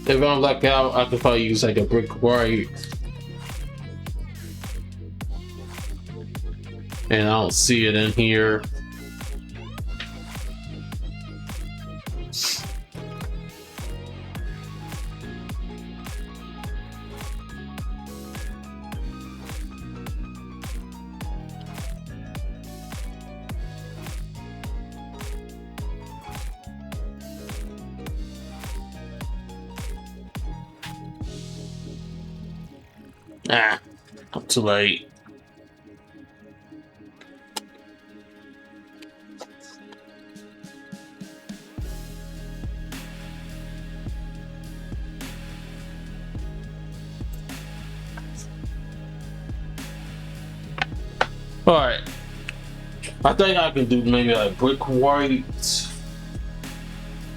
if I'm luck out, I could probably use like a brick white. And I don't see it in here. Ah, not too late. Alright. I think I can do maybe like brick white.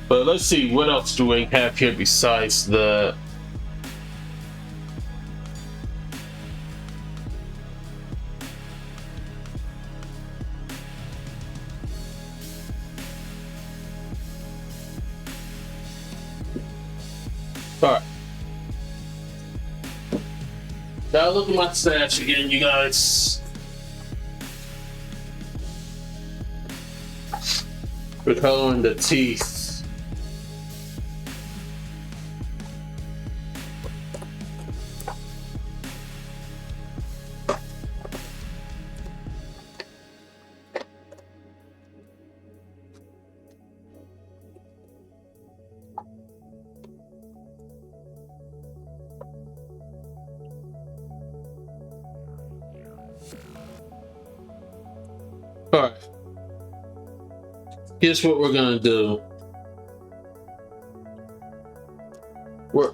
But let's see, what else do we have here besides the... Alright. Now look at my stash again, you guys. We're coloring the teeth. Alright. Here's what we're gonna do.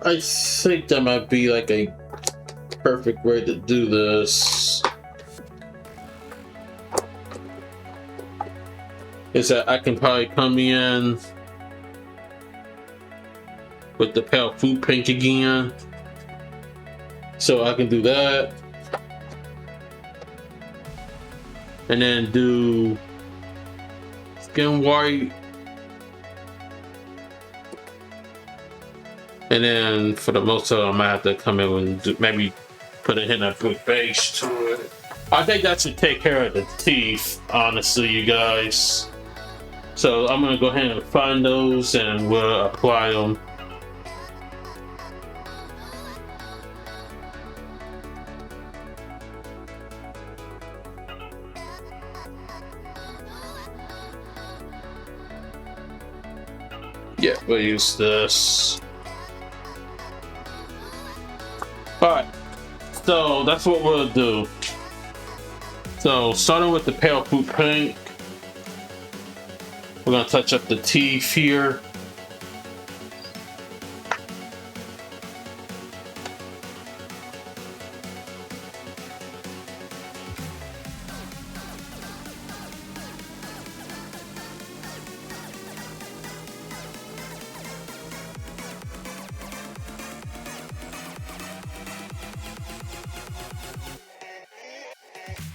I think that might be like a perfect way to do this. Is that I can probably come in with the pale food paint again. So I can do that. And then do skin white. And then for the most of them, I have to come in and do, maybe put a hint of good base to it. I think that should take care of the teeth, honestly, you guys. So I'm gonna go ahead and find those and we'll apply them. Yeah, we'll use this. Alright, so that's what we'll do. So starting with the pale food pink, we're gonna touch up the teeth here.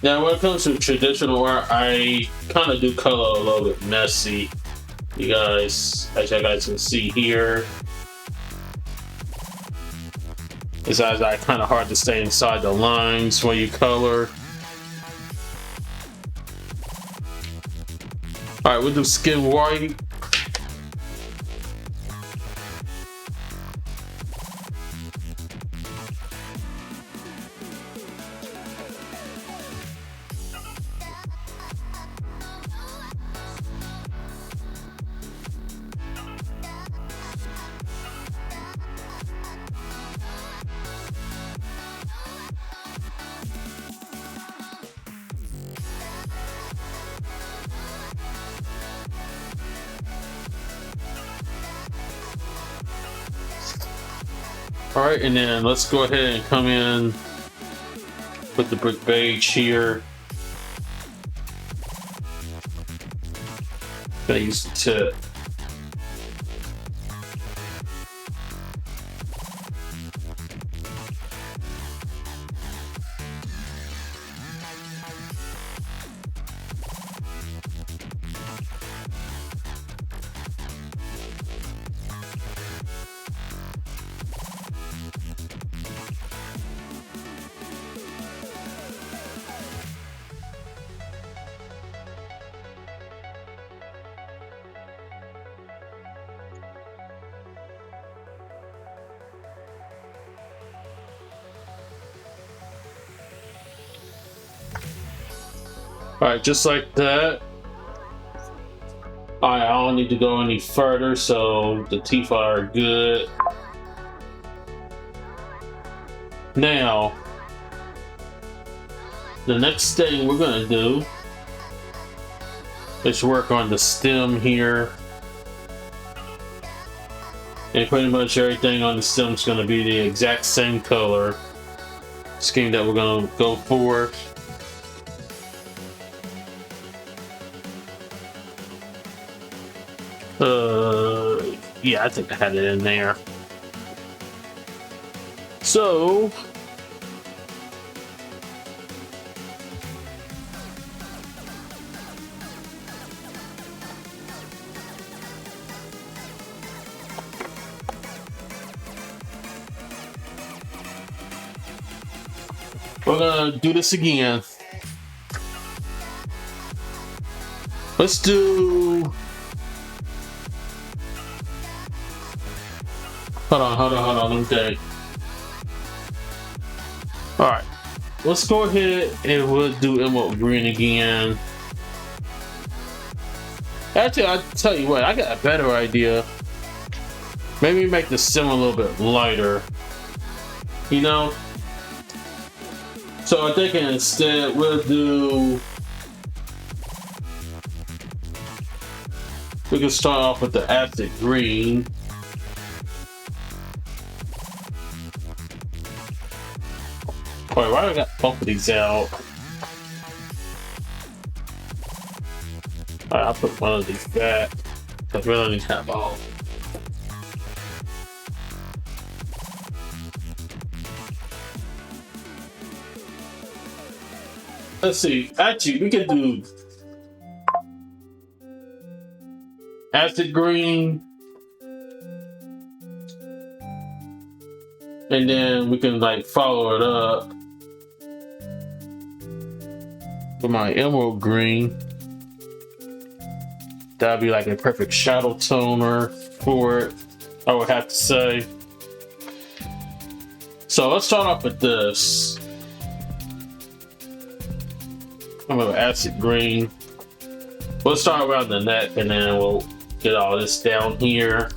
Now, when it comes to traditional art, I kind of do color a little bit messy, you guys, as you guys can see here. It's kind of hard to stay inside the lines when you color. All right, we'll do skin white. Alright, and then let's go ahead and come in with the brick beige here. Gonna use the tip. Alright, just like that. Alright, I don't need to go any further, so the teeth are good. Now, the next thing we're gonna do is work on the stem here. And pretty much everything on the stem is gonna be the exact same color scheme that we're gonna go for. Yeah, I think I had it in there. So we're gonna do this again. Let's do. Hold on. Let me think. All right, let's go ahead and we'll do Emerald Green again. Actually, I'll tell you what, I got a better idea. Maybe make the sim a little bit lighter. You know? So I'm thinking instead we'll do. We can start off with the Acid Green. Wait, why do I got both of these out? Alright, I'll put one of these back. Because we only have all. Let's see. Actually, we can do Acid Green. And then we can like follow it up with my Emerald Green. That'd be like a perfect shadow toner for it, I would have to say. So let's start off with this. I'm gonna Acid Green. We'll start around the neck and then we'll get all this down here.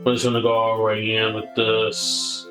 We're just gonna go all the way in with this.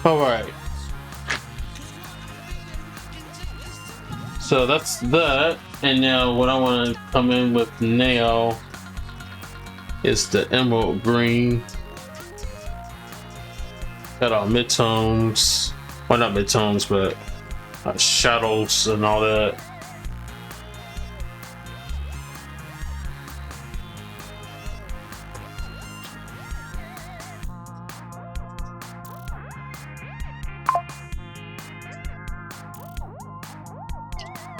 All right. So that's that. And now what I want to come in with now is the Emerald Green. Got our midtones. Well, not midtones, but shadows and all that.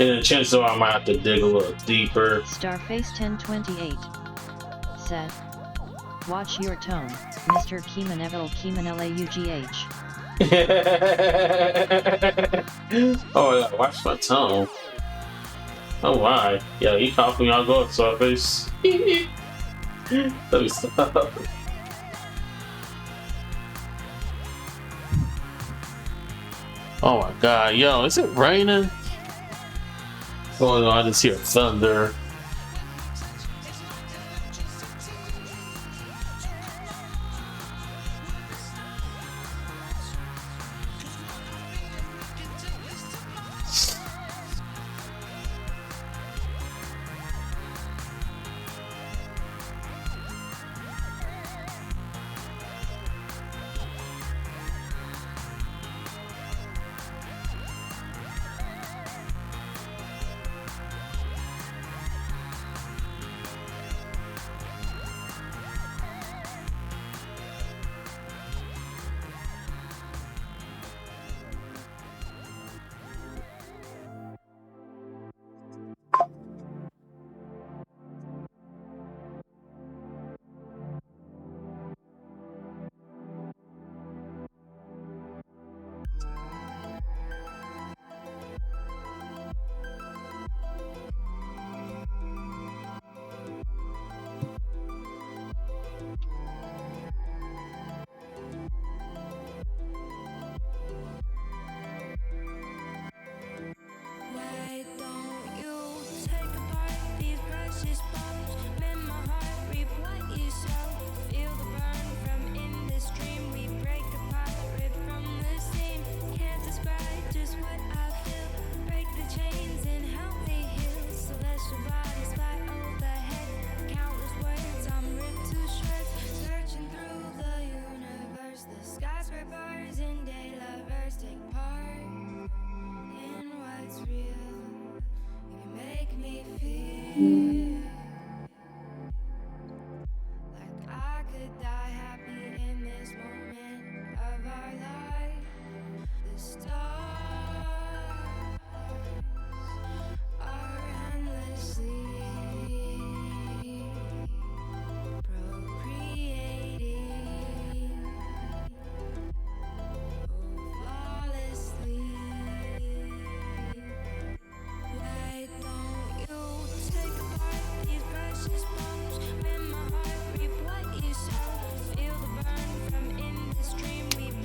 And chances are I might have to dig a little deeper. Starface1028 said, "Watch your tone, Mr. Keemanevil Keemanelaugh." Oh yeah, watch my tone. Oh why? Yeah, you caught me. I'll go up Starface. Let me stop. Oh my god, yo, is it raining? Oh no, I just hear thunder.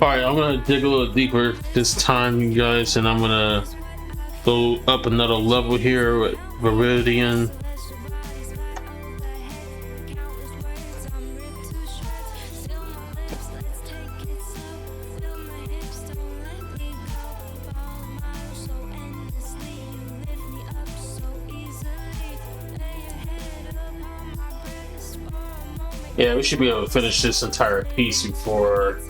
Alright, I'm gonna dig a little deeper this time, you guys, and I'm gonna go up another level here with Viridian. Yeah, we should be able to finish this entire piece before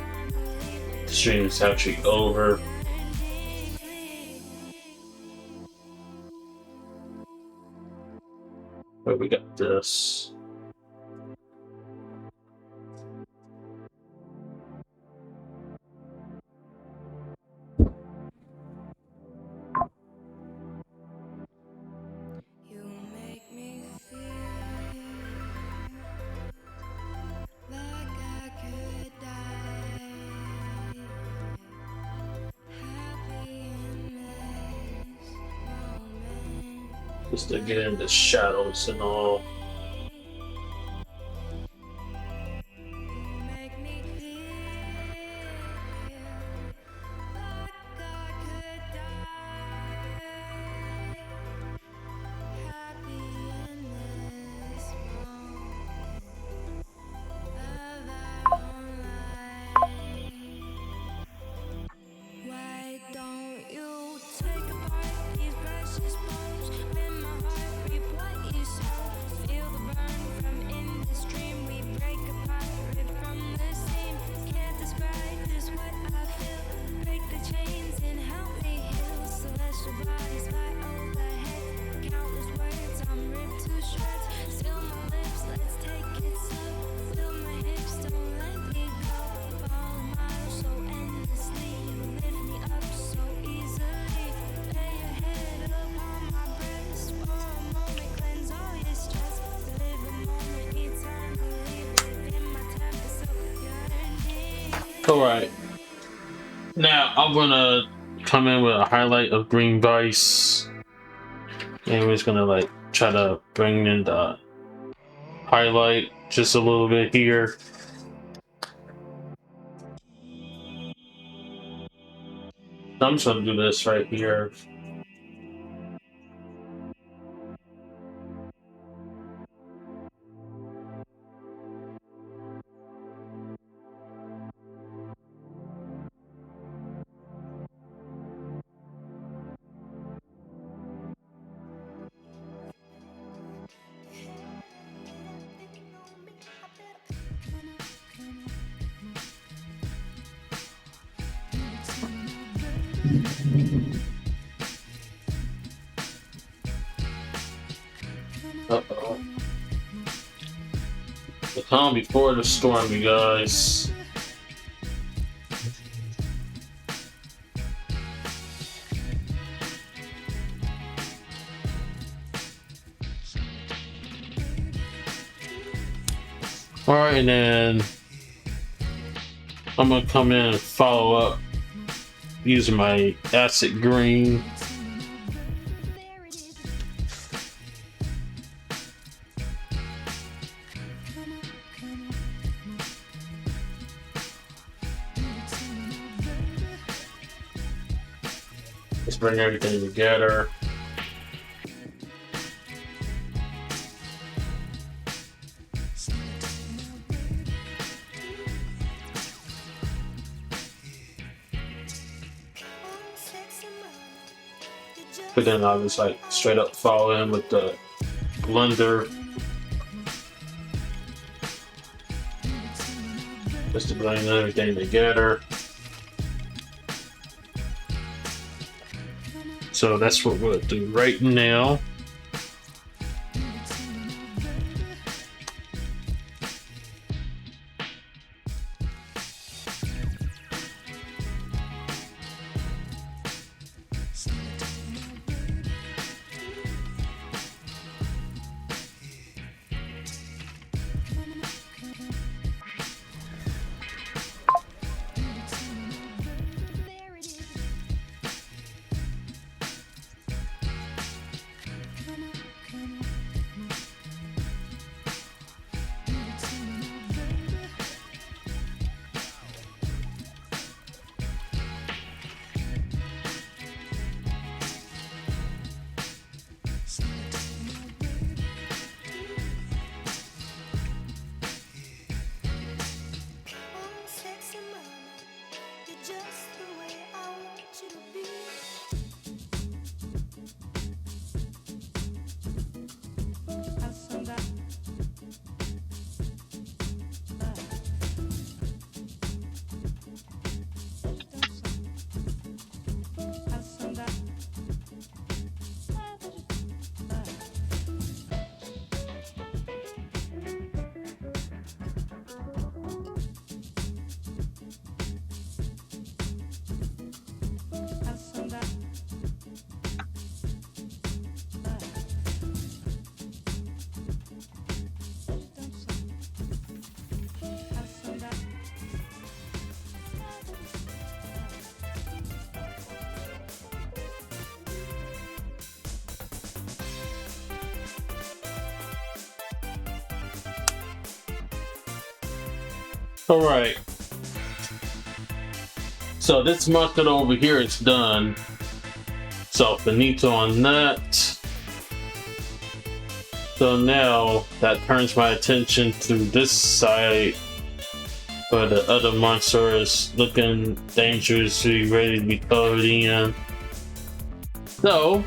the stream is actually over. But we got this. Just to get into shadows and all. Alright. Now I'm gonna come in with a highlight of Green Vice. And we're just gonna like try to bring in the highlight just a little bit here. I'm just gonna do this right here. Uh-oh. The calm before the storm, you guys. Alright, and then I'm gonna come in and follow up using my acid green. Let's bring everything together. But then I'll just like straight up follow in with the blender. Just to blend everything together. So that's what we'll do right now. Alright. So this mustard over here is done. So finito on that. So now that turns my attention to this side where the other monster is looking dangerously ready to be covered in. So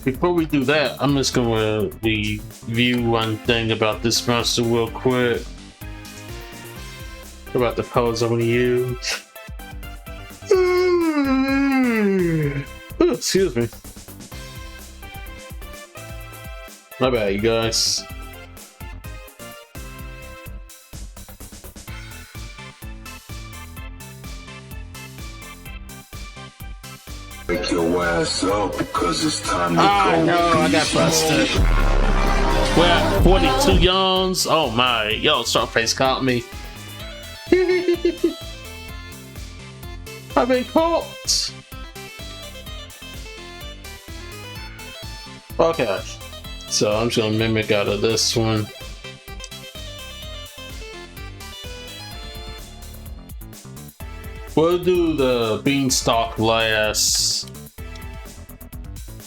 before we do that, I'm just gonna review one thing about this monster real quick. About the colors I'm gonna use. Oh, excuse me. My bad, you guys. Wake your ass up because it's time to go. I know, I got busted. We're at 42 yawns. Oh my, yo, Starface caught me. I've been caught. Okay, so I'm just gonna mimic out of this one. We'll do the beanstalk last.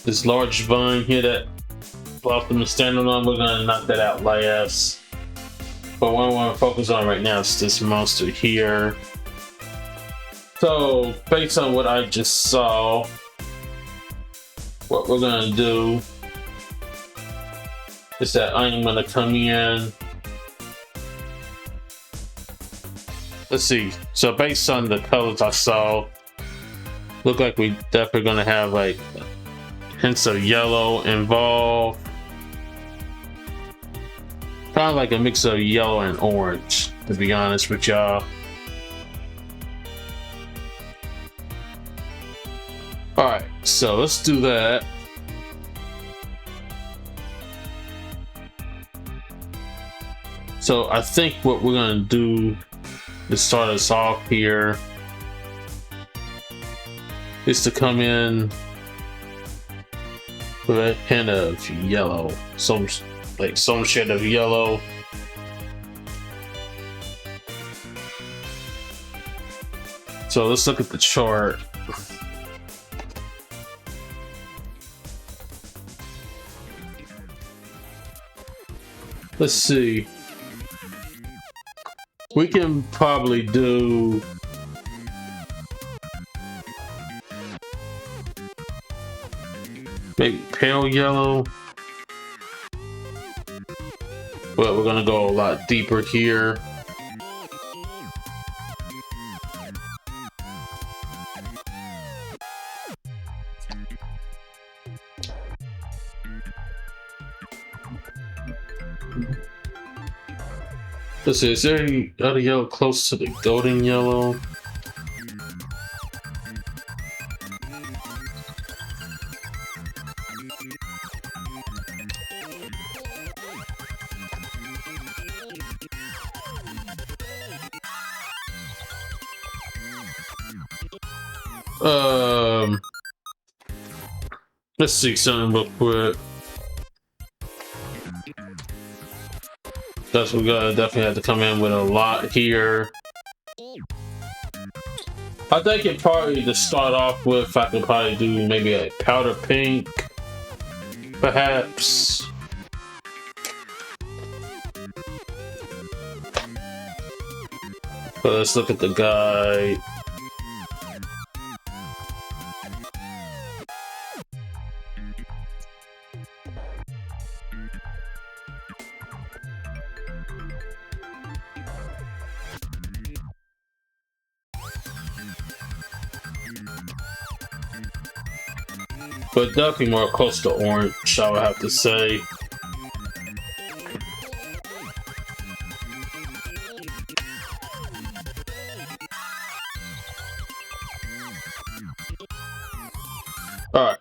This large vine here that Blossom is standing on, we're gonna knock that out last. But what I want to focus on right now is this monster here. So, based on what I just saw, what we're gonna do is that I'm gonna come in. Let's see. So based on the colors I saw, look like we definitely gonna have like hints of yellow involved. Kind of like a mix of yellow and orange, to be honest with y'all. Alright, so let's do that. So I think what we're gonna do to start us off here is to come in with a hint of yellow, some shade of yellow. So let's look at the chart. Let's see. We can probably do maybe pale yellow, but we're gonna go a lot deeper here. Let's see, is there any other yellow close to the golden yellow? Let's see something real quick. That's we're gonna definitely have to come in with a lot here. I think it probably to start off with, I could probably do maybe a powder pink, perhaps. But let's look at the guide. But definitely more close to orange, I would have to say. Alright.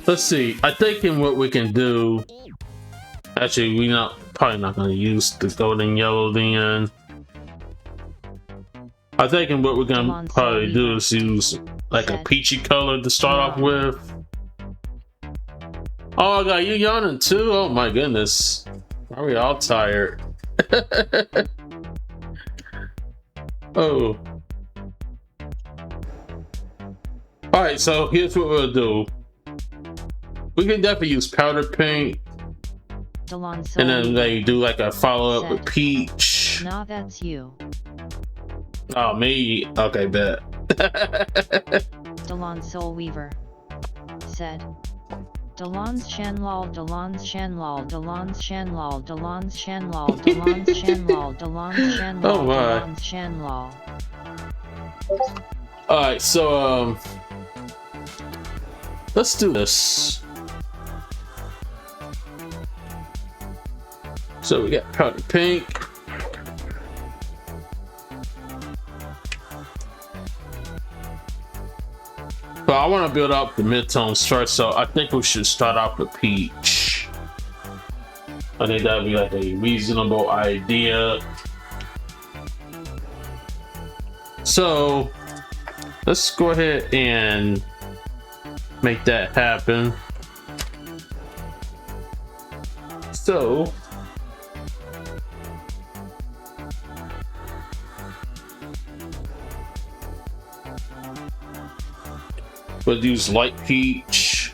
Let's see. I think in what we can do. Actually, we're probably not going to use the golden yellow then. I think in what we're going to probably do is use like a peachy color to start off with. Oh, I got you yawning too. Oh my goodness. Are we all tired? Oh. Alright, so here's what we'll do. We can definitely use powder pink. And then they do like a follow-up with peach. Nah, that's you. Oh, me? Okay, bet. Delon Soul Weaver said. Delon's Shanlal, Delon's Shanlal, Delon's Shanlal, Delon's Shanlal, Delon's Shanlal, Delon's Shanlal, Oh my. Delon's Shanlal. Alright, so let's do this. So we got powder pink. But I want to build up the midtones first, so I think we should start off with Peach. I think that would be like a reasonable idea. So let's go ahead and make that happen. So we'll use light peach.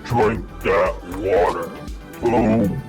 Drink that water. Boom.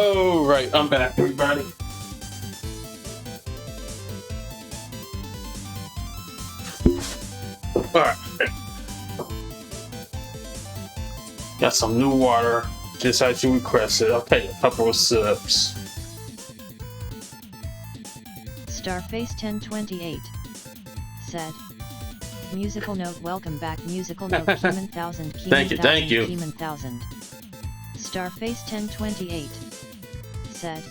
Oh, right, I'm back, everybody. Alright. Got some new water, just as you requested. I'll take a couple of sips. Starface 1028 said, musical note, welcome back, musical note, Keeman 1000, Keeman Thank you, 1000, thank you. Keeman 1000. Starface 1028 said,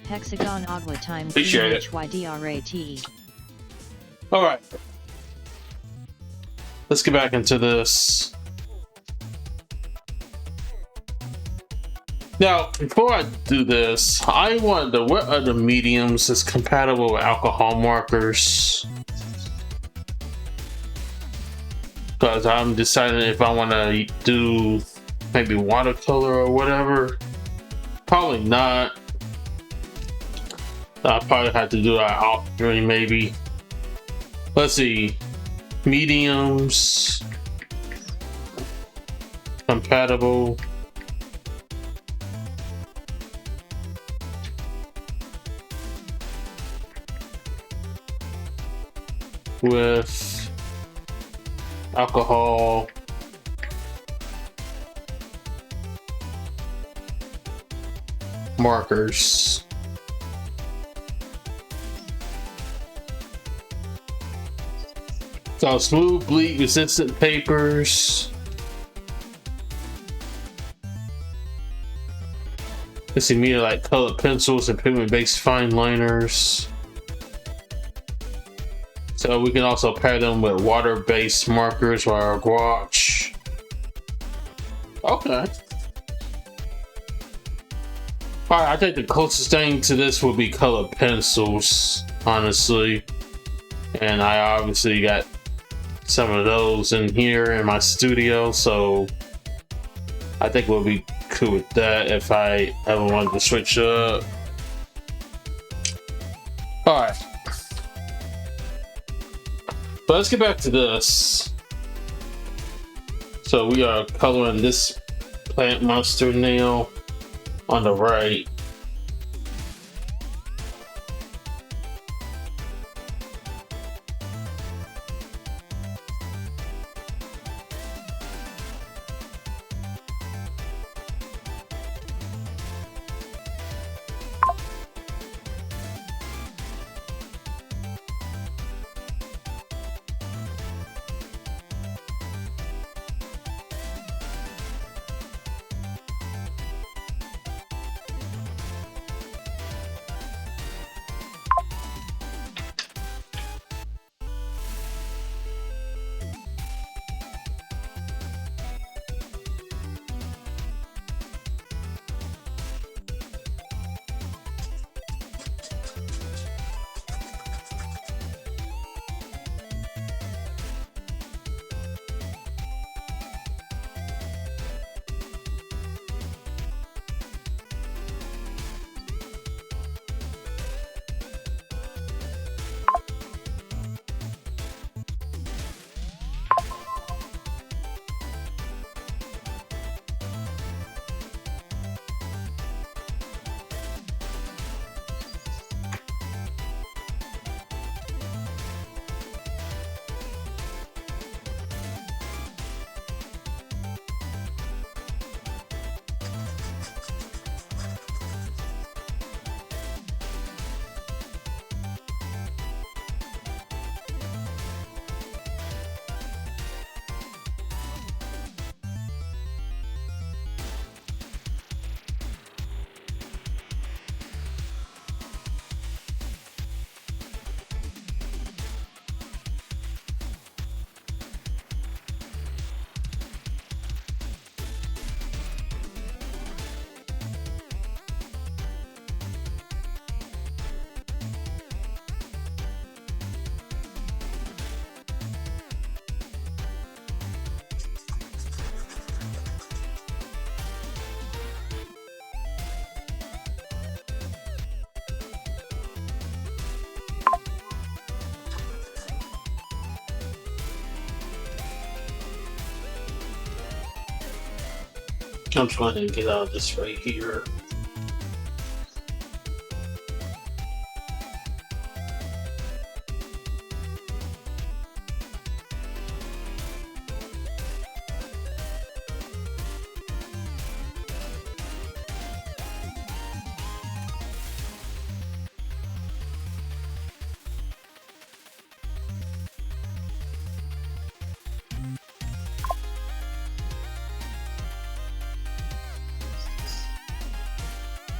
Hexagon Agua Time, Appreciate it. HYDRATE. Alright. Let's get back into this. Now, before I do this, I wonder what other mediums is compatible with alcohol markers. Because I'm deciding if I want to do maybe watercolor or whatever. Probably not. I'll probably have to do an altering maybe. Let's see. Mediums. Compatible. With alcohol markers. So smooth bleed resistant papers. Let's see, me like colored pencils and pigment based fine liners. So we can also pair them with water-based markers or gouache. Okay. Alright, I think the closest thing to this would be colored pencils, honestly. And I obviously got some of those in here in my studio, so I think we'll be cool with that if I ever wanted to switch up. Alright. But let's get back to this. So we are coloring this plant monster nail on the right. I'm trying to get out of this right here.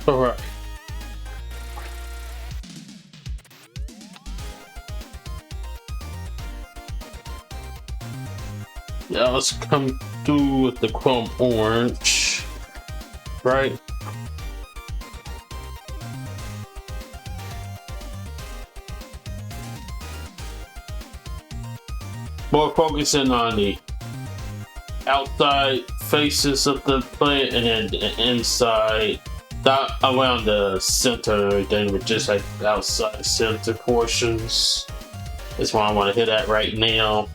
All right. Yeah, let's come through with the chrome orange, right? More focusing on the outside faces of the plant and then the inside, not around the center, everything, but just like the outside center portions. That's what I want to hit at right now.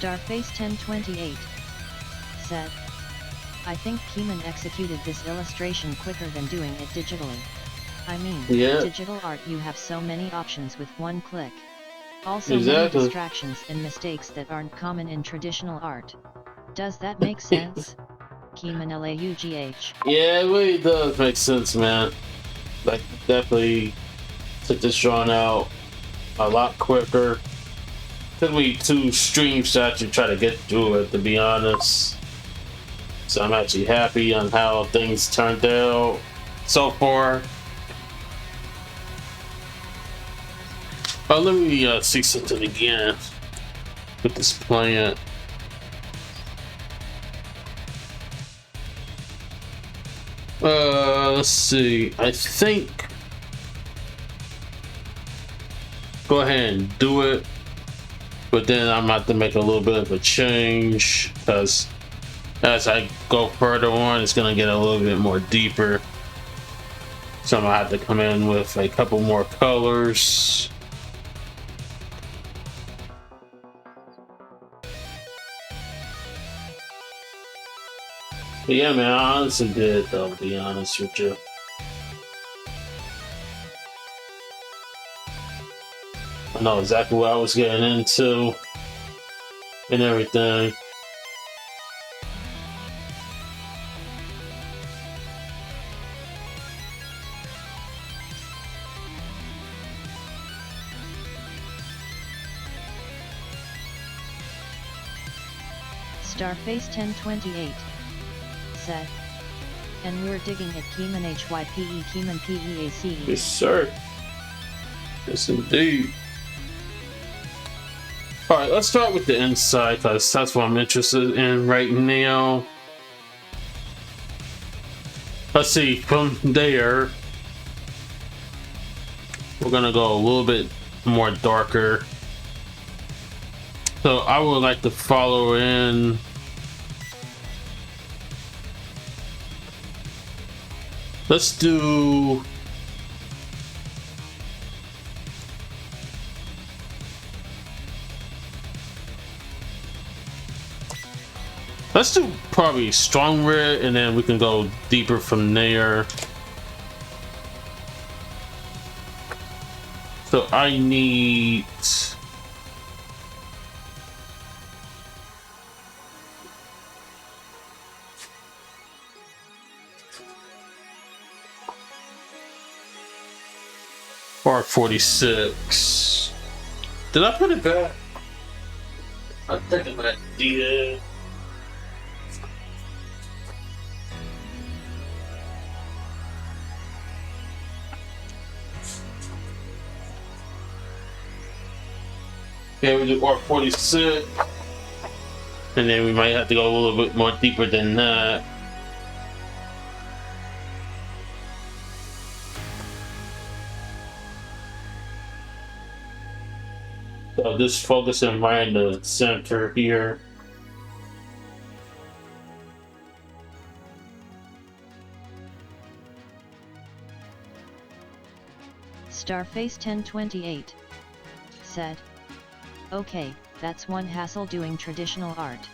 Starface1028 said, I think Keeman executed this illustration quicker than doing it digitally. I mean, Yeah. digital art you have so many options with one click. Also Exactly. many distractions and mistakes that aren't common in traditional art. Does that make sense? Keeman Laugh. Yeah, it really does make sense, man. Like, definitely took this drawn out a lot quicker. Took me 2 stream shots to try to get through it, to be honest. So I'm actually happy on how things turned out so far. Let me see something again with this plant. Let's see. I think. Go ahead and do it. But then I'm about to make a little bit of a change because as I go further on, it's gonna get a little bit more deeper. So I'm gonna have to come in with a couple more colors. But yeah, man, I honestly did though, to be honest with you. I know exactly what I was getting into and everything. Starface1028 said, and we're digging at Keeman HYPE Keeman PEACE. Yes, sir. Yes, indeed. Alright, let's start with the inside because that's what I'm interested in right now. Let's see, from there, we're gonna go a little bit more darker. So I would like to follow in. Let's do. Let's do probably strong red, and then we can go deeper from there. So I need. R46. Did I put it back? I think I did. Yeah, we do R46. And then we might have to go a little bit more deeper than that. So just focusing right in the center here. Starface 1028 said, "Okay, that's one hassle doing traditional art.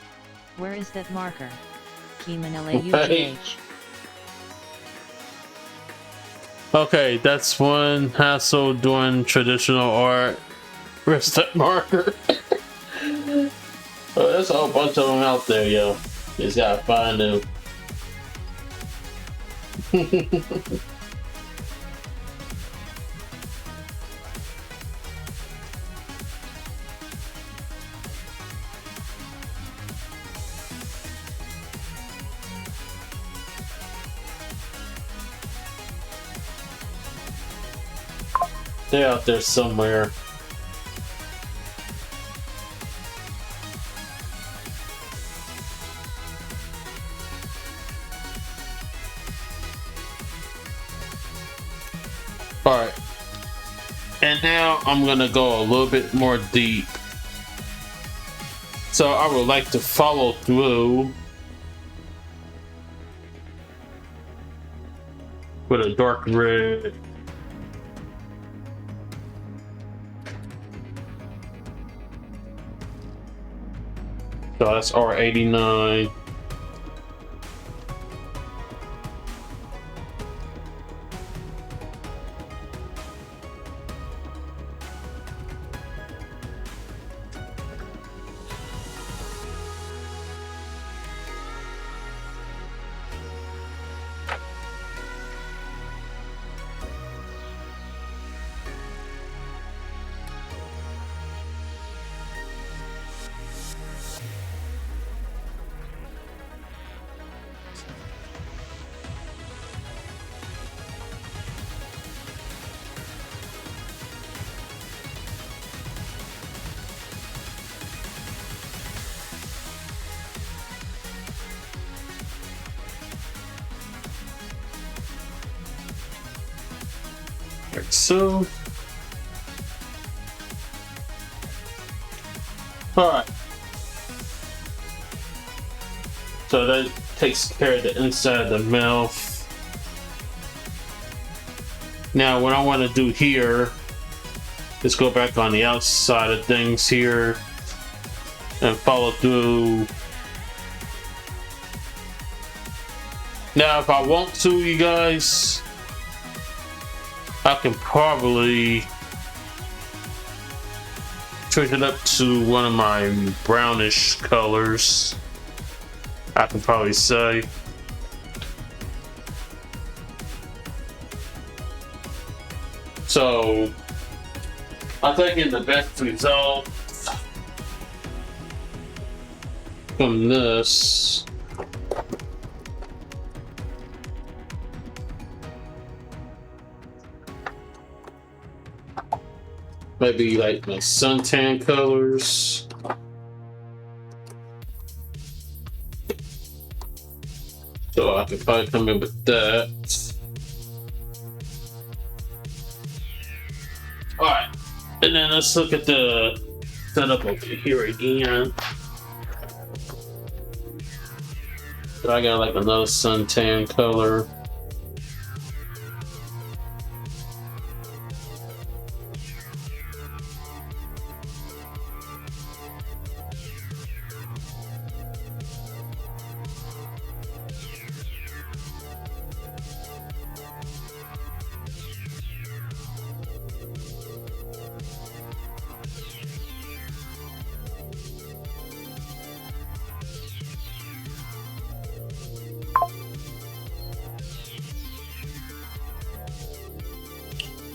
Where is that marker? KeymanLAUGH." Okay, that's one hassle doing traditional art. Where's that marker? Oh, there's a whole bunch of them out there, yo. Just gotta find them. They're out there somewhere. Alright. And now I'm gonna go a little bit more deep. So I would like to follow through with a dark red. So that's R89. Like so. Alright. So that takes care of the inside of the mouth. Now what I want to do here is go back on the outside of things here and follow through. Now if I want to, you guys, I can probably switch it up to one of my brownish colors. I can probably say. So I'm taking the best result from this. Maybe like my suntan colors. So I could probably come in with that. Alright. And then let's look at the setup over here again. So I got like another suntan color.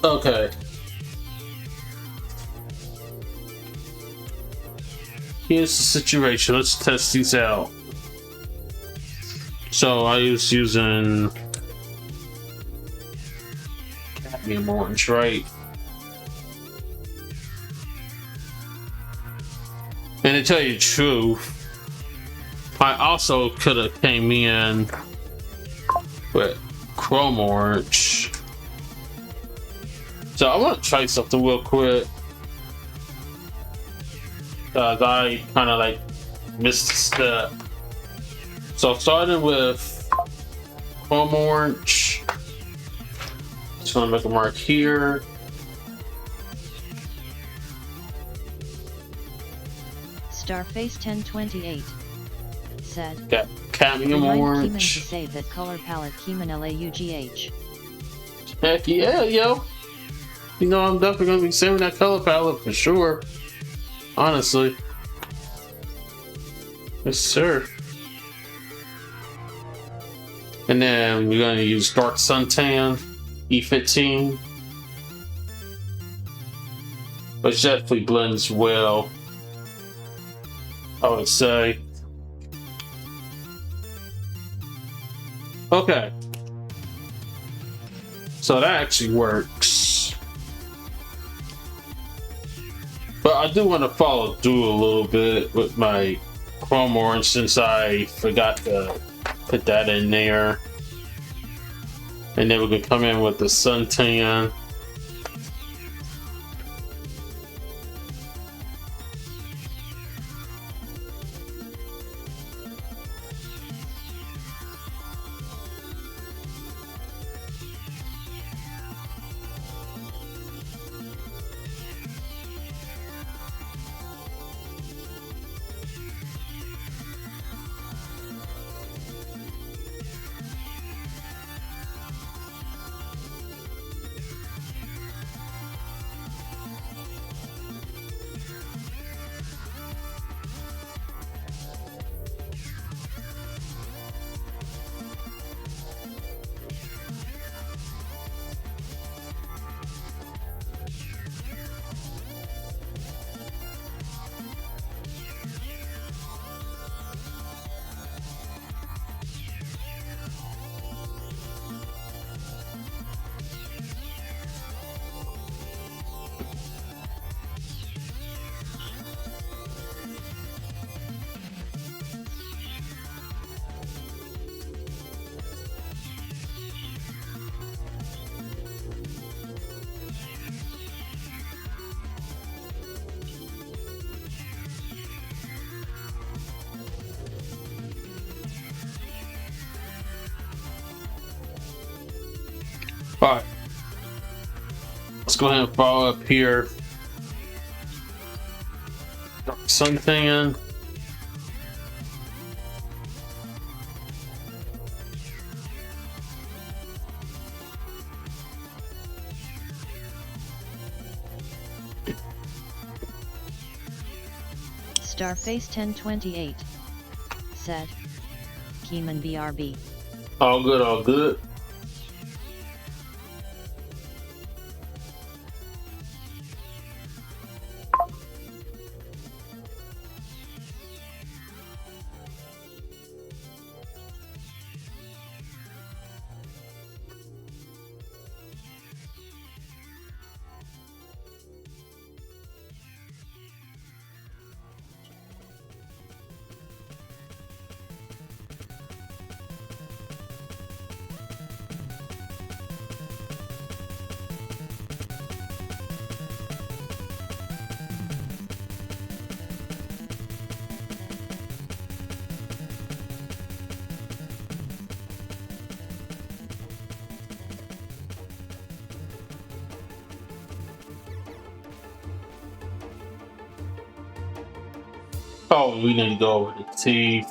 Okay. Here's the situation. Let's test these out. So I was using cadmium orange, right? And to tell you the truth, I also could have came in with chrome orange. So I want to try something real quick. I kind of like missed a step. So starting with chrome orange. Just want to make a mark here. Starface 1028 said. Got cadmium Remind Keeman orange. to save that color palette Keeman LAUGH. Heck yeah, yo. You know, I'm definitely going to be saving that color palette for sure. Honestly. Yes, sir. And then we're going to use Dark Suntan E15. Which definitely blends well, I would say. Okay. So that actually works. But I do want to follow through a little bit with my chrome orange since I forgot to put that in there. And then we're going to come in with the suntan. Alright. Let's go ahead and follow up here. Dark suntan. Starface 1028 said. Keeman BRB. All good, all good. Oh, we need to go over the teeth.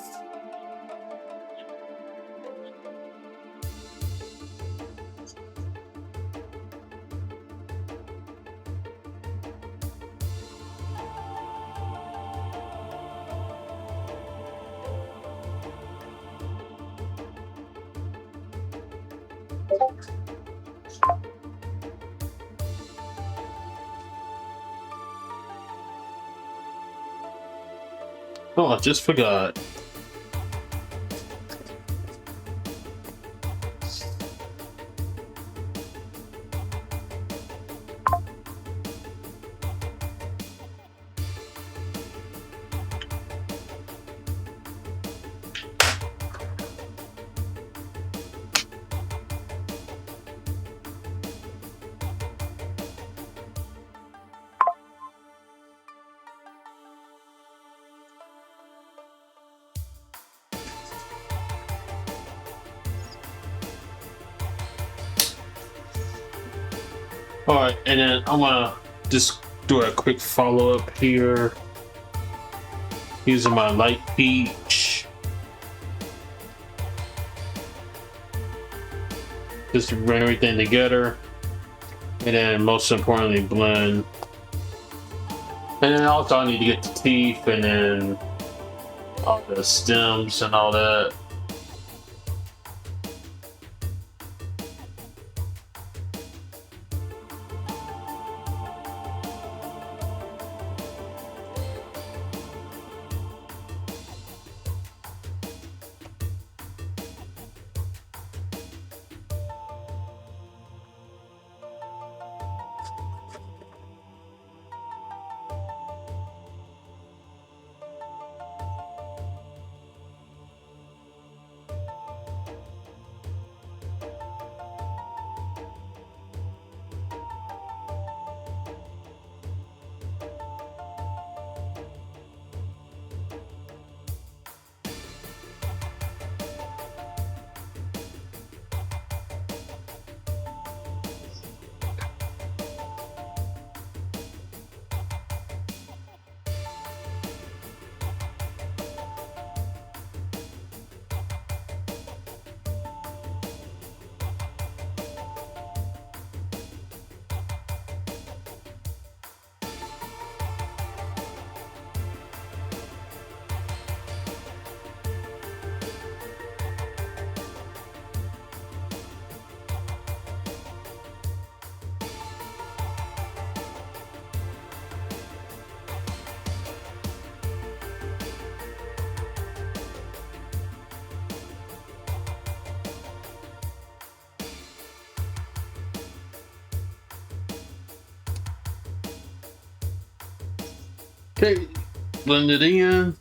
Oh, I just forgot. Alright, and then I'm gonna just do a quick follow-up here using my light peach. Just to bring everything together. And then most importantly, blend. And then also I need to get the teeth and then all the stems and all that. Okay, blend it in.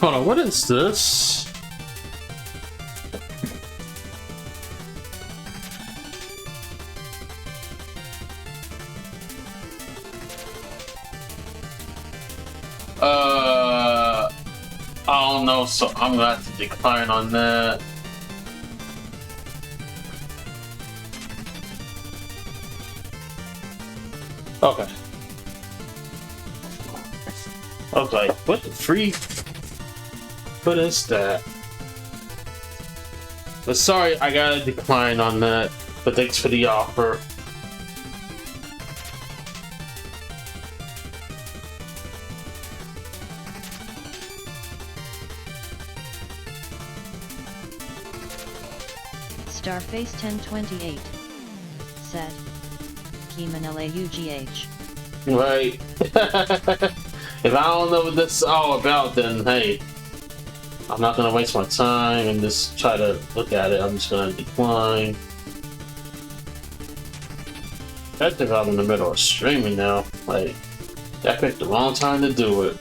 Hold on, what is this? I don't know, so I'm gonna have to decline on that. Okay. I was like, what the freak? What is that? But sorry, I gotta decline on that. But thanks for the offer. Starface 1028 said, Keeman Right. If I don't know what this is all about, then hey, I'm not gonna waste my time and just try to look at it. I'm just gonna decline. I think I'm in the middle of streaming now. Like, I picked the wrong time to do it.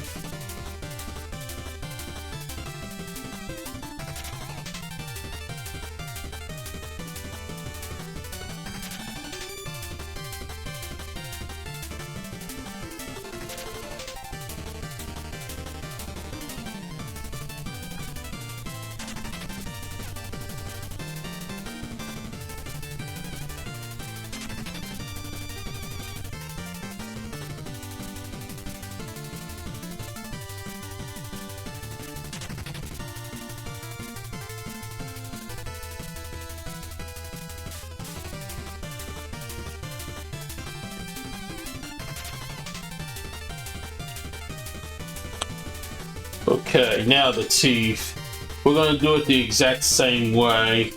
Okay, now the teeth. We're gonna do it the exact same way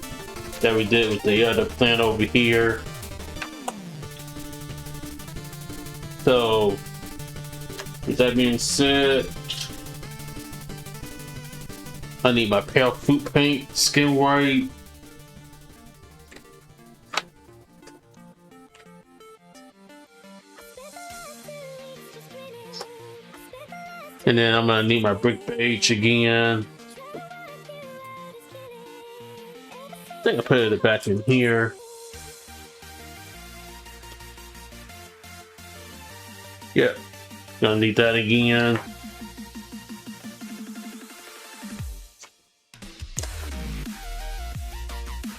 that we did with the other plant over here. So, with that being said, I need my pale fruit paint, skin white. And then I'm gonna need my brick beige again. I think I put it back in here. Yep, gonna need that again.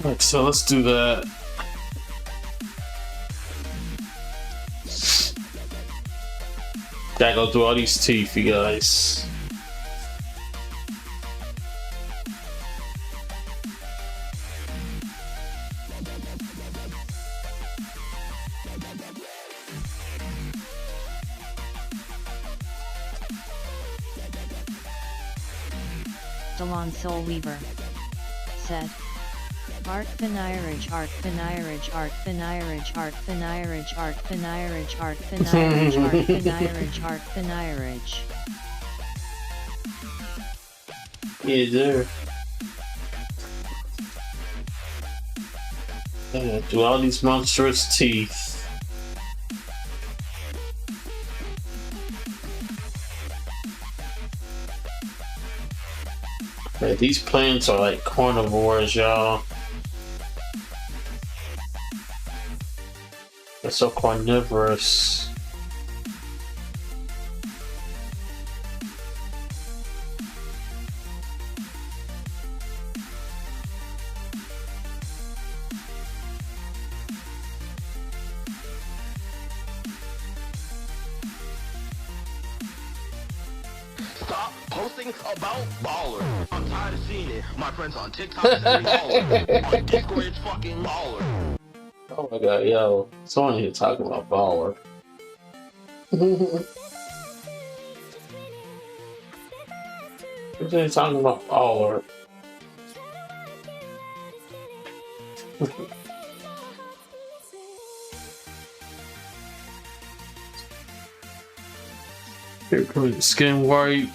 Alright, so let's do that. Gotta go through all these teeth, you guys. Delon Soul Weaver said, Art Finirage, Art Finirage, Art Finirage, Art Finirage, Art Finirage, Art Finirage, Art Finirage, Art Finirage. Yeah, there. Do all these monstrous teeth. Okay, these plants are like carnivores, y'all. They're so carnivorous. Stop posting about baller. I'm tired of seeing it. My friends on TikTok say baller. On Discord it's fucking baller. Oh my god, yo. Someone here talking about baller. Who's they talking about baller? Here comes skin white.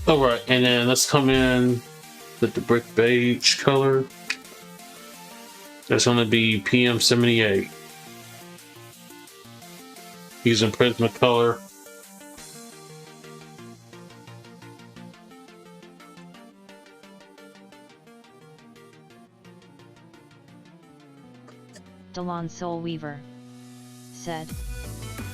Alright, and then let's come in with the brick beige color. That's going to be PM78. Using Prismacolor. Delon Soul Weaver said,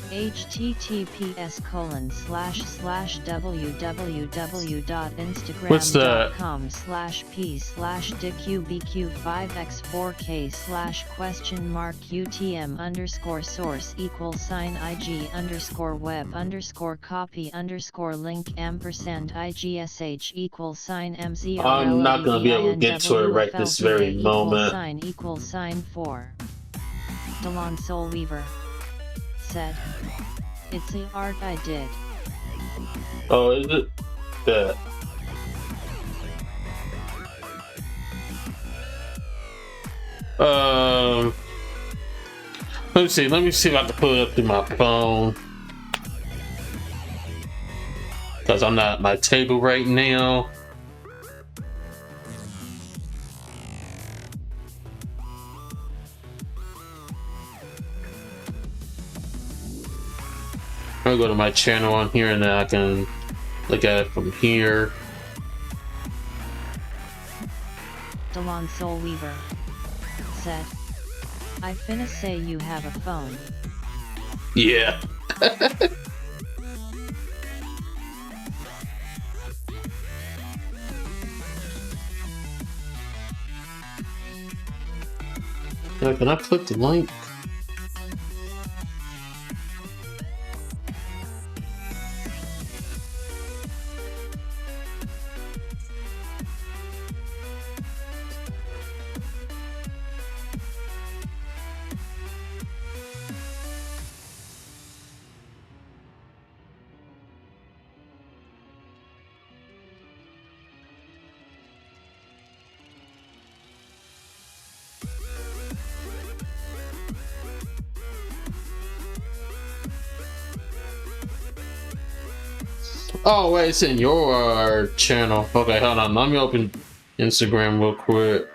https://www.instagram.com/p/dqbq5x4k/question mark UTM_ig_web_q_p_mzrlbin_4. I'm not going to be able to get to it right this very moment. =4. Delon Soul Weaver said, "It's the art I did." Oh, is it? That. Let me see if I can pull it up through my phone. Because I'm not at my table right now. I'll go to my channel on here and then I can look at it from here. Delon Soul Weaver said, "I finna say you have a phone." Yeah. Can I click the link? Oh wait, it's in your channel. Okay, hold on. Let me open Instagram real quick.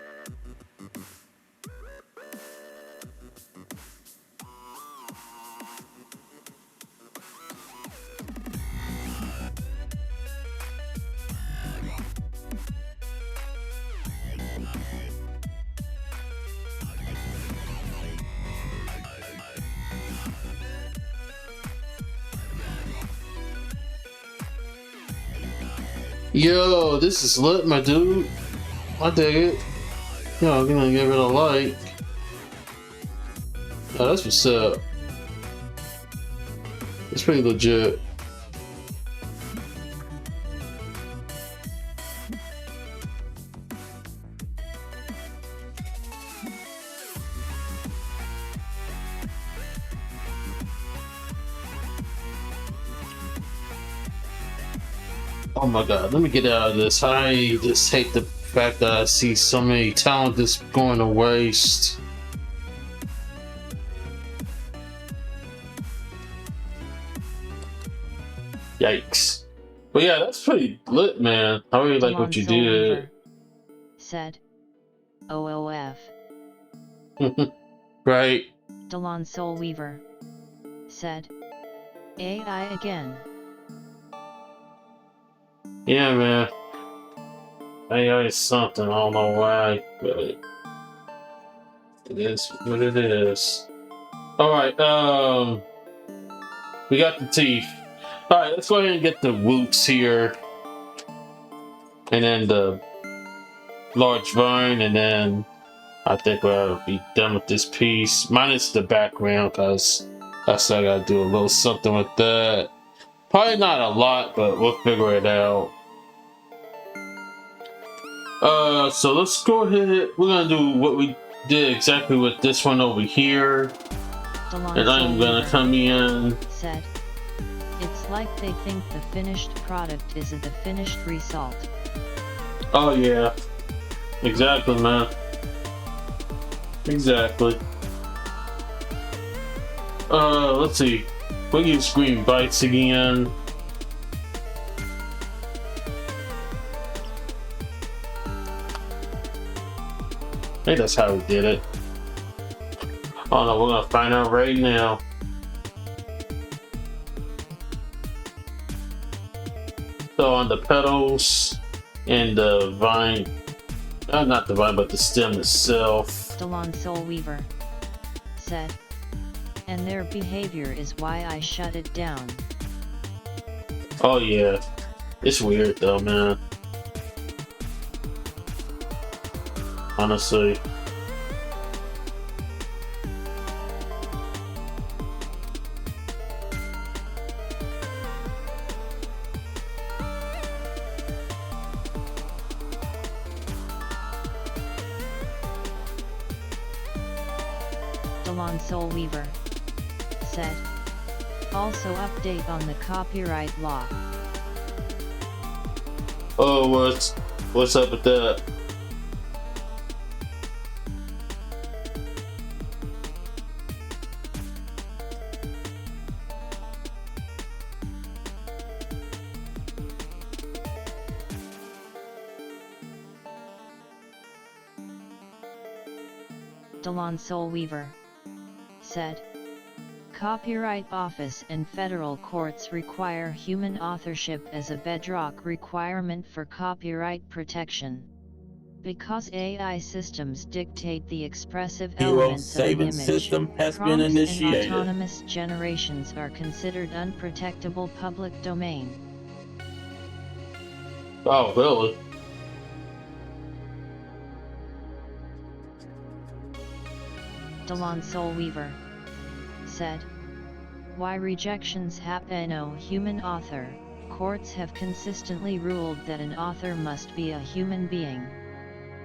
Yo, this is lit, my dude. I dig it. Yo, I'm gonna give it a like. Oh, that's what's up. It's pretty legit. Oh my god, let me get out of this. I just hate the fact that I see so many talent just going to waste. Yikes. But yeah, that's pretty lit, man. I really like what you did. Said, OOF. Right. Delon Soul Weaver said, AI again. Yeah, man. AI is something. I don't know why, but it is what it is. Alright, we got the teeth. Alright, let's go ahead and get the roots here. And then the large vine, and then I think we'll be done with this piece. Minus the background, because I still gotta do a little something with that. Probably not a lot, but we'll figure it out. So let's go ahead. We're gonna do what we did exactly with this one over here. And I'm gonna come in. Said, "It's like they think the finished product is the finished result." Oh yeah, exactly, man. Exactly. Let's see. We use green bites again. I think that's how he did it. Oh no, we're gonna find out right now. So on the petals and the vine, not the vine, but the stem itself. Delon Soul Weaver said, and their behavior is why I shut it down. Oh yeah, it's weird though, man. Honestly. Delon Soul Weaver said, also update on the copyright law. Oh, what's up with that? Delon Soul Weaver said, Copyright Office and federal courts require human authorship as a bedrock requirement for copyright protection. Because AI systems dictate the expressive Hero elements of an saving image, system has been prompts and initiated. autonomous generations are considered unprotectable public domain. Oh, really? Delon Soul Weaver said, why rejections happen? No human author. Courts have consistently ruled that an author must be a human being.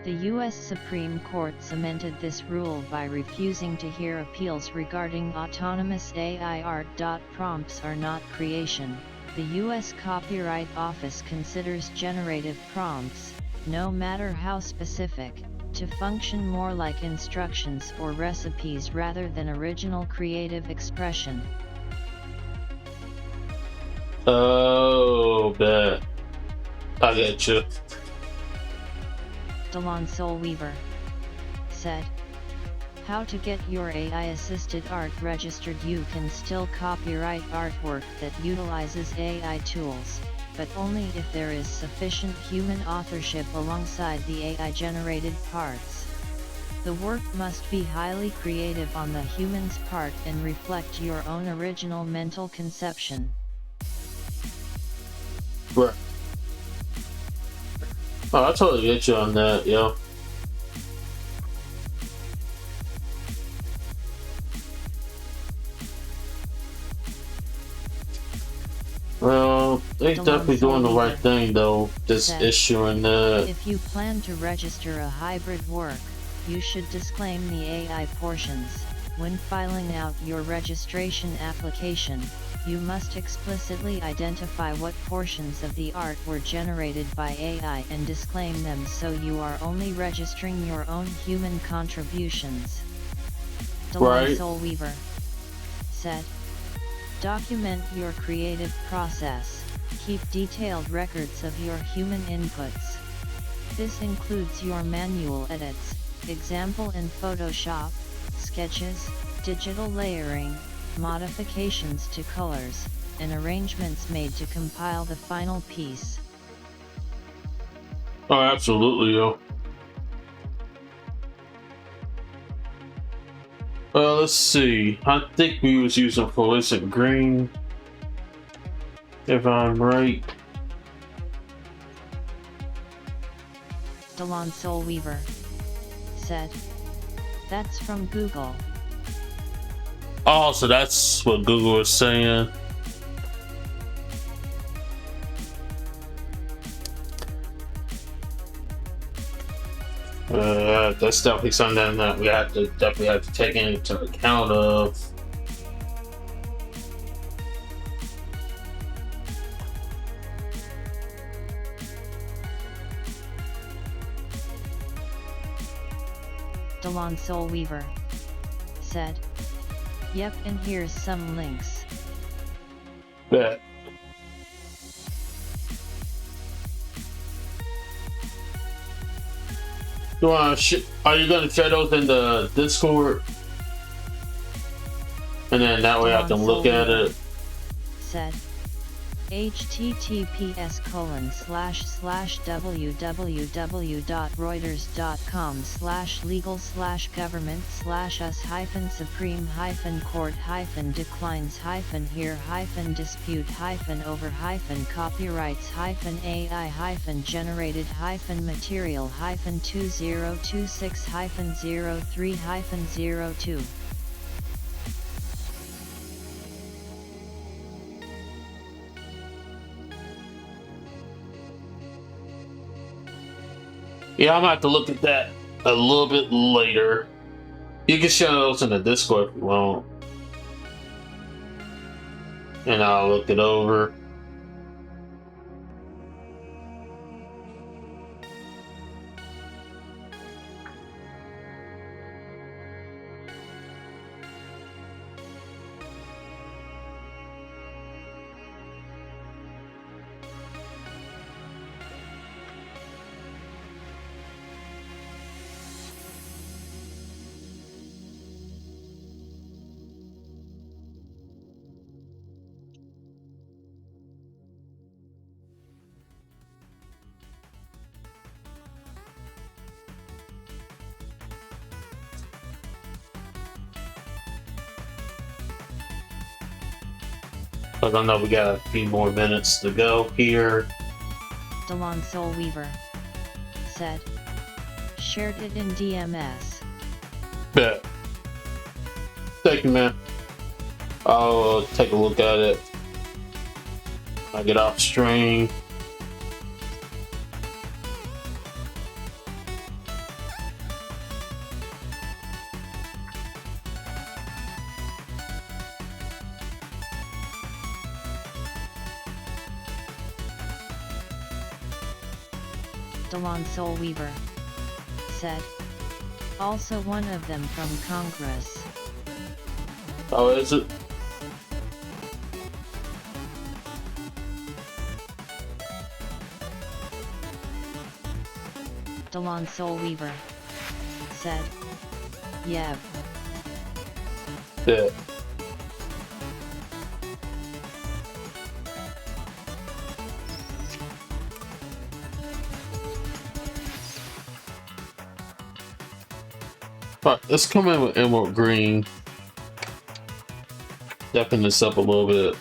The U.S. Supreme Court cemented this rule by refusing to hear appeals regarding autonomous AI art. Prompts are not creation. The U.S. Copyright Office considers generative prompts, no matter how specific, to function more like instructions or recipes rather than original creative expression. Oh, bet. I get you. Delon Soul Weaver said, how to get your AI-assisted art registered? You can still copyright artwork that utilizes AI tools, but only if there is sufficient human authorship alongside the AI-generated parts. The work must be highly creative on the human's part and reflect your own original mental conception. Right. Oh, I totally get you on that, yo. Well, they're definitely doing the right thing though, just issuing that. If you plan to register a hybrid work, you should disclaim the AI portions. When filing out your registration application, you must explicitly identify what portions of the art were generated by AI and disclaim them so you are only registering your own human contributions. Delon Soul Weaver said, document your creative process, keep detailed records of your human inputs. This includes your manual edits, example in Photoshop, sketches, digital layering, modifications to colors, and arrangements made to compile the final piece. Oh, absolutely, yo. Let's see. I think we was using fluorescent green, if I'm right. Delon Soul Weaver said, that's from Google. Oh, so that's what Google is saying. That's definitely something that we definitely have to take into account of. Delon Soul Weaver said, yep, and here's some links. Bet. You wanna are you gonna share those in the Discord? And then that way I can look at it. Said https://www.reuters.com/legal/government/us-copyrights-here-over-copyrights-over-copyrights-generated-over-copyright-AI-generated-material-hyphen Yeah, I'm gonna have to look at that a little bit later. You can share those in the Discord if you want. And I'll look it over. But I know we got a few more minutes to go here. Delon Soulweaver said, shared it in DMS. Bet. Thank you, man. I'll take a look at it. I get off stream. Delon Soulweaver said, also one of them from Congress. Oh, is it? Delon Soulweaver said, yeah. Yeah. Alright, let's come in with Emerald Green. Stepping this up a little bit.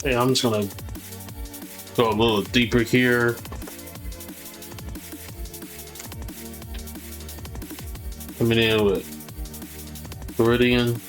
Okay, I'm just gonna go a little deeper here. Coming in with Viridian.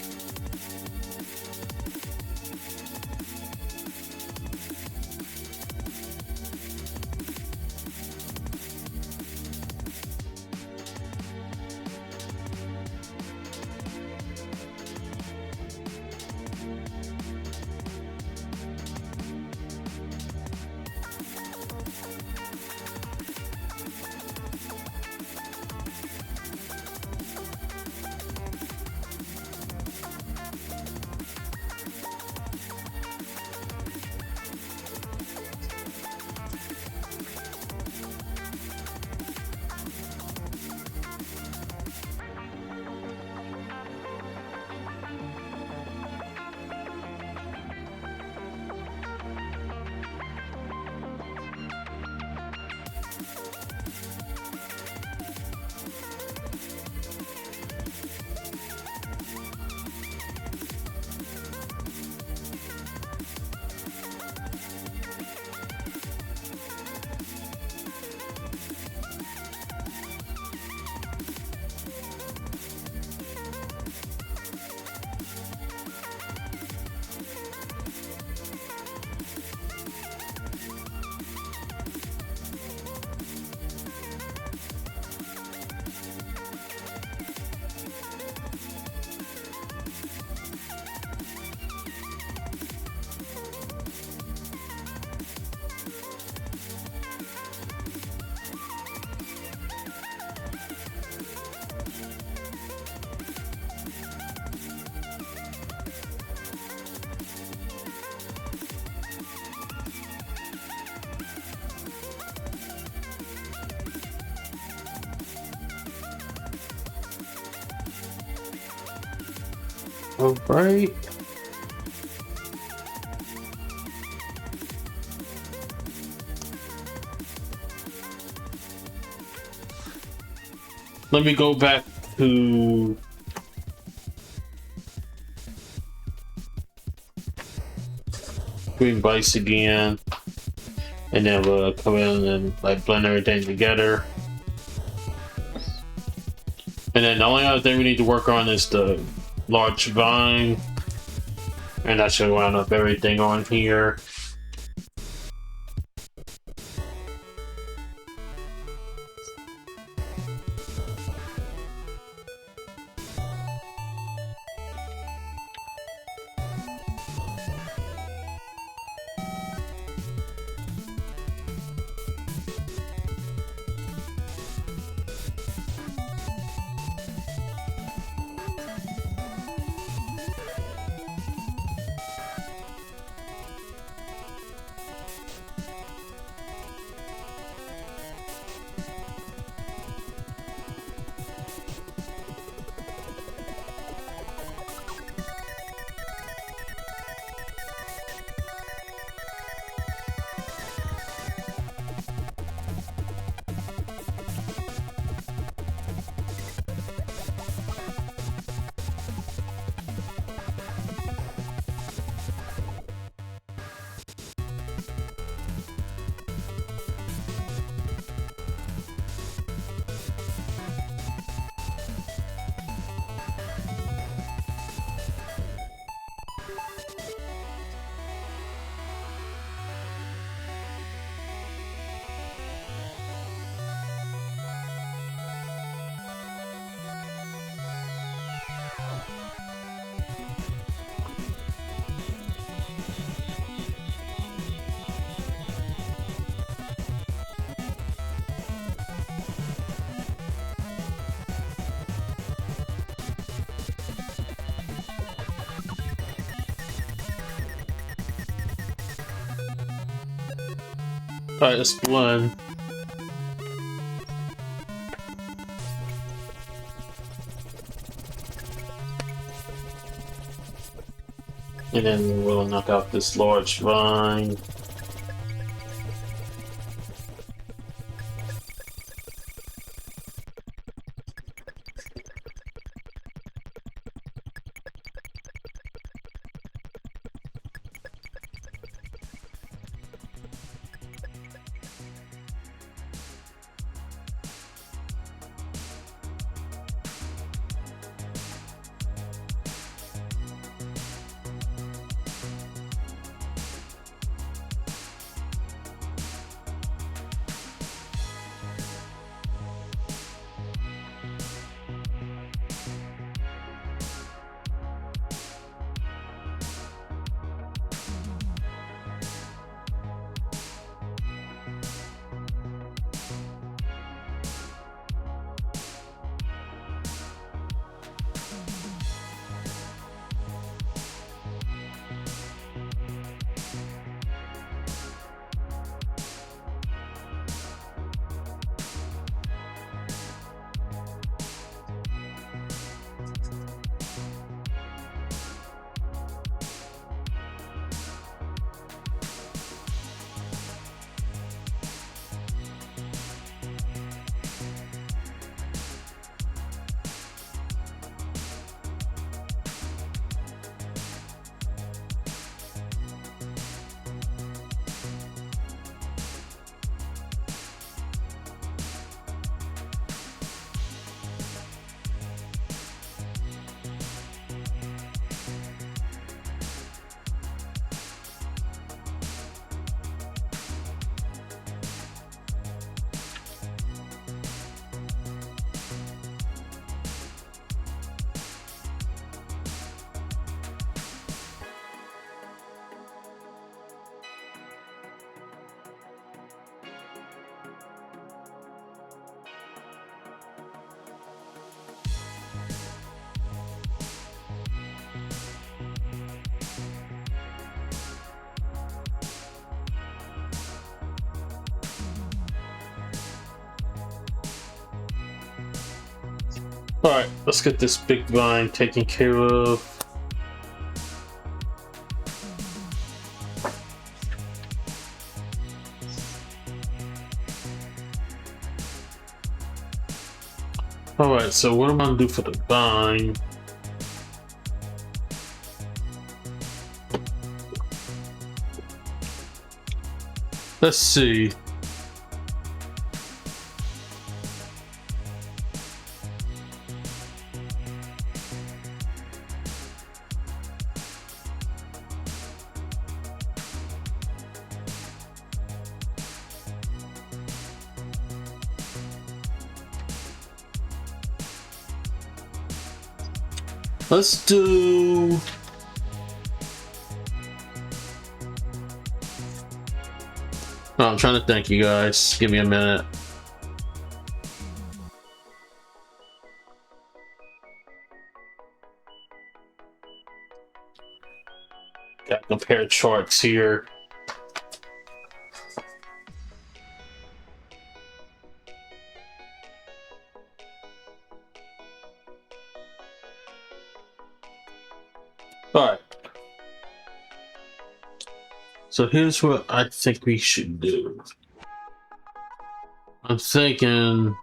All right. Let me go back to Green Vice again, and then we'll come in and like blend everything together. And then the only other thing we need to work on is the large vine, and that should round up everything on here. Alright, let's blend. And then we'll knock out this large vine. Alright, let's get this big vine taken care of. Alright, so what am I gonna do for the vine? Let's see. Let's do... Oh, I'm trying to think, you guys. Give me a minute. Got to compare charts here. Alright. So here's what I think we should do. I'm thinking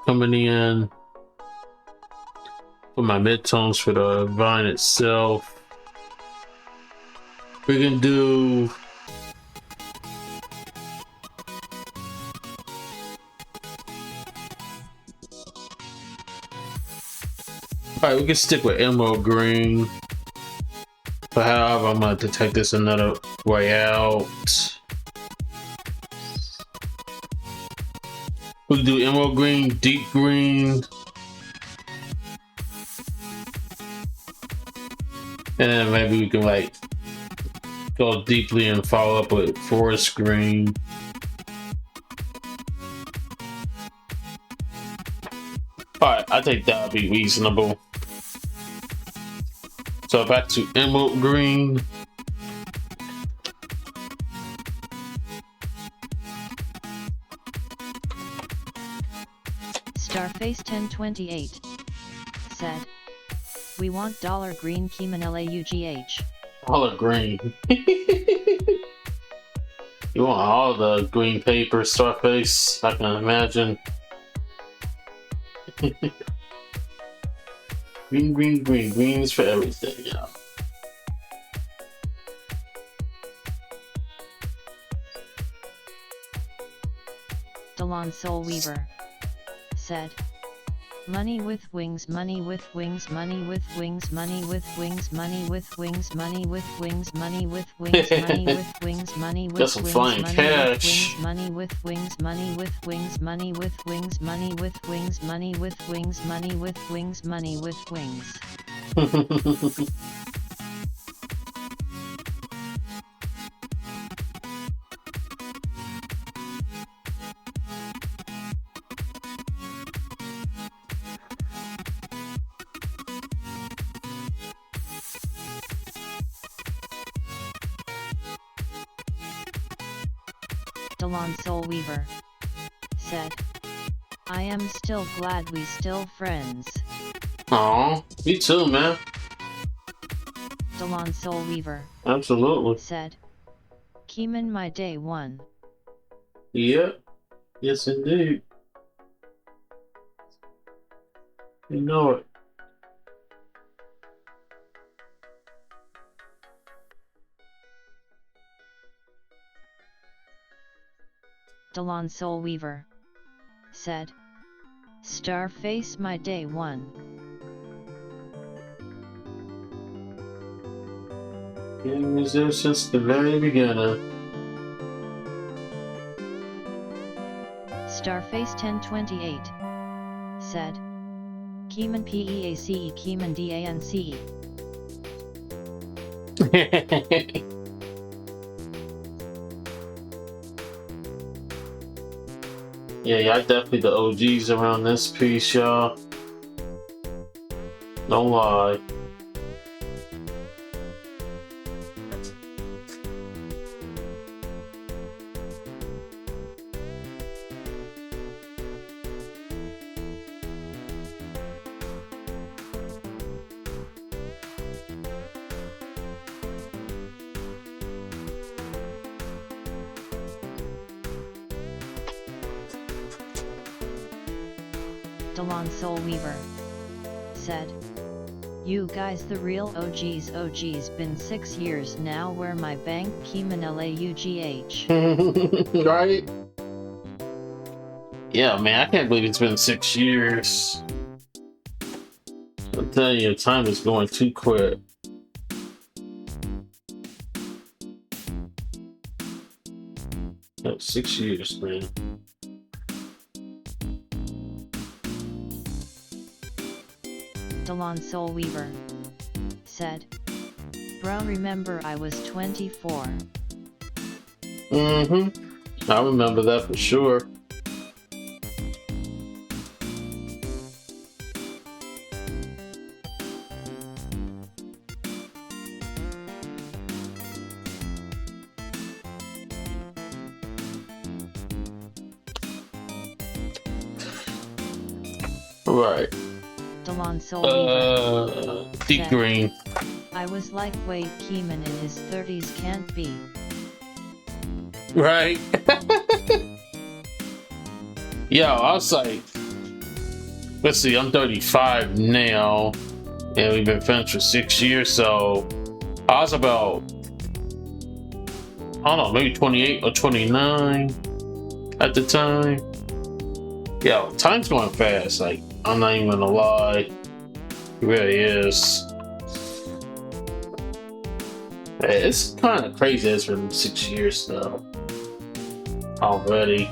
coming in for my midtones for the vine itself. We can do alright, we can stick with emerald green. But however, I'm going to take this another way out. We can do emerald green, deep green. And then maybe we can like go deeply and follow up with forest green. Alright, I think that would be reasonable. So back to emerald green. Starface 1028 said, "We want dollar green Keeman LAUGH." Dollar green. You want all the green paper, Starface, I can imagine. Green, green, green, greens for everything, yeah. Delon Soul Weaver said, "Money with wings, money with wings, money with wings, money with wings, money with wings, money with wings, money with wings, money with wings, money with Got some flying cash. money with wings, money with wings, money with wings, money with wings, money with wings, money with wings, money with wings." Delon Soul Weaver said, "I am still glad we still friends." Aw, me too, man. Delon Soul Weaver Absolutely. said, "Keeman my day one." Yep. Yes, indeed. You know it. Delon Soul Weaver said, "Starface my day one." Game was there since the very beginning. Starface 1028 said, "Keeman PEACE Keeman DANCE." Yeah, y'all definitely the OGs around this piece, y'all. Don't lie. Delon Soul Weaver said, "You guys the real OGs been 6 years now where my bank Keeman LAUGH." Right? Yeah, man, I can't believe it's been 6 years. I'm telling you, time is going too quick. No, 6 years, man. Delon Soul Weaver said, "Bro, remember I was 24. Mm-hmm. I remember that for sure. Right. Delon Soul Weaver Deep said, green. "I was like, wait, Keeman in his 30s can't be." Right. Yo, I was like, let's see, I'm 35 now, and we've been friends for 6 years, so I was about, I don't know, maybe 28 or 29 at the time. Yo, time's going fast, like, I'm not even gonna lie. It really is. It's kind of crazy it's been 6 years though. Already.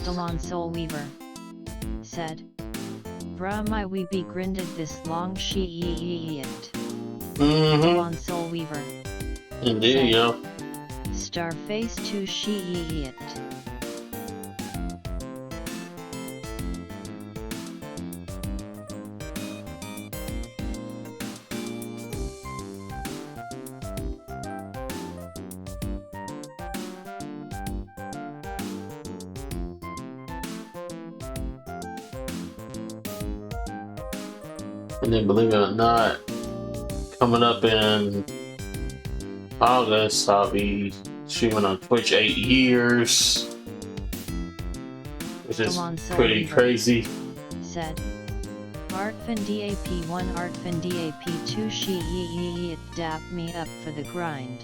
Delon Soul Weaver said, "Bruh, my we be grinded this long shit." Mm-hmm. Delon Soul Weaver Indeed, yo. Starface 2 shit. And then, believe it or not, coming up in August, I'll be streaming on Twitch 8 years, which is Delon Soul pretty Weaver crazy. said, "Artfin DAP1 Artfin DAP2 shit dap me up for the grind."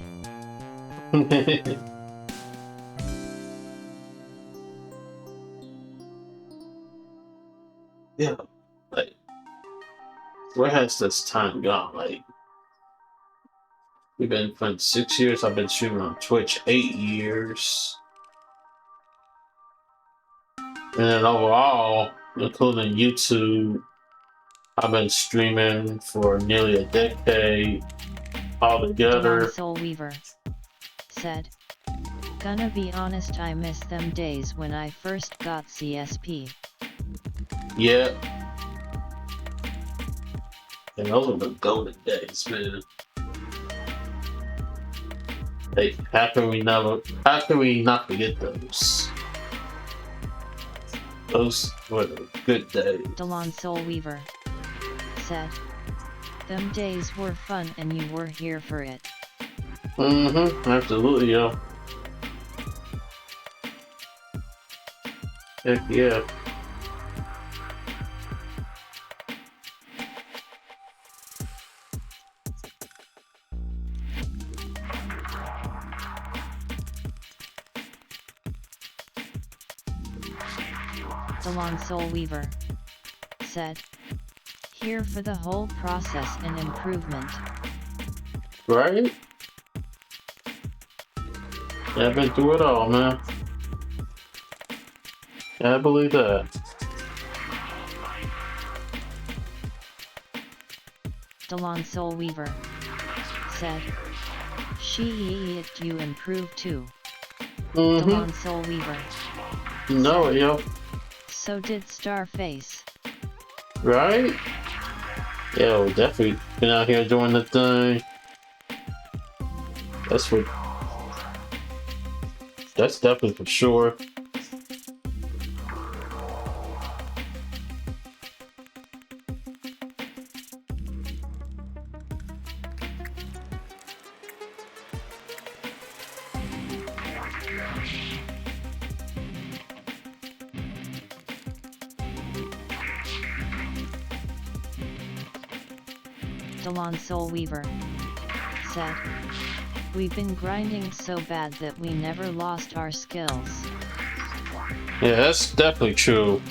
Yeah, like, where has this time gone? Like, we've been friends 6 years. I've been streaming on Twitch 8 years. And then overall, including YouTube, I've been streaming for nearly a decade altogether. Delon Soul Weaver said, "Gonna be honest, I miss them days when I first got CSP." Yeah. And those are the golden days, man. Like, how can we not forget those? Those were the good days. Delon Soul Weaver said, "Them days were fun and you were here for it." Mm-hmm, absolutely, yo. Heck yeah. Delon Soul Weaver said, "Here for the whole process and improvement." Right? Yeah, I've been through it all, man. Yeah, I believe that. Delon Soul Weaver said, "Shit, you improved too." Mm-hmm. Delon Soul Weaver No, yo. So did Starface. Right? Yo, definitely been out here doing the thing. That's definitely for sure. Delon Soul Weaver said, "We've been grinding so bad that we never lost our skills." Yeah, that's definitely true.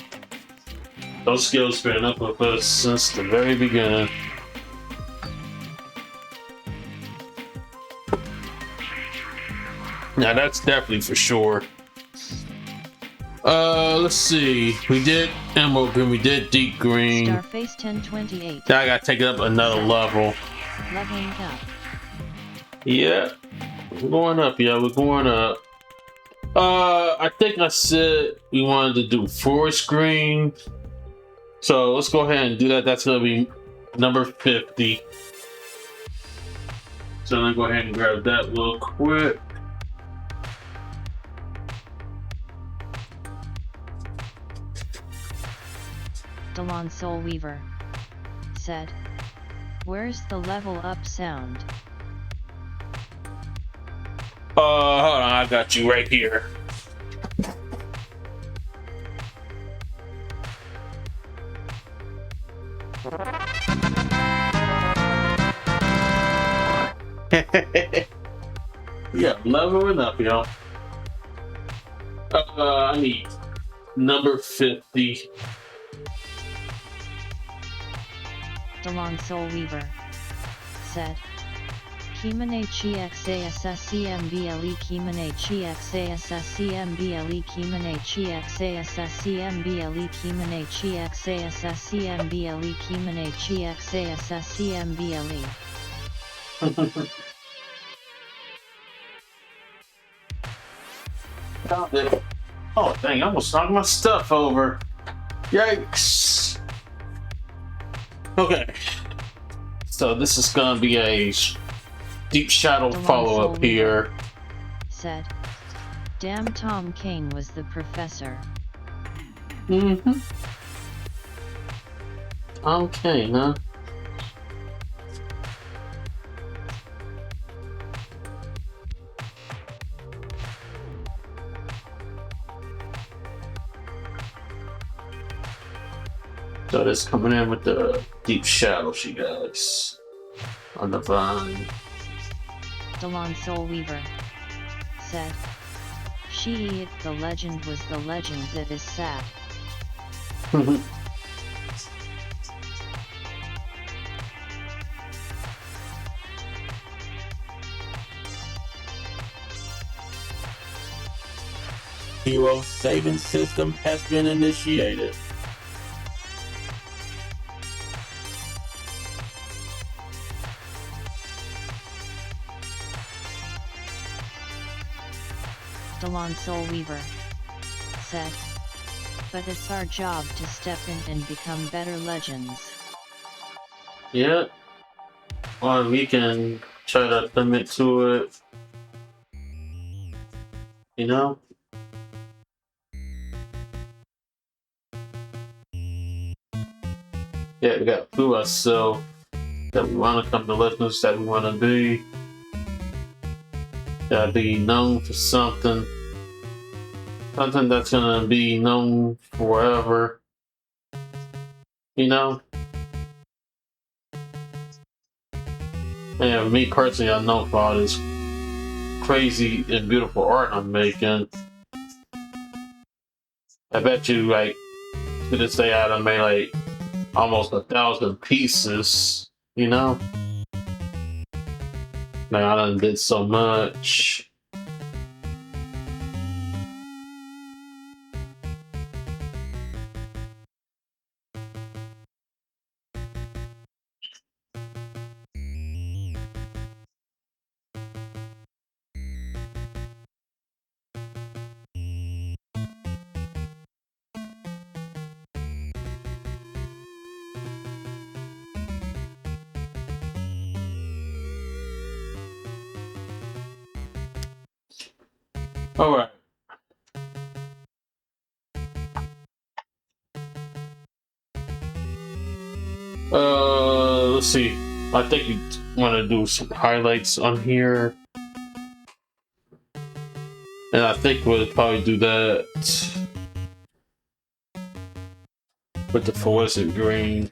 Those skills been up with us since the very beginning. Now that's definitely for sure. Let's see. We did Emerald Green, we did Deep Green. Starface 1028. Now I gotta take it up another level. Leveling up. Yeah. We're going up, yeah, we're going up. I think I said we wanted to do Forest Green. So let's go ahead and do that. That's gonna be number 50. So let me go ahead and grab that real quick. Delon Soul Weaver said, "Where's the level up sound?" Hold on, I got you right here. Yeah, leveling up, y'all. I need number 50. Delon Soul Weaver said, "Kimane chi xasscmble Kimane chi xasscmble Kimane chi xasscmble Kimane chi xasscmble Kimane chi xasscmble." Oh dang, I almost knocked my stuff over. Yikes. Okay. So this is gonna be a Deep Shadow Delon follow-up Soul here. said, "Damn, Tom Kane was the professor." Mm-hmm. Okay, huh? So that's coming in with the Deep Shadow, she guys. On the vine. Delon Soul Weaver said, "She, the legend was the legend that is sad." Hero saving system has been initiated. Delon Soul Weaver said, "But it's our job to step in and become better legends." Yeah. Or we can try to limit to it. You know? Yeah, we got to prove ourselves that we want to come to legends, that we want to be. Gotta be known for something. Something that's gonna be known forever. You know? And me personally, I'm known for all this crazy and beautiful art I'm making. I bet you, like, to this day, I done made like almost 1,000 pieces, you know? Man, I done did so much. All right. Let's see. I think you want to do some highlights on here. And I think we'll probably do that with the fluorescent green.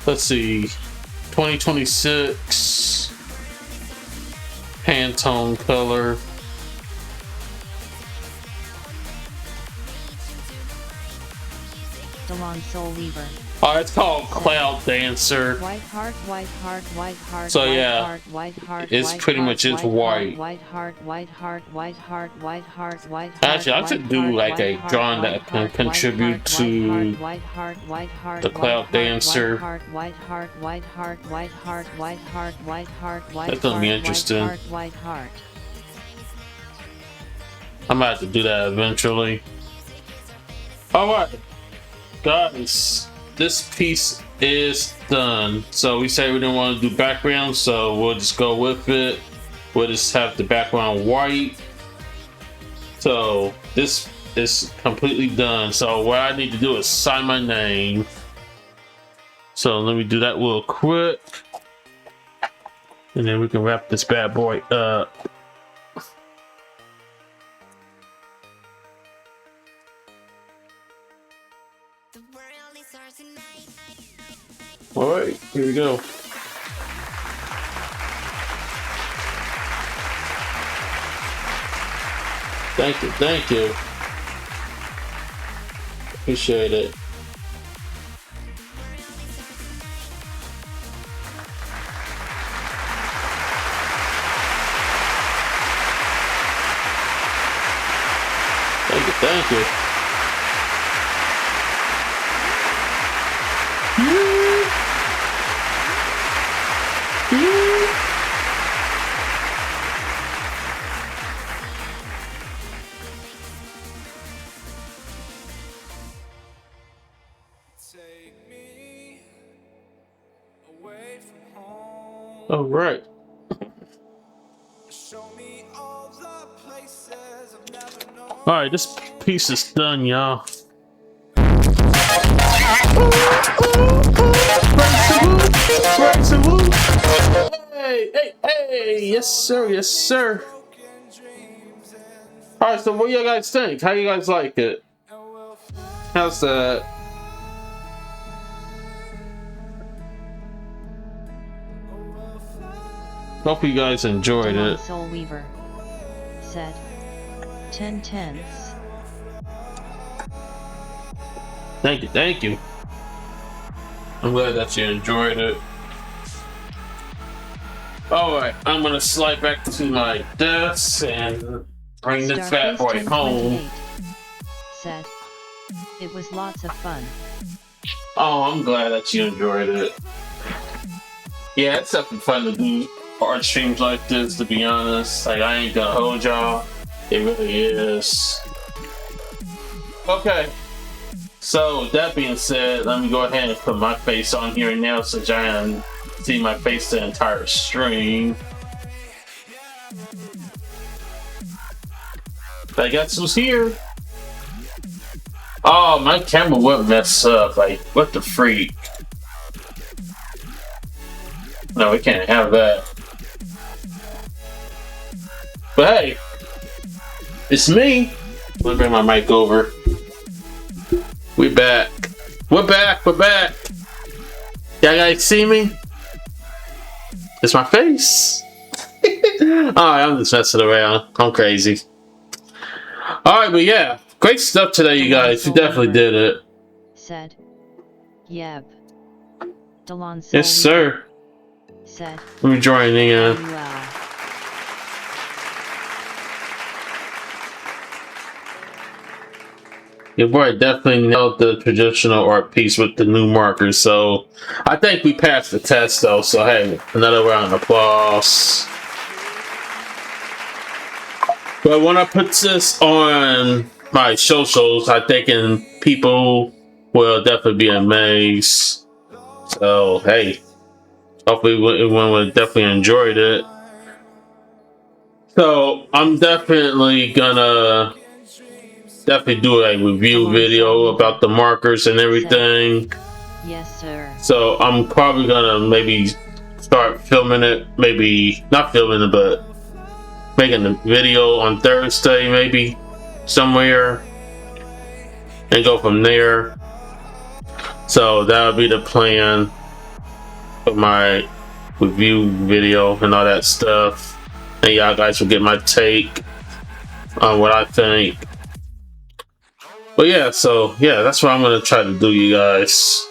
let's see, 2026 Pantone color. Delon Soul Weaver. Oh, it's called Cloud Dancer. White heart, white heart, white heart. So white yeah, heart, white heart, it's white pretty heart, much just white white. Heart, white heart, white heart, white heart, white heart, white heart. Actually, I should do like a drawing that can contribute to the Cloud Dancer. White heart, white heart, white heart, white heart, white heart, white heart. That's gonna be interesting. White heart. I'm gonna have to do that eventually. Alright, guys, this piece is done. So we say we didn't want to do background, so we'll just go with it. We'll just have the background white. So this is completely done. So what I need to do is sign my name. So let me do that real quick. And then we can wrap this bad boy up. All right, here we go. Thank you, thank you. Appreciate it. Thank you, thank you. All right. All right, this piece is done, y'all. Hey, hey, hey! Yes, sir. Yes, sir. All right. So, what do you guys think? How you guys like it? How's that? Hope you guys enjoyed it. Soul Weaver said 10 tenths. Thank you, thank you. I'm glad that you enjoyed it. Alright, I'm gonna slide back to my desk and bring this fat boy home. Said it was lots of fun. Oh, I'm glad that you enjoyed it. Yeah, it's something fun to do art streams like this, to be honest. Like, I ain't gonna hold y'all. It really is. Okay. So, that being said, let me go ahead and put my face on here now since I can see my face the entire stream. I guess who's here. Oh, my camera would mess up. Like, what the freak? No, we can't have that. But hey, it's me. Let me bring my mic over. We back. We're back. We're back. Y'all guys see me? It's my face. Alright, I'm just messing around. I'm crazy. Alright, but yeah. Great stuff today, you guys. You definitely did it. Said. Yep. Delon Soul Yes, sir. Said. Let me join in. Wow. Your boy definitely nailed the traditional art piece with the new markers, so I think we passed the test though, so hey, another round of applause. But when I put this on my socials, I think people will definitely be amazed. So hey, hopefully everyone would definitely enjoyed it. So I'm definitely gonna do a review video about the markers and everything. Yes, sir. So I'm probably gonna maybe start filming it, maybe not filming it, but making a video on Thursday, maybe somewhere, and go from there. So that would be the plan. for my review video and all that stuff, and y'all guys will get my take on what I think. But yeah, so yeah, that's what I'm gonna try to do, you guys.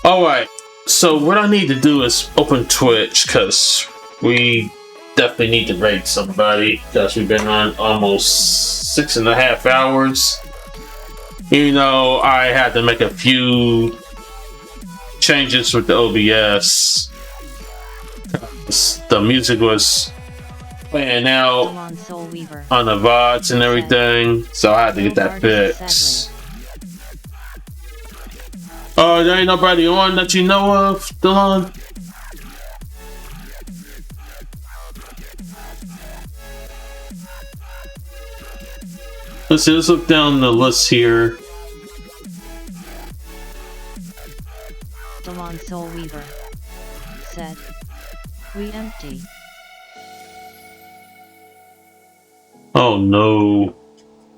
Alright, so what I need to do is open Twitch, because we definitely need to raid somebody, because we've been on almost 6.5 hours. You know, I had to make a few changes with the OBS. The music was playing out Come on, Soul Weaver. on the VODs and everything, so I had to get that fixed. Oh, there ain't nobody on that you know of, Dylan? Let's look down the list here. Delon Soul Weaver said, "We empty." Oh no.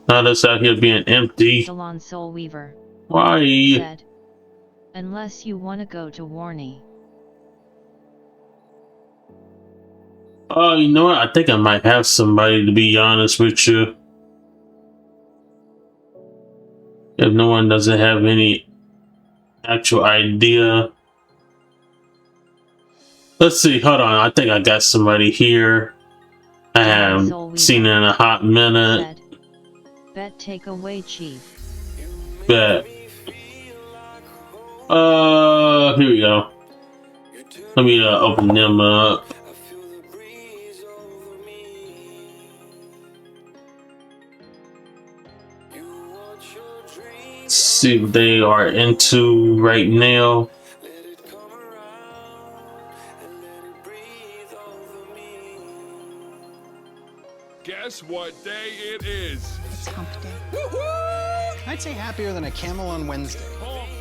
Not us out here being empty. Delon Soul Weaver Why? said, "Unless you want to go to Warney." Oh, you know what? I think I might have somebody, to be honest with you. If no one doesn't have any actual idea. Let's see, hold on. I think I got somebody here. I haven't seen in a hot minute. Said, "Bet take away Chief." Bet. Here we go. Let me open them up. See what they are into right now. Guess what day it is? It's hump day. I'd say happier than a camel on Wednesday.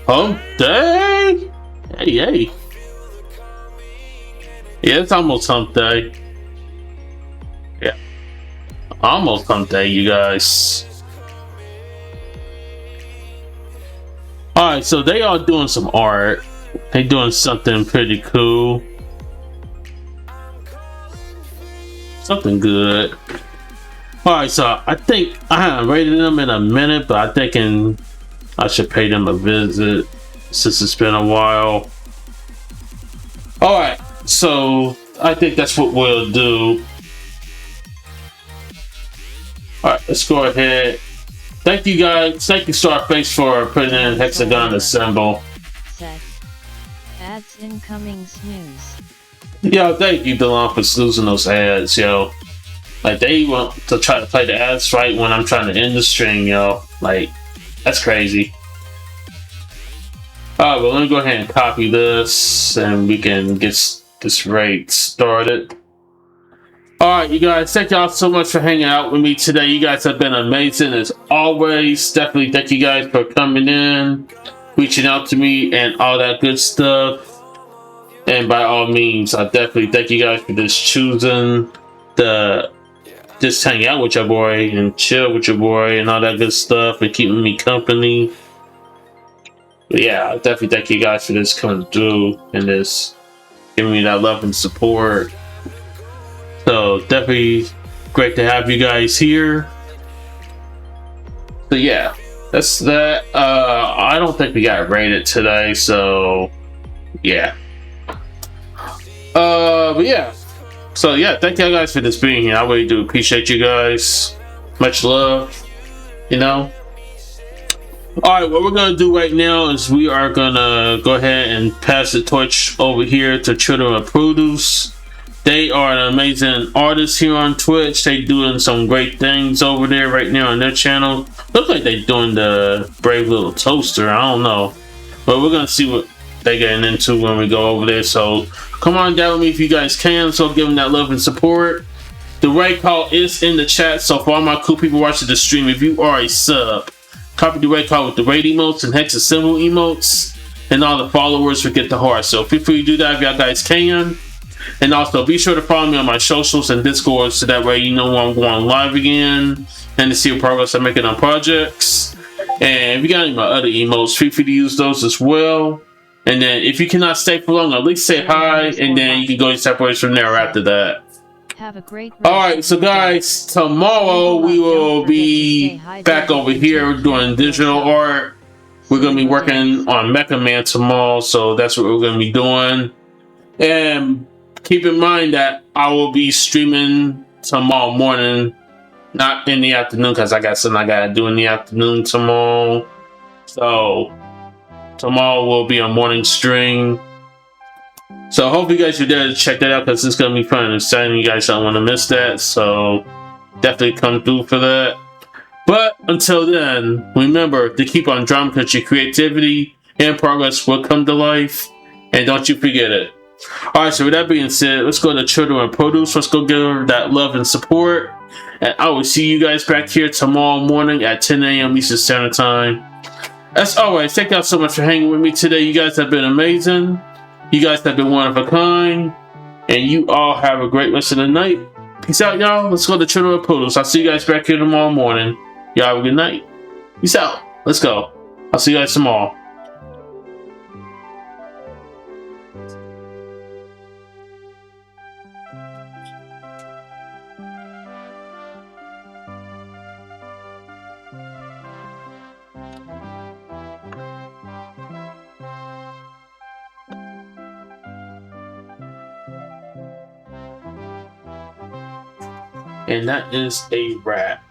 Hump day? Hey, hey. Yeah, it's almost hump day. Yeah. Almost hump day, you guys. Alright, so they are doing some art. They doing something pretty cool. Something good. Alright, so I think I haven't rated them in a minute, but I'm thinking I should pay them a visit since it's been a while. Alright, so I think that's what we'll do. Alright, let's go ahead. Thank you guys. Thank you, Starface, for putting in Hexagon to symbol. Said, "Ads incoming snooze." Yo, thank you, Delon, for snoozing those ads, yo. Like, they want to try to play the ads right when I'm trying to end the stream, yo. Like, that's crazy. Alright, well, let me go ahead and copy this, and we can get this raid started. Alright, you guys, thank y'all so much for hanging out with me today. You guys have been amazing as always. Definitely thank you guys for coming in, reaching out to me, and all that good stuff. And by all means, I definitely thank you guys for just choosing to just hang out with your boy and chill with your boy and all that good stuff and keeping me company. But yeah, I definitely thank you guys for just coming through and just giving me that love and support. So definitely great to have you guys here. So yeah, that's that. I don't think we got rated today, so yeah. But yeah. So yeah, thank you guys for just being here. I really do appreciate you guys. Much love. You know. Alright, what we're gonna do right now is we are gonna go ahead and pass the torch over here to Children of Produce. They are an amazing artist here on Twitch. They doing some great things over there right now on their channel. Look like they're doing the Brave Little Toaster. I don't know. But we're going to see what they're getting into when we go over there. So come on down with me if you guys can. So give them that love and support. The raid call is in the chat. So for all my cool people watching the stream, if you are a sub, copy the raid call with the raid emotes and hex symbol emotes. And all the followers will get the heart. So feel free to do that if y'all guys can. And also, be sure to follow me on my socials and Discord so that way you know when I'm going live again and to see what progress I'm making on projects. And if you got any of my other emotes, feel free to use those as well. And then if you cannot stay for long, at least say hi, and then you can go your separate ways from there after that. Have a great Alright, so guys, tomorrow we will be back over here doing digital art. We're going to be working on Mecha Man tomorrow, so that's what we're going to be doing. And keep in mind that I will be streaming tomorrow morning, not in the afternoon, because I got something I got to do in the afternoon tomorrow. So tomorrow will be a morning stream. So I hope you guys are there to check that out, because it's going to be fun and exciting. You guys don't want to miss that, so definitely come through for that. But until then, remember to keep on drawing, because your creativity and progress will come to life, and don't you forget it. Alright, so with that being said, let's go to Children and Produce. Let's go give her that love and support, and I will see you guys back here tomorrow morning at 10 a.m. Eastern Standard Time. As always, thank y'all so much for hanging with me today. You guys have been amazing. You guys have been one of a kind, and you all have a great rest of the night. Peace out, y'all. Let's go to Children of Poodles. I'll see you guys back here tomorrow morning. Y'all have a good night. Peace out. Let's go. I'll see you guys tomorrow. And that is a wrap.